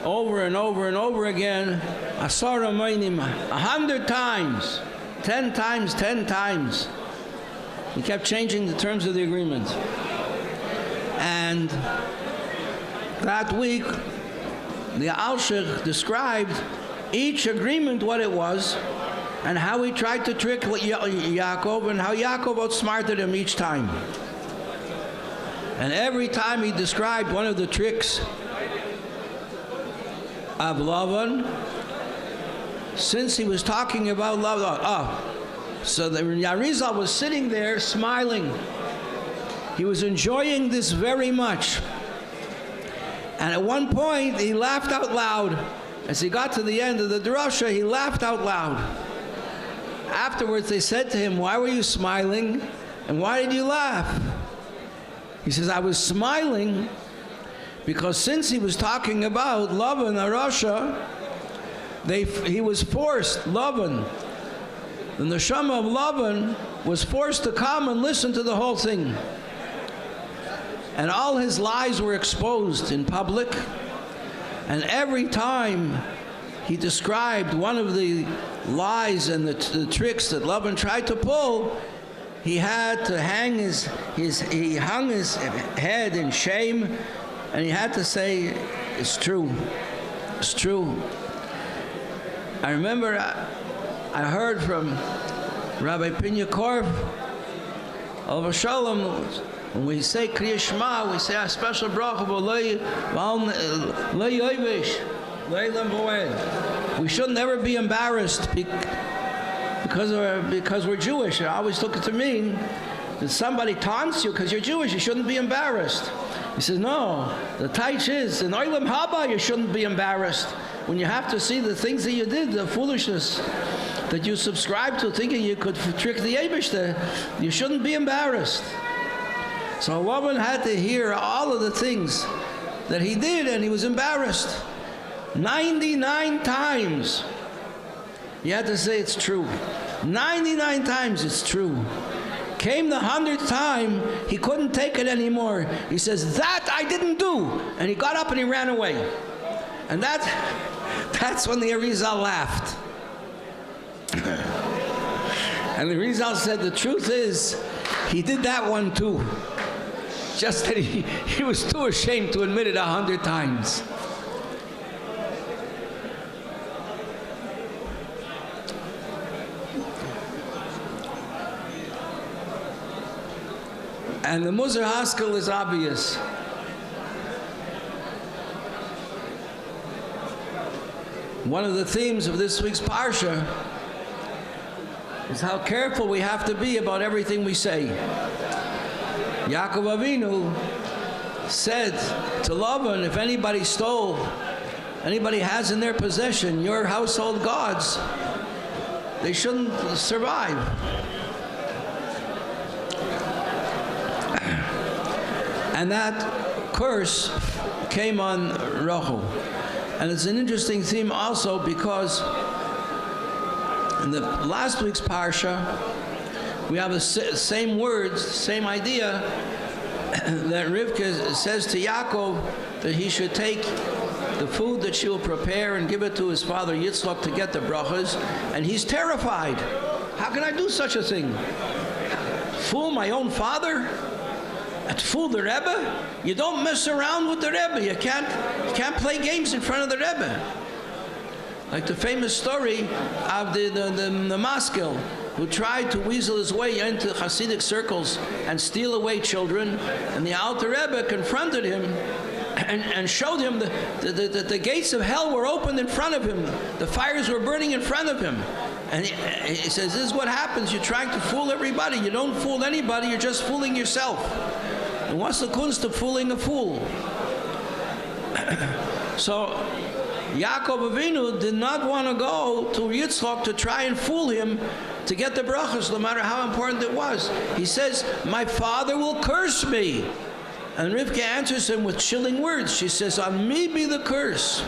over and over and over again, 100 times, 10 times, 10 times. He kept changing the terms of the agreement. And that week, the Alshich described each agreement, what it was, and how he tried to trick Yaakov, and how Yaakov outsmarted him each time. And every time he described one of the tricks of Lavan, since he was talking about Lavan, so the Arizal was sitting there smiling. He was enjoying this very much. And at one point, he laughed out loud. As he got to the end of the drasha, he laughed out loud. Afterwards, they said to him, "Why were you smiling? And why did you laugh?" He says, "I was smiling because since he was talking about Lavan Arasha, he was forced, Lavan, the neshama of Lavan was forced to come and listen to the whole thing. And all his lies were exposed in public. And every time he described one of the lies and the tricks that Lavan tried to pull, he had to hang he hung his head in shame, and he had to say, "It's true, it's true." I remember I heard from Rabbi Pinya Korf, Alav Shalom, when we say Kriya Shema, we say a special bracha, we should never be embarrassed because we're Jewish. I always took it to mean that somebody taunts you because you're Jewish, you shouldn't be embarrassed. He says, no, the taich is, in Olam Haba you shouldn't be embarrassed. When you have to see the things that you did, the foolishness that you subscribed to, thinking you could trick the Eibishter, you shouldn't be embarrassed. So Lavan had to hear all of the things that he did, and he was embarrassed. 99 times he had to say it's true. 99 times it's true. Came the 100th time, he couldn't take it anymore. He says, "That I didn't do." And he got up and he ran away. And that's when the Arizal laughed. And the Arizal said, the truth is, he did that one too. Just that he was too ashamed to admit it 100 times. And the Musar Haskell is obvious. One of the themes of this week's Parsha is how careful we have to be about everything we say. Yaakov Avinu said to Lavan, if anybody has in their possession your household gods, they shouldn't survive. And that curse came on Rachel. And it's an interesting theme also because in the last week's Parsha, we have the same words, same idea, that Rivka says to Yaakov that he should take the food that she will prepare and give it to his father Yitzchak to get the brachas, and he's terrified. How can I do such a thing? Fool my own father? And fool the Rebbe? You don't mess around with the Rebbe. You can't play games in front of the Rebbe. Like the famous story of the maskil who tried to weasel his way into Hasidic circles and steal away children, and the Alter Rebbe confronted him and showed him that the gates of hell were opened in front of him. The fires were burning in front of him. And he says, this is what happens. You're trying to fool everybody. You don't fool anybody. You're just fooling yourself. And what's the kunst of fooling a fool? So Yaakov Avinu did not want to go to Yitzchak to try and fool him to get the brachas, no matter how important it was. He says, my father will curse me. And Rivka answers him with chilling words. She says, on me be the curse.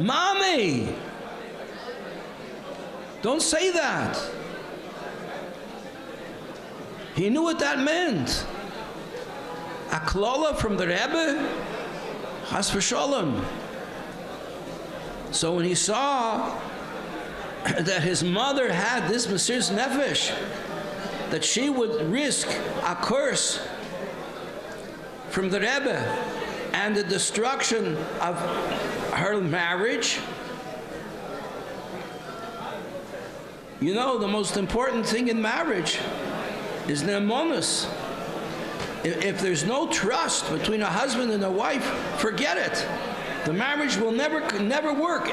Mommy, don't say that. He knew what that meant. A klola from the Rebbe, chas v'sholem. So when he saw that his mother had this Mesiras Nefesh, that she would risk a curse from the Rebbe and the destruction of her marriage, you know, the most important thing in marriage is ne'emonus. If there's no trust between a husband and a wife, forget it. The marriage will never work.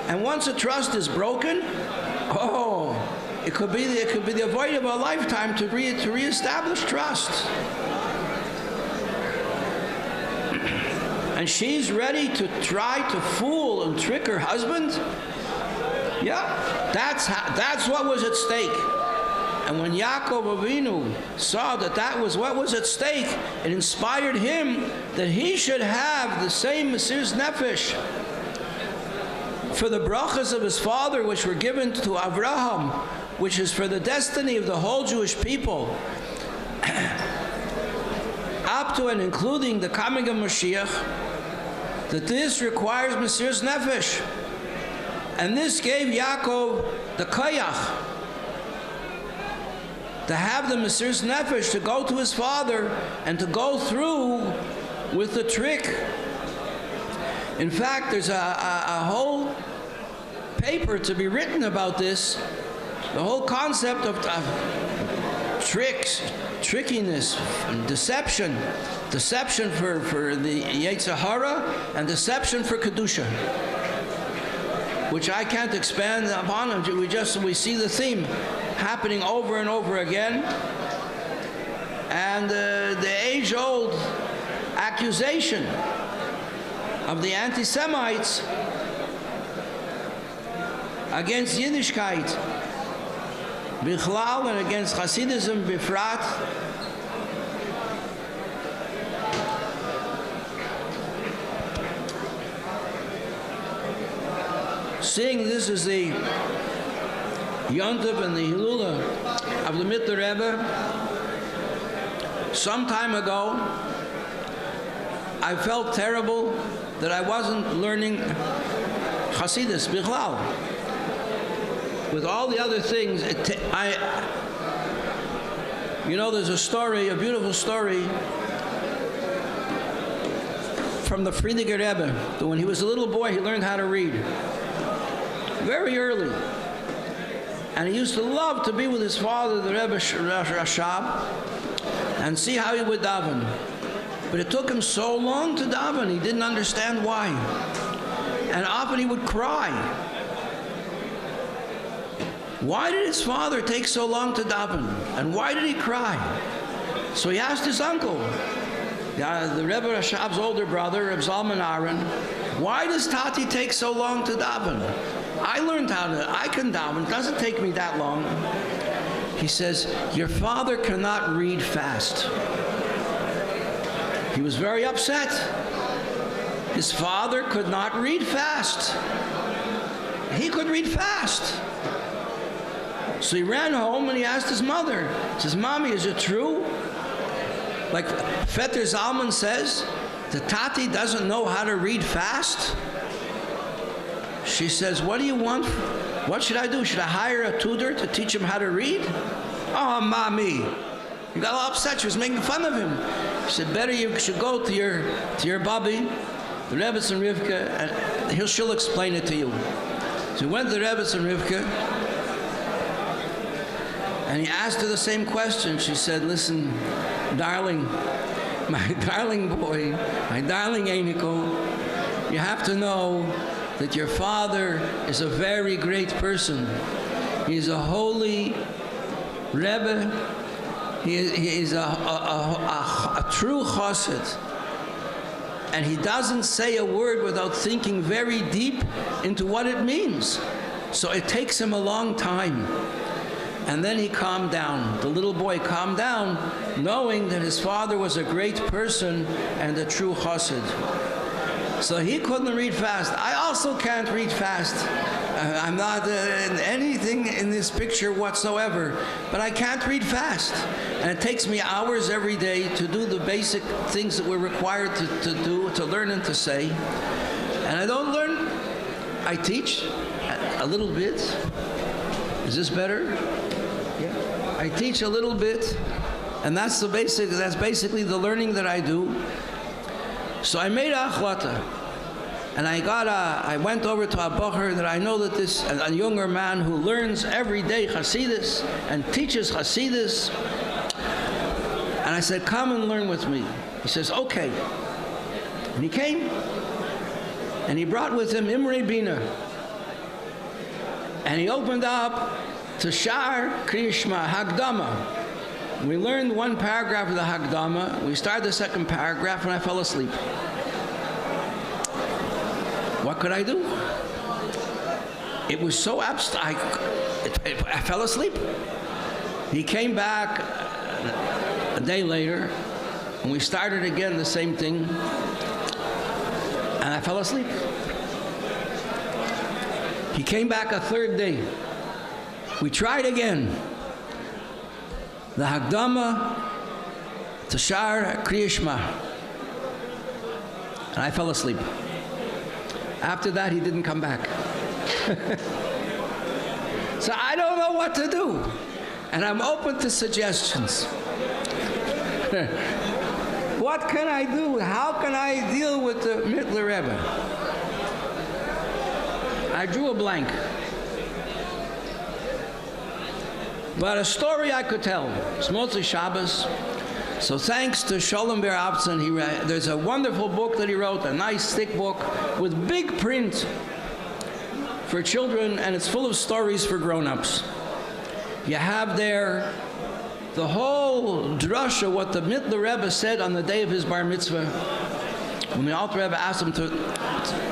And once a trust is broken, it could be the avoid of a lifetime to reestablish trust. And she's ready to try to fool and trick her husband. Yeah, that's what was at stake. And when Yaakov Avinu saw that was what was at stake, it inspired him that he should have the same Mesiras Nefesh for the brachas of his father, which were given to Avraham, which is for the destiny of the whole Jewish people, up to and including the coming of Mashiach, that this requires Mesiras Nefesh. And this gave Yaakov the koyach to have the Mesiras Nefesh, to go to his father and to go through with the trick. In fact, there's a whole paper to be written about this, the whole concept of tricks, trickiness, and deception for the Yetzer Hara and deception for Kedusha, which I can't expand upon. We see the theme happening over and over again, and the age-old accusation of the anti-Semites against Yiddishkeit bichlal and against Hasidism bifrat. Seeing this is the Yontiv and the Hilula of the Mittler Rebbe, some time ago, I felt terrible that I wasn't learning Hasidus bichlal. With all the other things, there's a story, a beautiful story from the Farbrengen Rebbe, that when he was a little boy, he learned how to read very early. And he used to love to be with his father, the Rebbe Rashab, and see how he would daven. But it took him so long to daven, he didn't understand why. And often he would cry. Why did his father take so long to daven? And why did he cry? So he asked his uncle, the Rebbe Rashab's older brother, Reb Zalman Aaron, why does Tati take so long to daven? I learned I can daven, it doesn't take me that long. He says, your father cannot read fast. He was very upset. His father could not read fast. He could read fast. So he ran home and he asked his mother, he says, Mommy, is it true? Like Fetter Zalman says, the Tati doesn't know how to read fast? She says, what do you want? What should I do? Should I hire a tutor to teach him how to read? Oh, Mommy. He got all upset. She was making fun of him. She said, better you should go to your Bubby, the Rebbe and Rivka, and she'll explain it to you. So he went to the Rebbe and Rivka, and he asked her the same question. She said, listen, darling, my darling boy, my darling Einiko, you have to know that your father is a very great person. He's a holy Rebbe. He is a true chassid. and he doesn't say a word without thinking very deep into what it means. So it takes him a long time. And then he calmed down. The little boy calmed down, knowing that his father was a great person and a true chassid. So he couldn't read fast. I also can't read fast. I'm not anything in this picture whatsoever, but I can't read fast. And it takes me hours every day to do the basic things that we're required to do, to learn and to say. And I don't learn. I teach a little bit. Is this better? Yeah. I teach a little bit, and that's basically the learning that I do. So I made a achlata, and I went over to a bacher that I know that a younger man who learns every day Hasidus and teaches Hasidus, and I said, come and learn with me. He says, okay. And he came, and he brought with him Imre Bina, and he opened up to Shar Kriyishma, Hagdama. We learned one paragraph of the Hagdama. We started the second paragraph, and I fell asleep. What could I do? It was so abstract. I fell asleep. He came back a day later, and we started again the same thing, and I fell asleep. He came back a third day. We tried again. The Hagdama to Shar Kriyishma. And I fell asleep. After that, he didn't come back. So I don't know what to do. And I'm open to suggestions. What can I do? How can I deal with the Mittler Rebbe? I drew a blank. But a story I could tell. It's mostly Shabbos. So thanks to Sholem Ber Abzin, there's a wonderful book that he wrote, a nice thick book with big print for children, and it's full of stories for grown-ups. You have there the whole drasha, what the Mittler Rebbe said on the day of his bar mitzvah. When the Alter Rebbe asked him to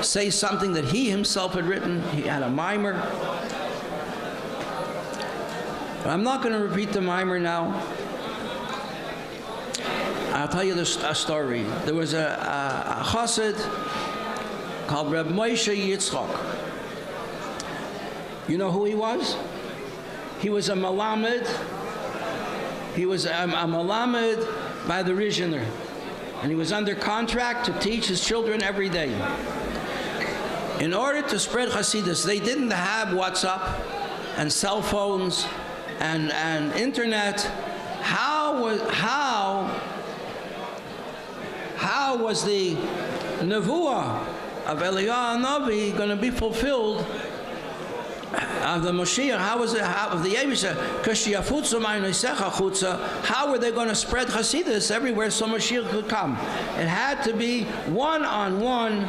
say something that he himself had written, he had a mimer. But I'm not going to repeat the mimer now. I'll tell you a story. There was a chassid called Reb Moshe Yitzchok. You know who he was? He was a malamed. He was a malamed by the Rizhiner. And he was under contract to teach his children every day. In order to spread Hasidus, they didn't have WhatsApp and cell phones and internet. How was the nevuah of Eliyahu Navi going to be fulfilled? Of the Hamoshiach, how was it? Of the Yevusha, how were they going to spread Hasidus everywhere so Mashiach could come? It had to be one-on-one,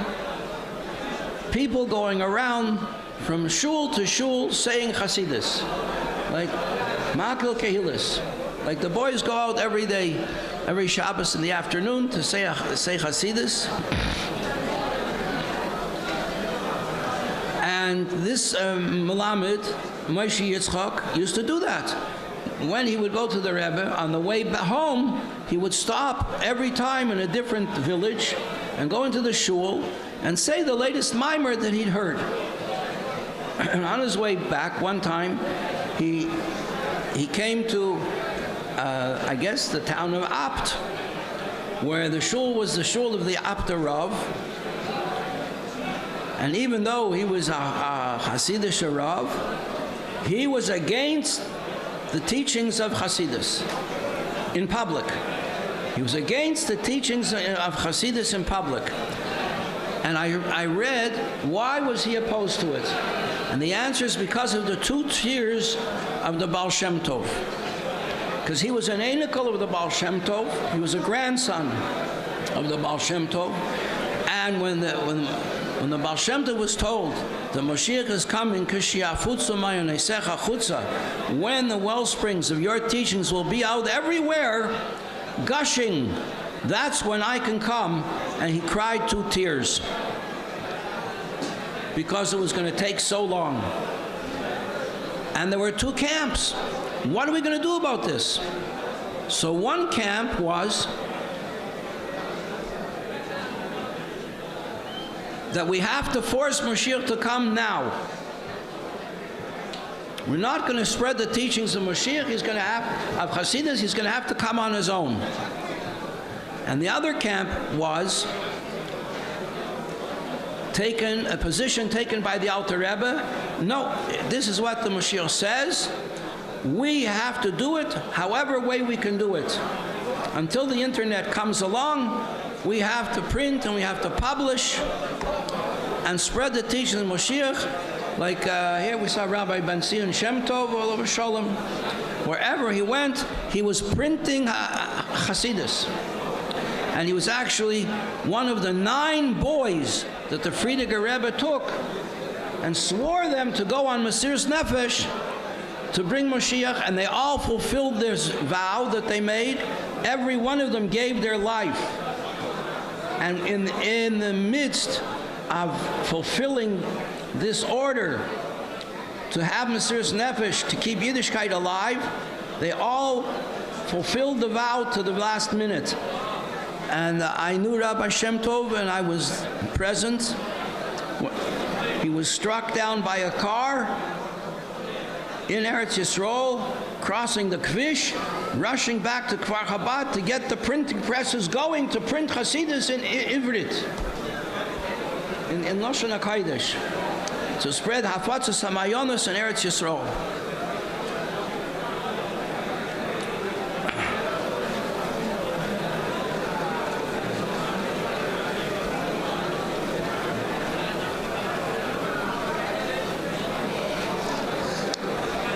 people going around from shul to shul saying Hasidus, like Makil Kehilis. Like the boys go out every day, every Shabbos in the afternoon to say Hasidus. And this Melamed, Moshe Yitzchak, used to do that. When he would go to the Rebbe, on the way back home, he would stop every time in a different village and go into the shul and say the latest mimer that he'd heard. And on his way back, one time, he came to, I guess, the town of Apt, where the shul was the shul of the Apta Rav. And even though he was a Hasidish Rav, he was against the teachings of Hasidus in public. He was against the teachings of Hasidus in public. And I read, why was he opposed to it? And the answer is because of the 2 tiers of the Baal Shem Tov. Because he was an anical of the Baal Shem Tov. He was a grandson of the Baal Shem Tov. And when the Baal Shem Tov was told, the Moshiach is coming, when the well springs of your teachings will be out everywhere, gushing That's when I can come. And he cried 2 tears because it was going to take so long. And there were 2 camps. What are we going to do about this? So one camp was that we have to force Mashiach to come now. We're not going to spread the teachings of Mashiach. He's going to have, of Hasidus, he's going to have to come on his own. And the other camp was a position taken by the Alter Rebbe. No, this is what the Mashiach says. We have to do it however way we can do it. Until the internet comes along, we have to print and we have to publish and spread the teachings of Mashiach. Like here we saw Rabbi Ben Zion Shem Tov all over Sholem. Wherever he went, he was printing Hasidus. And he was actually one of the 9 boys that the Friediger Rebbe took and swore them to go on Mesiras Nefesh to bring Mashiach, and they all fulfilled their vow that they made. Every one of them gave their life. And in the midst of fulfilling this order to have Mesiras Nefesh, to keep Yiddishkeit alive, they all fulfilled the vow to the last minute. And I knew Rabbi Shem Tov, and I was present. He was struck down by a car in Eretz Yisrael, crossing the Kvish, rushing back to Kfar Chabad to get the printing presses going to print Hasidus in Ivrit, in Lashon HaKodesh, to spread Hafatzas HaMayonos in Eretz Yisrael.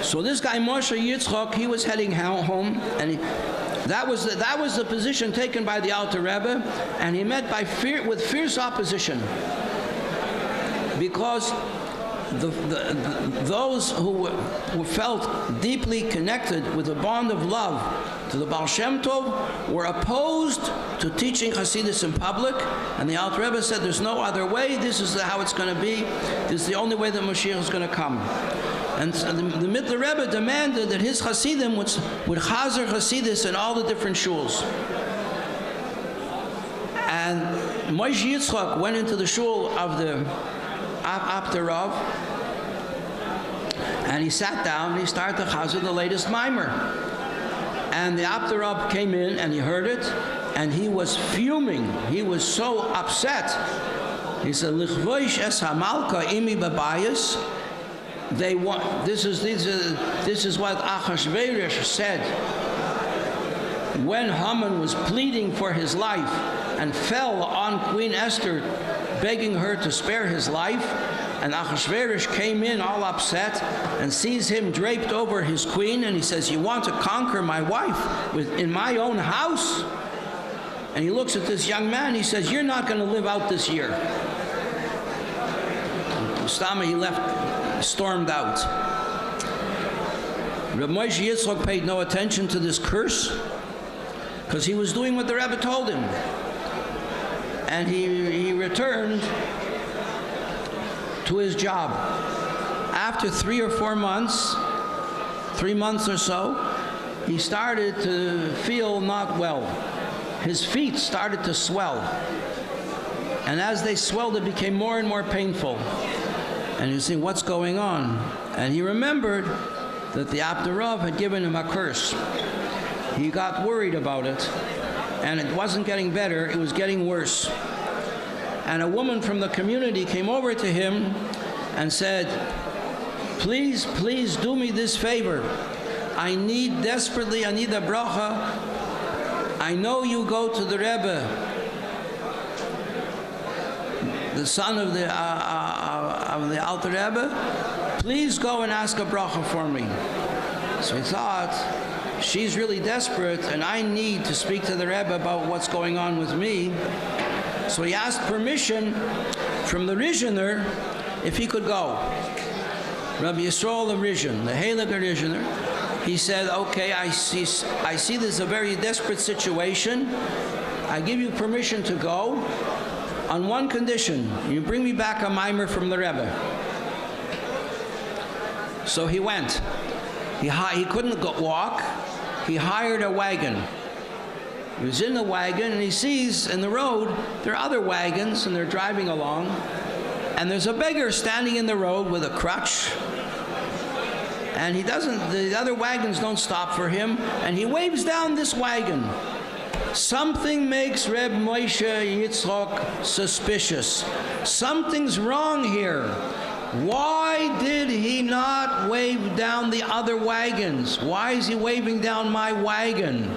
So this guy Moshe Yitzchak, he was heading home, and that was the position taken by the Alter Rebbe, and he met with fierce opposition, because those who felt deeply connected with a bond of love to the Baal Shem Tov were opposed to teaching Hasidus in public, and the Alter Rebbe said, "There's no other way. This is how it's going to be. This is the only way that Mashiach is going to come." And so the Mittler Rebbe demanded that his Hasidim would chazer Hasidus in all the different shuls. And Moshe Yitzchak went into the shul of the Apter Rav, and he sat down and he started to chazer the latest mimer. And the Apter Rav came in and he heard it, and he was fuming. He was so upset. He said, "Lichvoish es hamalka imi babayis." They want. This is what Achashverosh said when Haman was pleading for his life and fell on Queen Esther, begging her to spare his life. And Achashverosh came in all upset and sees him draped over his queen, and he says, "You want to conquer my wife in my own house?" And he looks at this young man. He says, "You're not going to live out this year." Stama, he left. Stormed out. Reb Moshe Yitzchak paid no attention to this curse because he was doing what the Rebbe told him. And he returned to his job. After 3 or 4 months, 3 months or so, he started to feel not well. His feet started to swell. And as they swelled, it became more and more painful. And he's saying, "What's going on?" And he remembered that the Apter Rav had given him a curse. He got worried about it, and it wasn't getting better, it was getting worse. And a woman from the community came over to him and said, "Please, please do me this favor. I need a bracha. I know you go to the Rebbe, the son of the Alter Rebbe. Please go and ask a bracha for me." So he thought, she's really desperate, and I need to speak to the Rebbe about what's going on with me. So he asked permission from the Rizhiner if he could go. Rabbi Yisrael the Rizhin, the Heiliger Rizhiner, he said, "Okay, I see this is a very desperate situation. I give you permission to go on one condition. You bring me back a mimer from the Rebbe. So he went. He couldn't walk. He hired a wagon. He was in the wagon, and he sees in the road there are other wagons, and they're driving along. And there's a beggar standing in the road with a crutch. And the other wagons don't stop for him, and he waves down this wagon. Something makes Reb Moshe Yitzchok suspicious. Something's wrong here. Why did he not wave down the other wagons? Why is he waving down my wagon?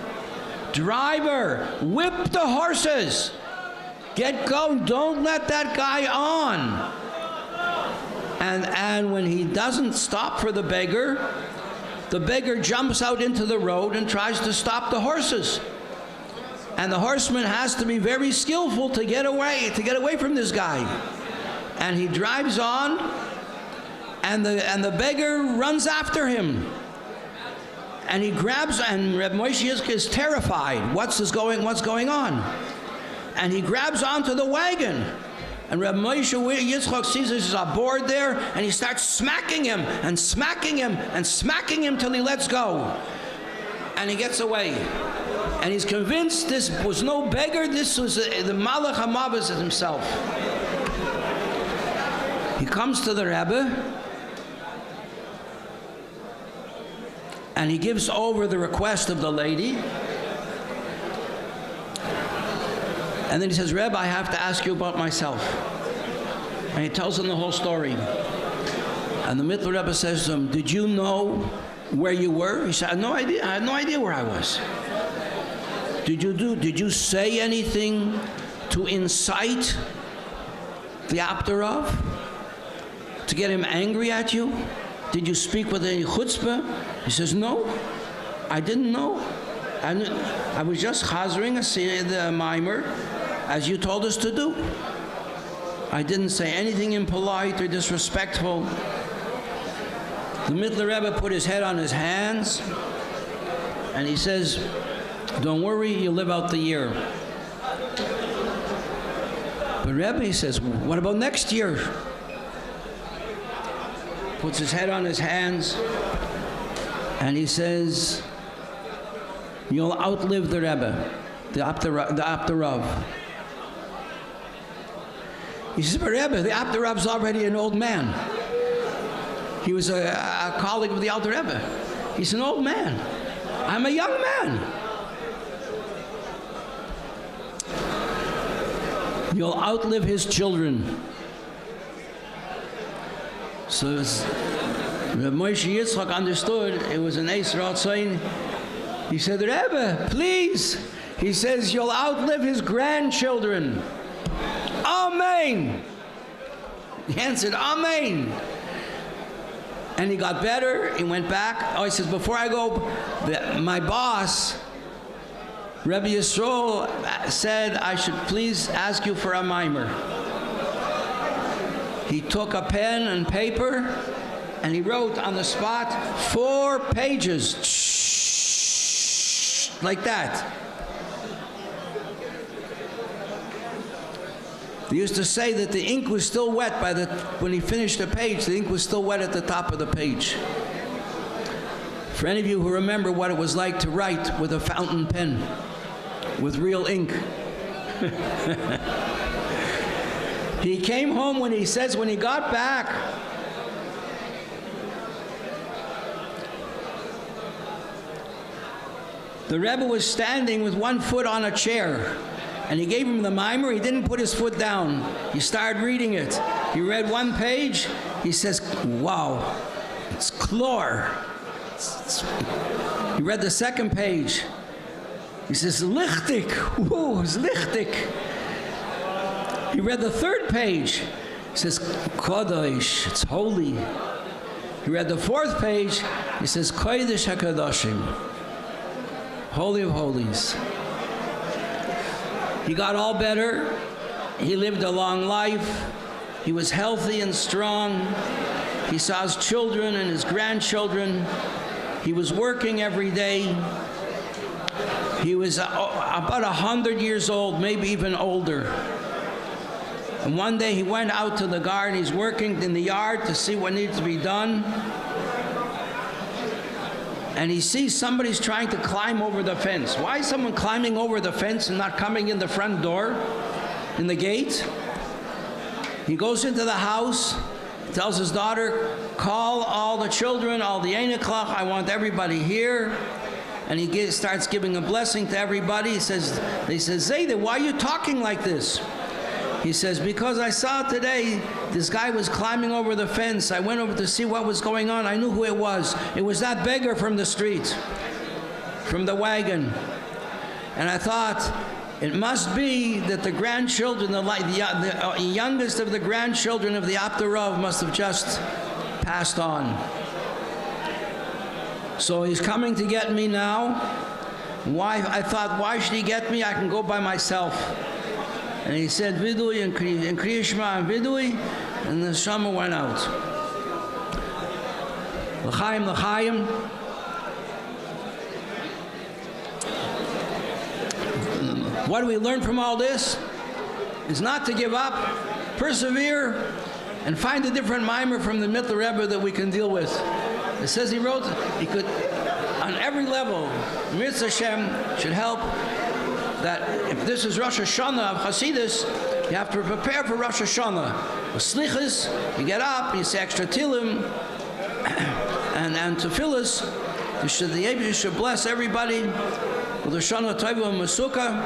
Driver, whip the horses. Get going. Don't let that guy on. And when he doesn't stop for the beggar jumps out into the road and tries to stop the horses. And the horseman has to be very skillful to get away from this guy. And he drives on, and the beggar runs after him. And he grabs, and Reb Moshe is terrified. What's going on? And he grabs onto the wagon. And Reb Moshe Yitzchok sees there's a board there, and he starts smacking him and smacking him and smacking him till he lets go. And he gets away. And he's convinced this was no beggar, this was the Melech HaMavos himself. He comes to the Rebbe, and he gives over the request of the lady. And then he says, Rebbe, I have to ask you about myself. And he tells him the whole story. And the Mittler Rebbe says to him, did you know where you were? He said, I had no idea where I was. Did you say anything to incite the Abderov? To get him angry at you? Did you speak with any chutzpah? He says, no, I didn't know. I was just chazering the mimer as you told us to do. I didn't say anything impolite or disrespectful. The Mittler Rebbe put his head on his hands, and he says, don't worry, you'll live out the year. But Rebbe, he says, what about next year? Puts his head on his hands, and he says, you'll outlive the Rebbe, the Abderov. He says, but Rebbe, the Abderov's already an old man. He was a colleague of the Alter Rebbe. He's an old man. I'm a young man. You'll outlive his children. So Reb Moshe Yitzchak understood it was an Eis Ratzain. He said, Rebbe, please. He says, you'll outlive his grandchildren. Amen. He answered, Amen. And he got better. He went back. Oh, he says, before I go, my boss, Rebbe Yisrael, said I should please ask you for a mimer. He took a pen and paper, and he wrote on the spot 4 pages. Like that. They used to say that the ink was still wet when he finished the page, the ink was still wet at the top of the page. For any of you who remember what it was like to write with a fountain pen, with real ink. He came home when he got back, the Rebbe was standing with one foot on a chair, and he gave him the mimer. He didn't put his foot down. He started reading it. He read one page. He says, wow, it's chlor. He read the second page. He says, lichtig. Whoa, it's lichtig. He read the third page. He says, kodesh, it's holy. He read the fourth page. He says, kodesh hakadoshim, holy of holies. He got all better. He lived a long life. He was healthy and strong. He saw his children and his grandchildren. He was working every day. He was about 100 years old, maybe even older. And one day he went out to the garden. He's working in the yard to see what needs to be done. And he sees somebody's trying to climb over the fence. Why is someone climbing over the fence and not coming in the front door, in the gate? He goes into the house, tells his daughter, call all the children, all the Eineklach, I want everybody here. And he starts giving a blessing to everybody. They says, Zayda, why are you talking like this? He says, because I saw today this guy was climbing over the fence. I went over to see what was going on. I knew who it was. It was that beggar from the street, from the wagon. And I thought, it must be that the grandchildren, the youngest of the grandchildren of the Aptarov must have just passed on. So he's coming to get me now. Why? I thought, why should he get me? I can go by myself. And he said, Vidui, and Kriya Shema, and Vidui, and the Shama went out. L'chaim, l'chaim. What do we learn from all this? Is not to give up, persevere, and find a different mimer from the Mittler Rebbe that we can deal with. It says he wrote, he could, on every level, Mitzvah Hashem should help. That if this is Rosh Hashanah of Hasidus, you have to prepare for Rosh Hashanah. With Slichas, you get up, you say extra Tilim, and Tefillas, the Rebbe should bless everybody with Shana Tova and Masuka,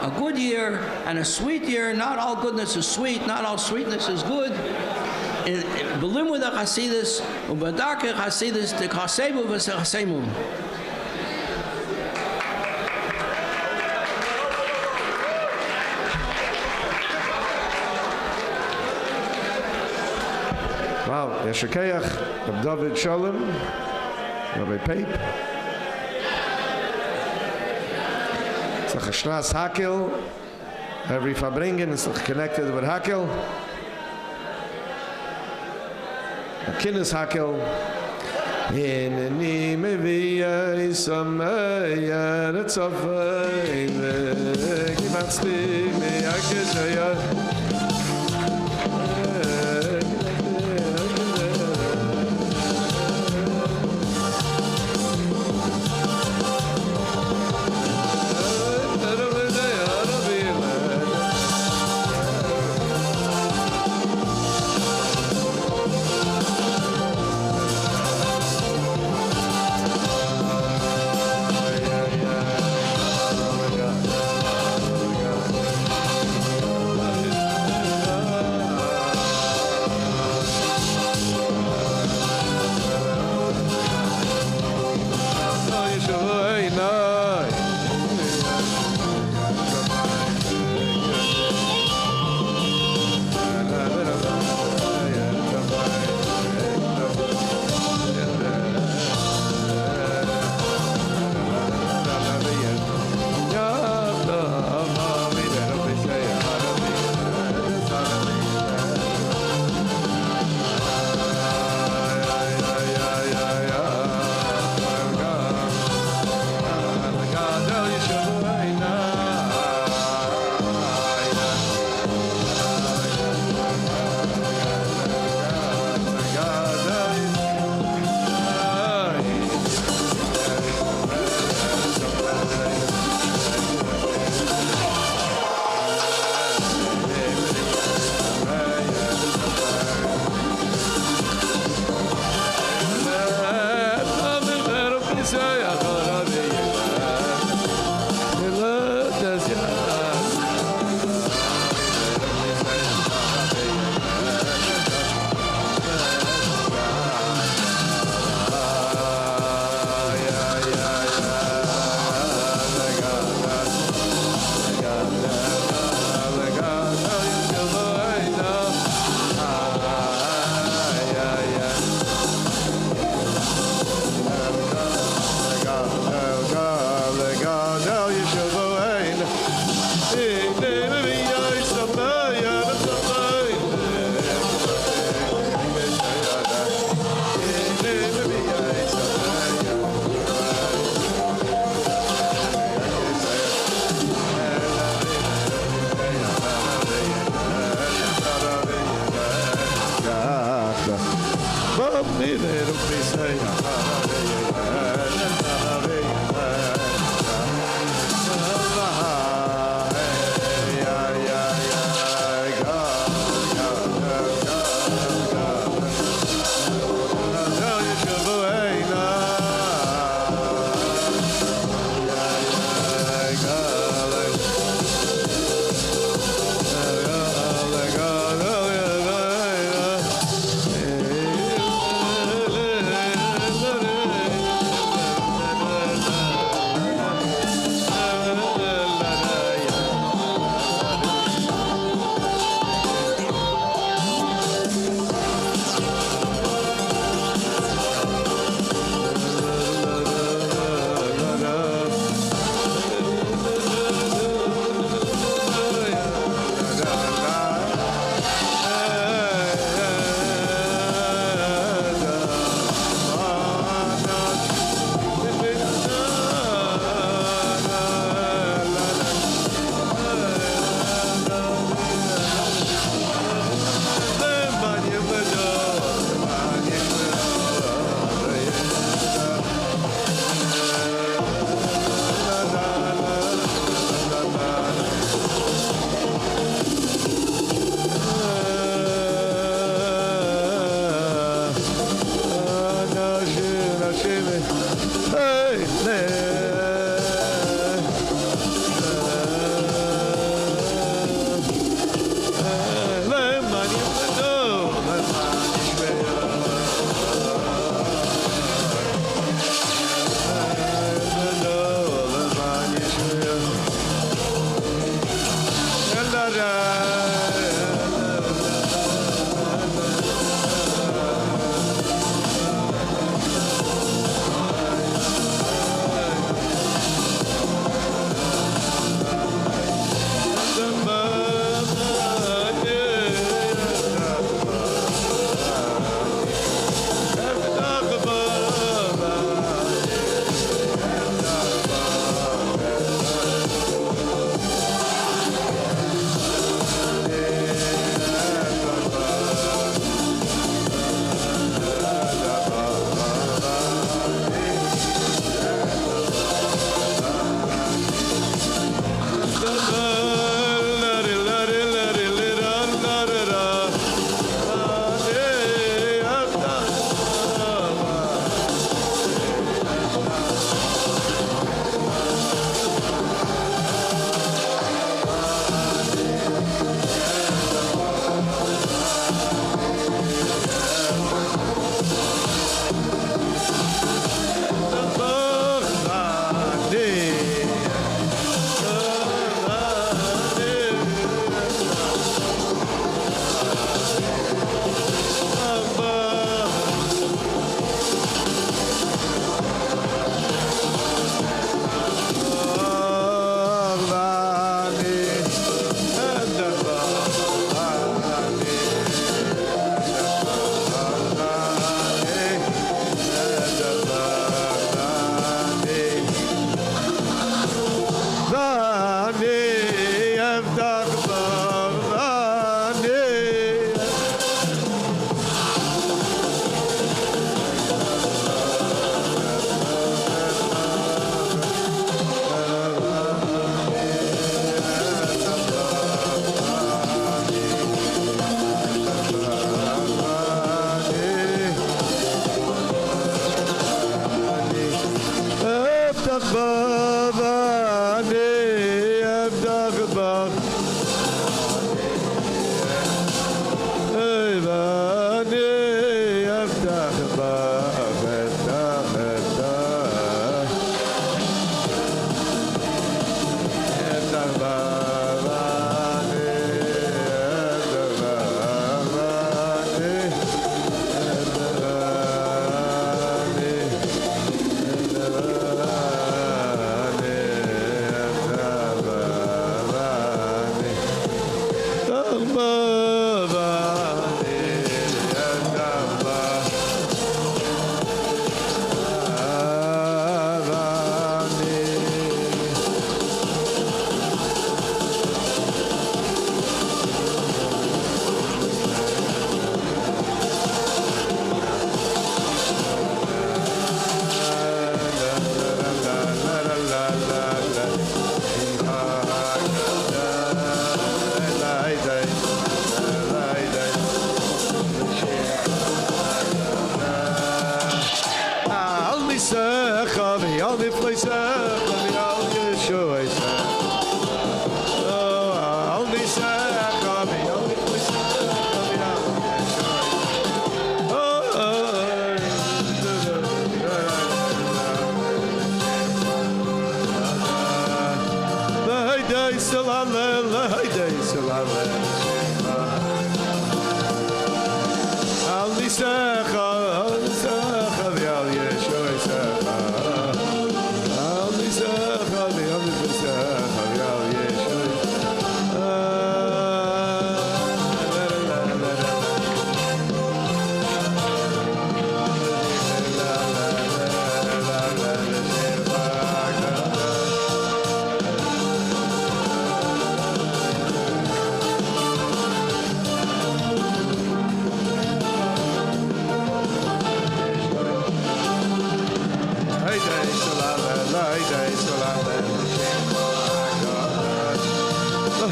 a good year and a sweet year. Not all goodness is sweet, not all sweetness is good. Belim with a Hasidus, Ubadarke Hasidus, the Chasebu v'Sechasemu. Wow, Yeshakeyach, Reb David Shalom, Rabbi Pape. It's a Chashnas Hakel. Every Farbrengen is connected with Hakel. A Kinnis Hakel. Hineni meviya isamaya retzavay kimatzli meyakeshaya.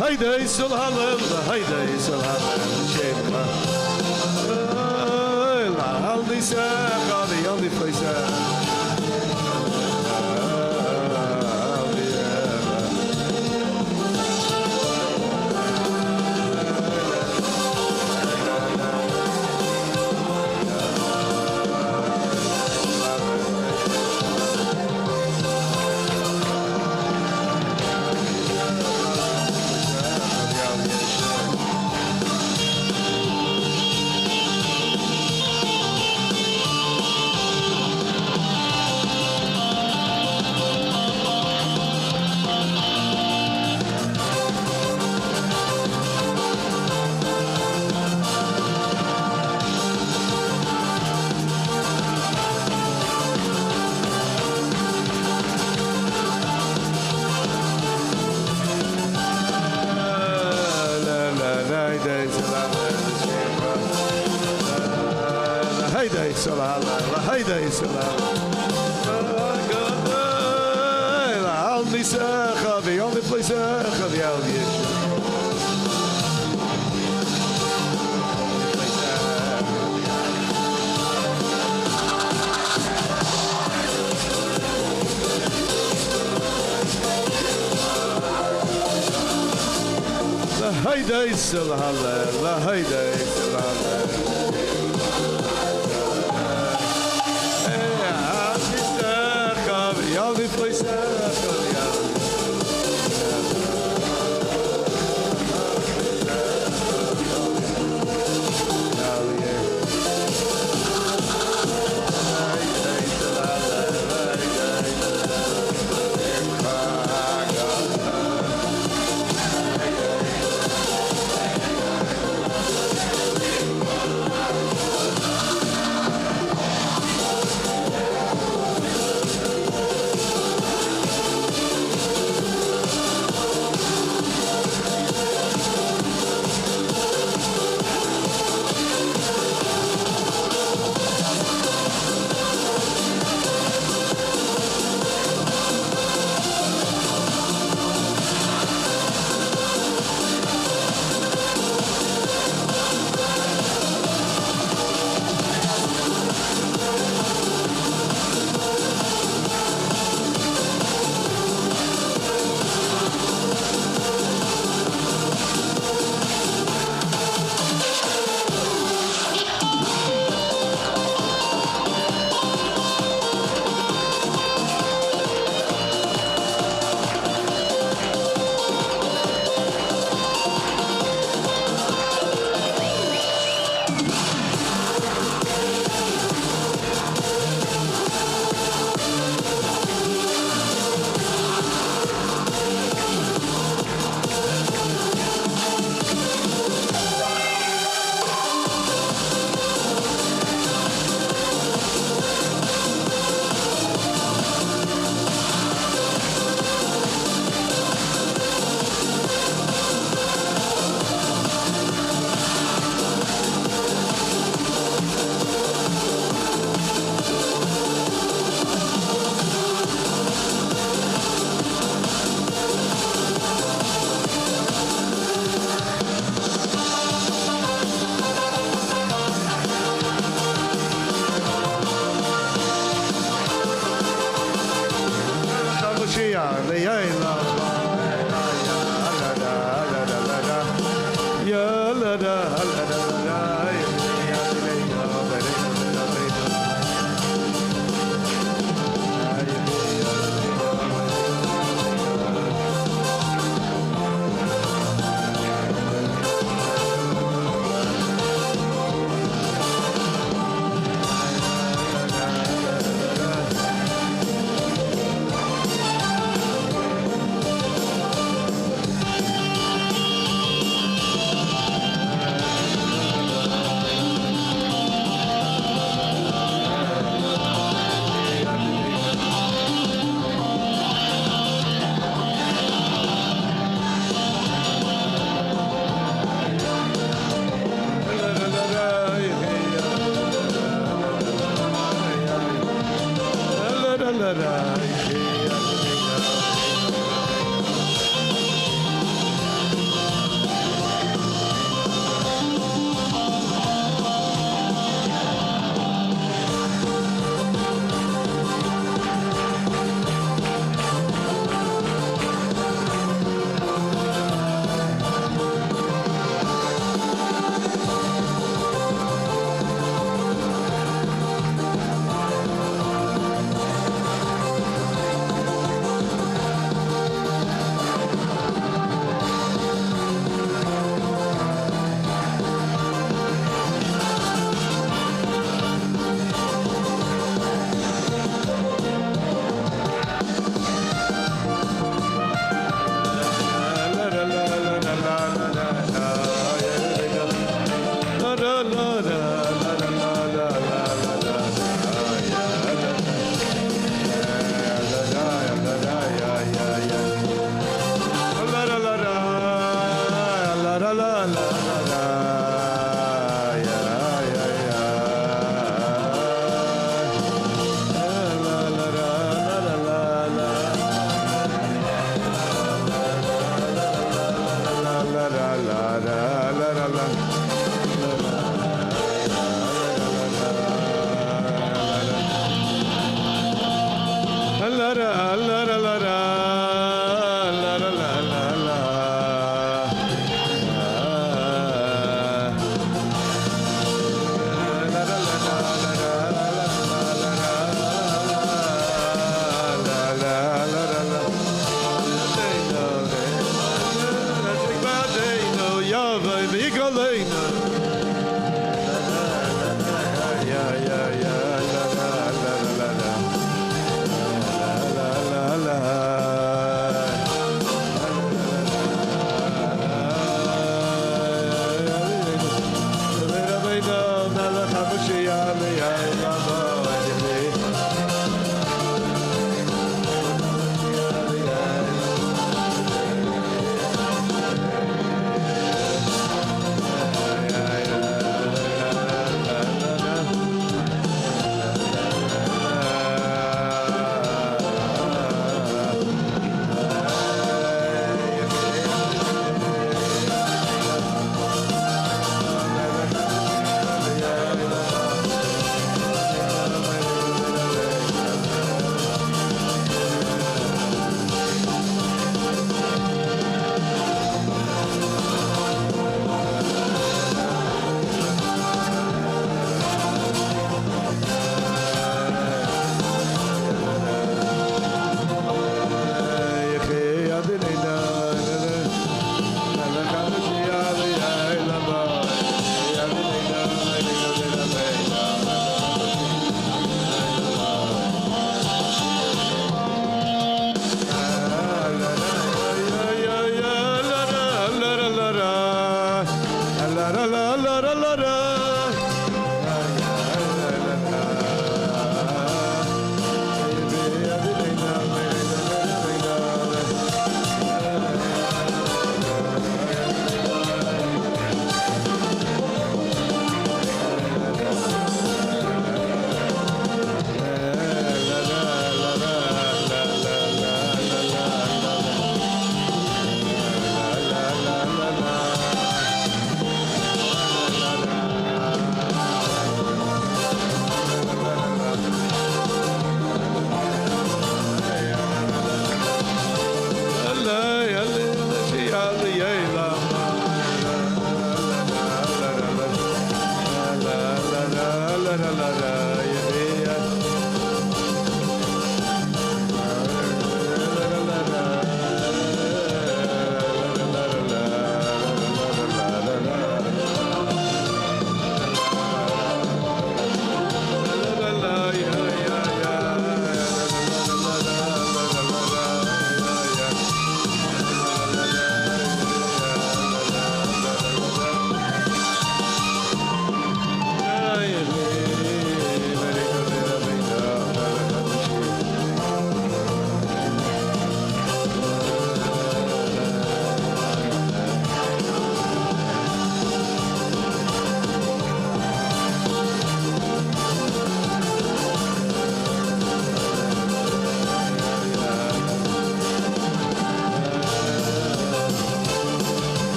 Haydi sulhanım, haydi sulhanım, şeyma. La aldıysa, kadı yandıklaysa. Haydi sulhanım, haydi sulhanım. La aldıysa, kadı yandıklaysa, kadı yandıklaysa. Haydi sulhanım, la haydi sulhanım. All the places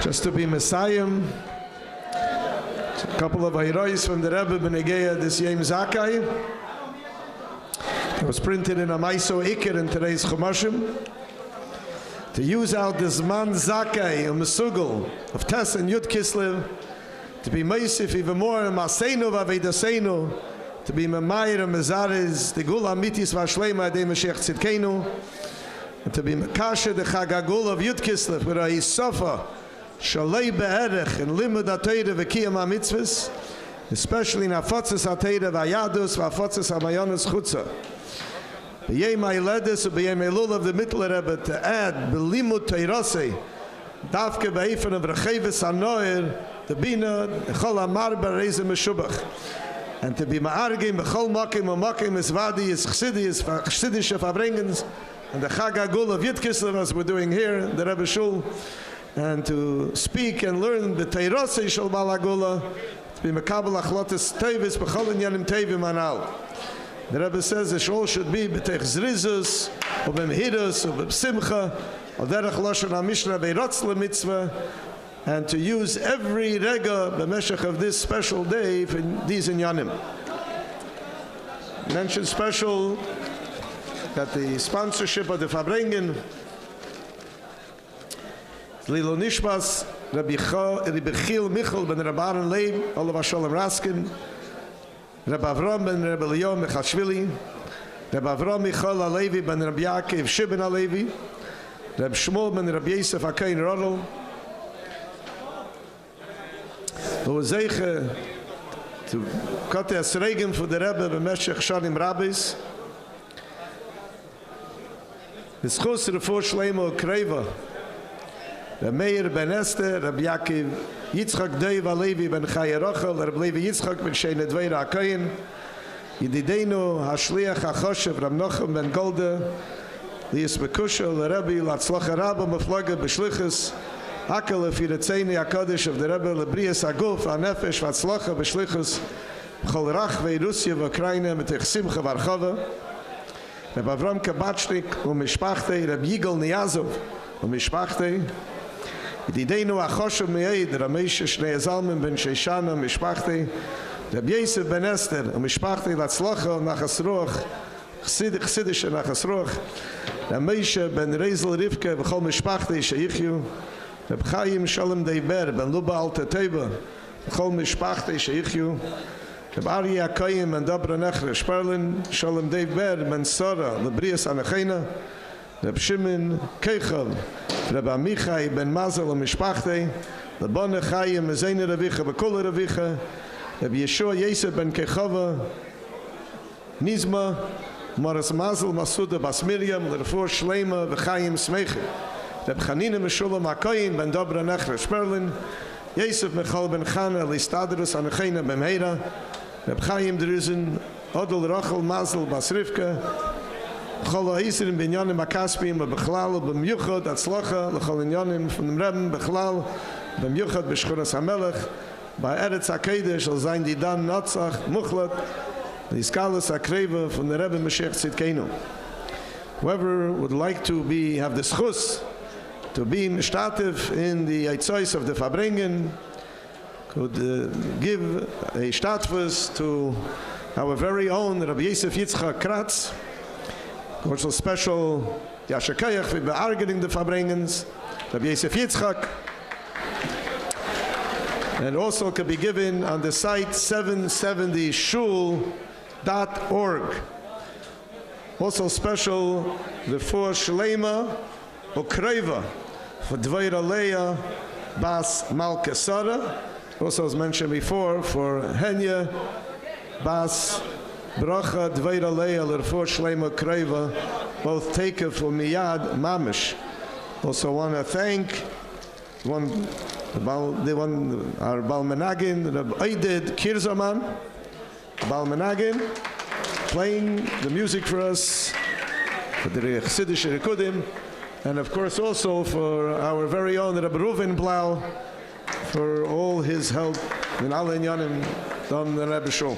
just to be Messiah. A couple of heroes from the Rebbe Benegeya this Yom Zakai. It was printed in a Maiso Iker in today's Chumashim. To use out this man Zakai and Mesugel of Tes and Yud Kislev, to be Meisif even more in Maseinu Vavedaseinu, to be Memayir and Mezares, the Gula Mitis Vashlema de Mashiach Tzidkenu, and to be Mekashe the Chagagul of Yud Kislev, where he suffer Shalei Be'erech and Limud HaTeirah V'Kiyam HaMitzvahs, especially in Afotzes HaTeirah V'Ayadus V'Afotzes HaMayonos Chutza. B'yem HaYiledus B'yem Elul of the Mittler Rebbe to add B'limud Teirasei Davke B'Eifen of Recheves HaNoir the Bina Chol HaMar B'Reise Meshubach, and to be Ma'argim B'Chol Mokim U'Mokim Esvadi is Chsidish Farbrengens and the Chagagul of Yud Kislev as we're doing here in the Rebbe Shul, and to speak and learn the Teirasei Shal Balagula, to be Mekabel Achlotes Tevis B'Chol Inyanim Tevim Anal. The Rebbe says it all should be B'Tech Zrizus, or B'Mhirus, or B'Simcha, or Derech Lashon HaMishnah Beirotz LeMitzvah, and to use every rega b'meshech of this special day for these inyanim. Mention special that the sponsorship of the Farbrengen, Lilo Nishmas, Rebbe Chil Michal ben Rebbe Aaron Leib, Olav Shalom Raskin, Rebbe Avram ben Rebbe Leo Mechashvili, Rebbe Avram Michal Alevi ben Rebbe Yaakov Shibben Alevi, Rebbe Shmuel ben Rebbe Yosef HaKohen Rodel, who was zeiche to cut as regen for the Rebbe b'meshech shanim rabbis. The schus refuah shleimo kreva. Reb Meir ben Esther, Reb Yaakov Yitzchak Dov Alevi ben Chaya Rochel, Reb Levi Yitzchak ben Sheina Dveira HaKohen, Yedideinu Hashliach HaChoshev Reb Nochem ben Golda, Lias Bekushel, Rebbe Latzlacha Rabba Meflaga B'Shlichus, Hakel Firetzeni HaKadosh of the Rebbe Lebrias Aguf HaNefesh Vatzlacha B'Shlichus B'Chol Rachvei Russia V'Ukraina Metech Simcha Varchava, Reb Avram Kabachnik u'Mishpachtei, Reb Yigal Niazov u'Mishpachtei, Yedideinu HaChoshev Me'ed, Ramesh Shnei Zalman ben Sheishana u'Mishpachtei, Reb Yosef ben Esther u'Mishpachtei Latzlacha Nachas Ruach Chsidish Nachas Ruach, Ramesh ben Rezel Rivke B'Chol Mishpachtei Sheichyu, Reb Chaim Shalom Deiber ben Luba Alte Teiba B'Chol Mishpachtei Sheichyu, Reb Aryeh HaKohen ben Dobra Nechre Sperlin Shalom Deiber ben Sora Lebrias Anachena, Reb Shimon Keichel, Reb Amichai ben Mazel Mishpachtei, Lebone Chaim Mezene Revicha B'Kol Revicha, Reb Yeshua Yosef ben Kechava Nizma Moras Mazel Masuda Bas Miriam L'Refuah Shleima V'Chaim Smeichel, Reb Chanina Meshulam HaKohen ben Dobra Nechre Sperlin, Yosef Michal ben Chana Listadrus Anachena B'Meira, Reb Chaim Druzen Odel Rachel Mazel Bas Rivka, Chol HaIsrim B'Inyanim HaKaspim B'Bechlal B'Myuchad Atzlacha L'Chol Inyanim from the Rebbe B'Chlal B'Myuchad B'Shchuras HaMelech Ba'Eretz HaKedesh Al Zayin Didan Natzach Muchlat L'Iskalas HaKreva from the Rebbe Mashiach Tzidkenu. Whoever would like to have the schus to be mishtatev in the Eitzois of the Farbrengen could give a shtatfus to our very own Rabbi Yosef Yitzchak Kratz, also special Yashakayach for beargening the Farbrengens, Rabbi Yosef Yitzchak, and also could be given on the site 770shul.org. Also special Refuah Shleima Ukreva for Dveira Leah Bas Malka Sara, also as mentioned before for Henya Bas Bracha Dveira Leah Refuah Shleima Ukreva, both taken for Miyad Mamish. Also want to thank our Balmenagin, Reb Eided Kirzaman, Balmenagin, playing the music for us, for the Chassidish Rikudim, and of course also for our very own Rebbe Reuven Blau, for all his help in all inyanim done the Rebbe Shul.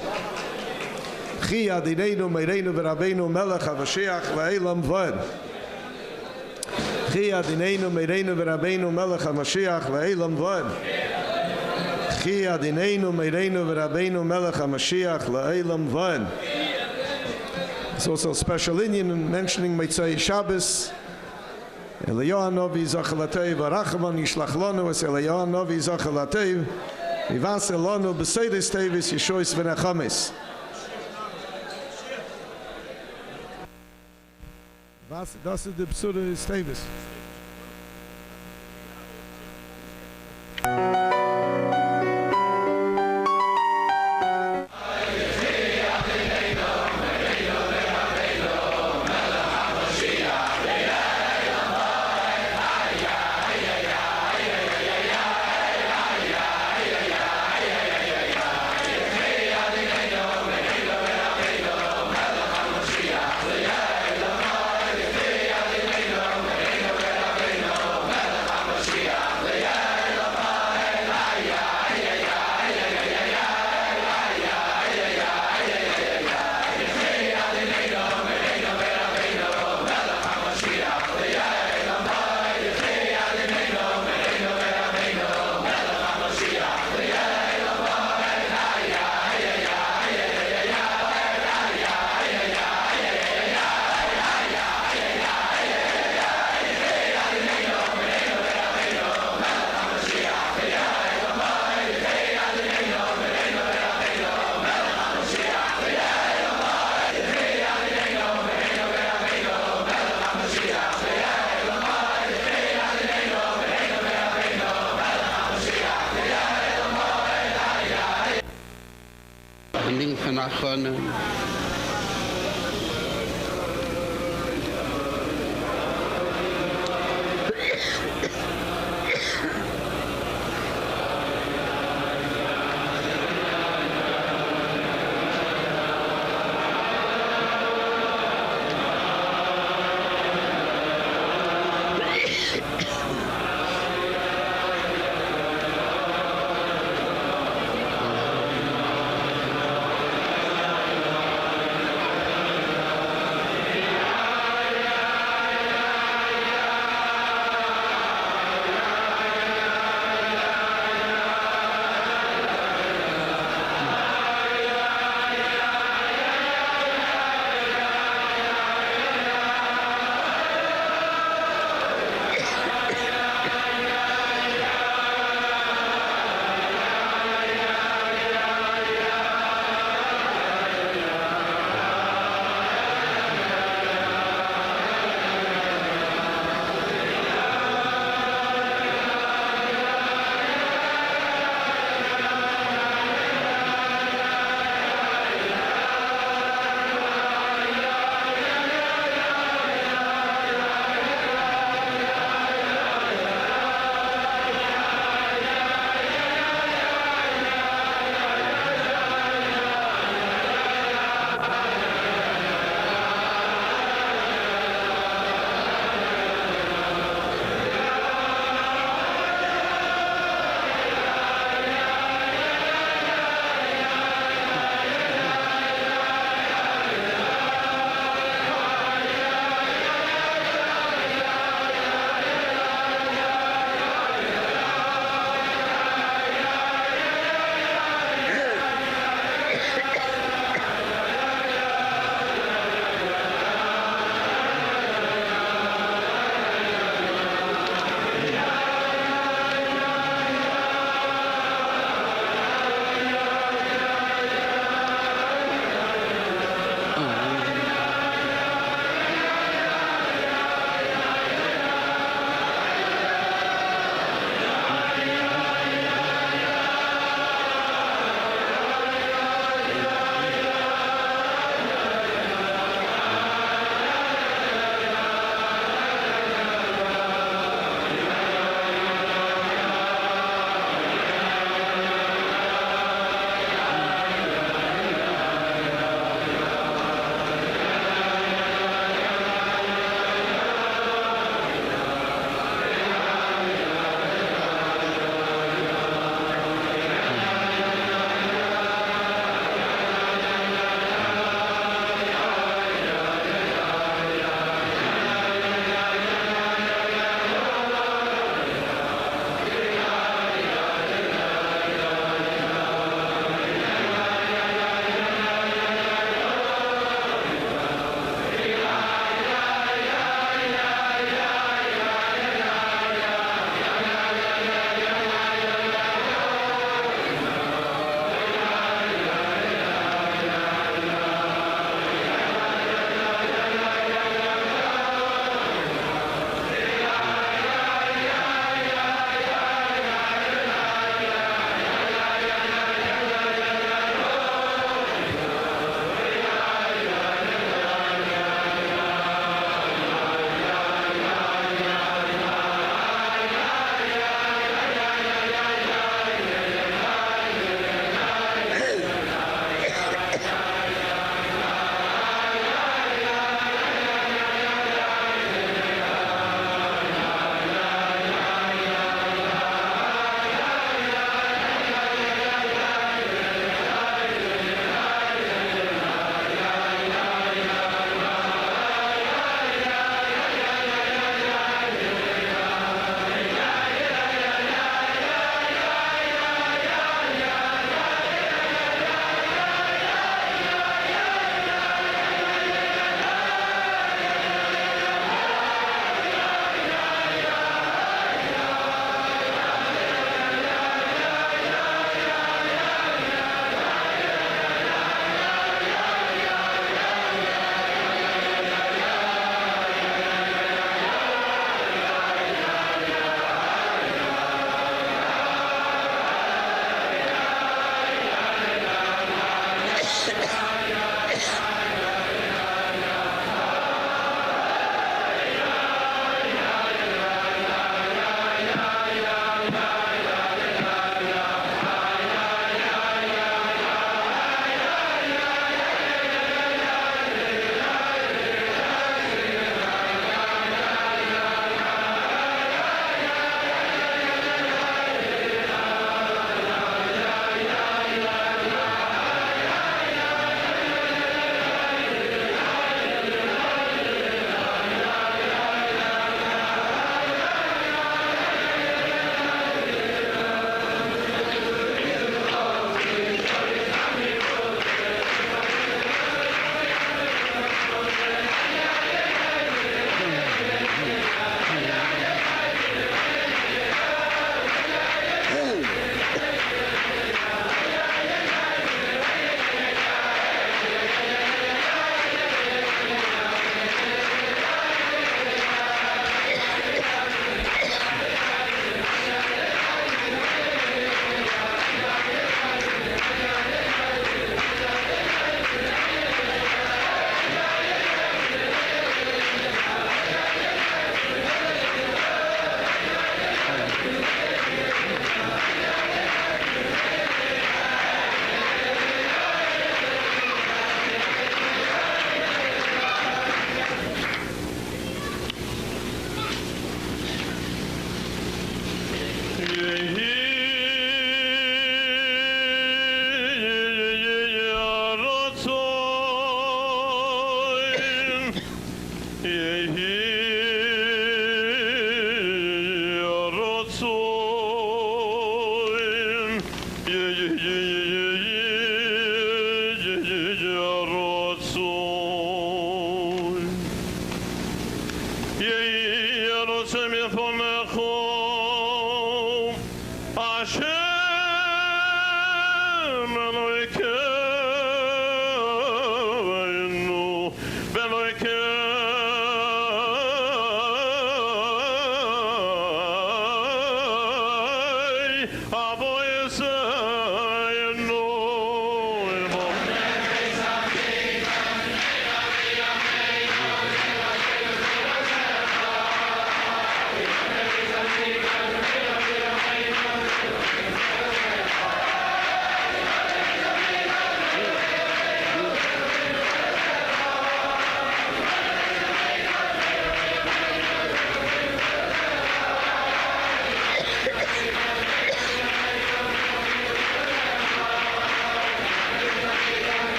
Chi Adineinu Meirenu V'Rabbeinu Melech Hamoshiach V'Eilam V'Ed. Chi Adinenu Meirenu V'Rabbeinu Melech HaMashiach Le'elam V'ad. Chi Adinenu Meirenu V'Rabbeinu Melech HaMashiach Le'elam V'ad. There's also a special Indian mentioning Motzei Shabbos. Eliyahu Novi Zachalatei V'Rachaman Yishlach Lanu Es Eliyahu Novi Zachalatei V'Vas Elanu B'Seides Tevis Yeshois V'Nechamis. Das ist die Besuche des Tevis.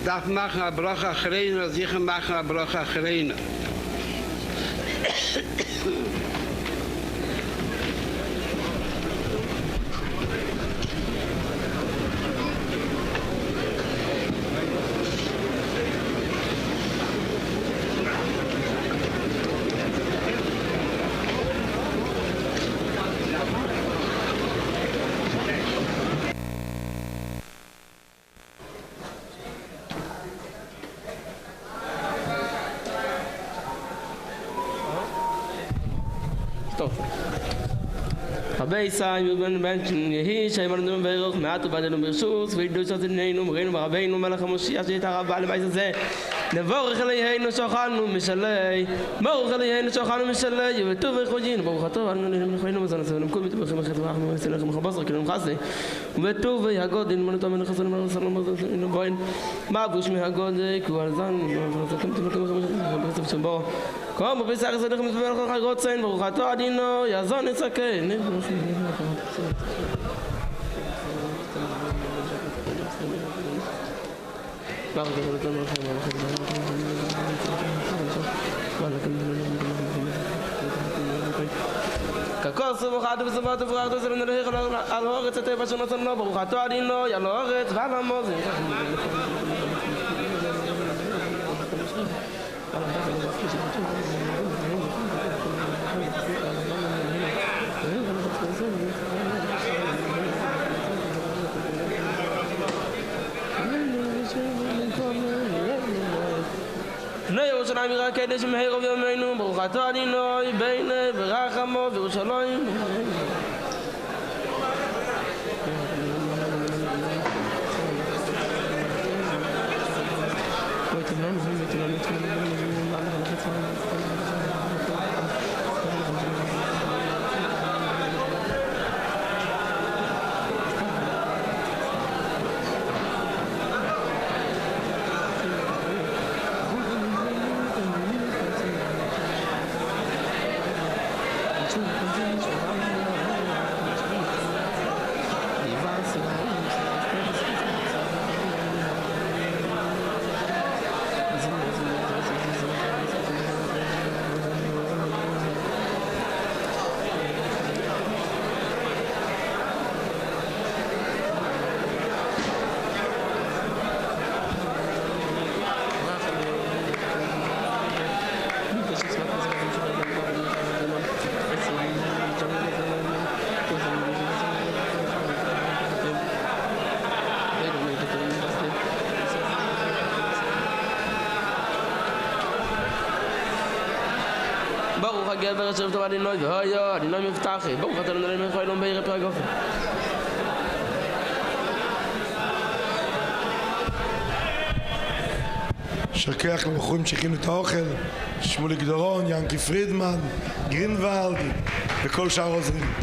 darf machen eine Brache Achreine, oder sicher machen eine Brache Achreine. Beisai wir werden Menschen hier scheinbar nur bei Maat und bei den Bersus wir durch das nehmen reden wir Rabbeinu Melech Hamoshiach Shelita alle bei זה נבורך אלינו שוכנו משלי ברוך אלינו שוכנו משלי וטוב וחודין ברוך אתה אנו נכנו מזננו כל מתבחרים חתבח מסלך מחבصר כלום חסי וטוב יגוד אין מנותו מן חסן מן סלם מן בוין מאבוש מהגוד כבר זן וזכם תמכם שבו קום בסך זה אנחנו מתברך רוצן ברוך אתה אדינו יזון יסכן ככוס ובחד ובסבות ובחד ובסבות נלך על הורץ הטבע שנותנו ברוך אתה אדינו יא להורץ ועל המוזן בני ירושלים יראה קדש מהר ובימינו ברוך אתה אדינו בין ורחמו וירושלים ברוך הגבר אשר טוב אדינוי והויה אדינוי מבטחי ברוך אתה נדלי מלכו אלום בעיר פרק אופן שכח למחורים שהכינו את האוכל שמוליק דורון, ינקי פרידמן, גרינוולד וכל שאר עוזרים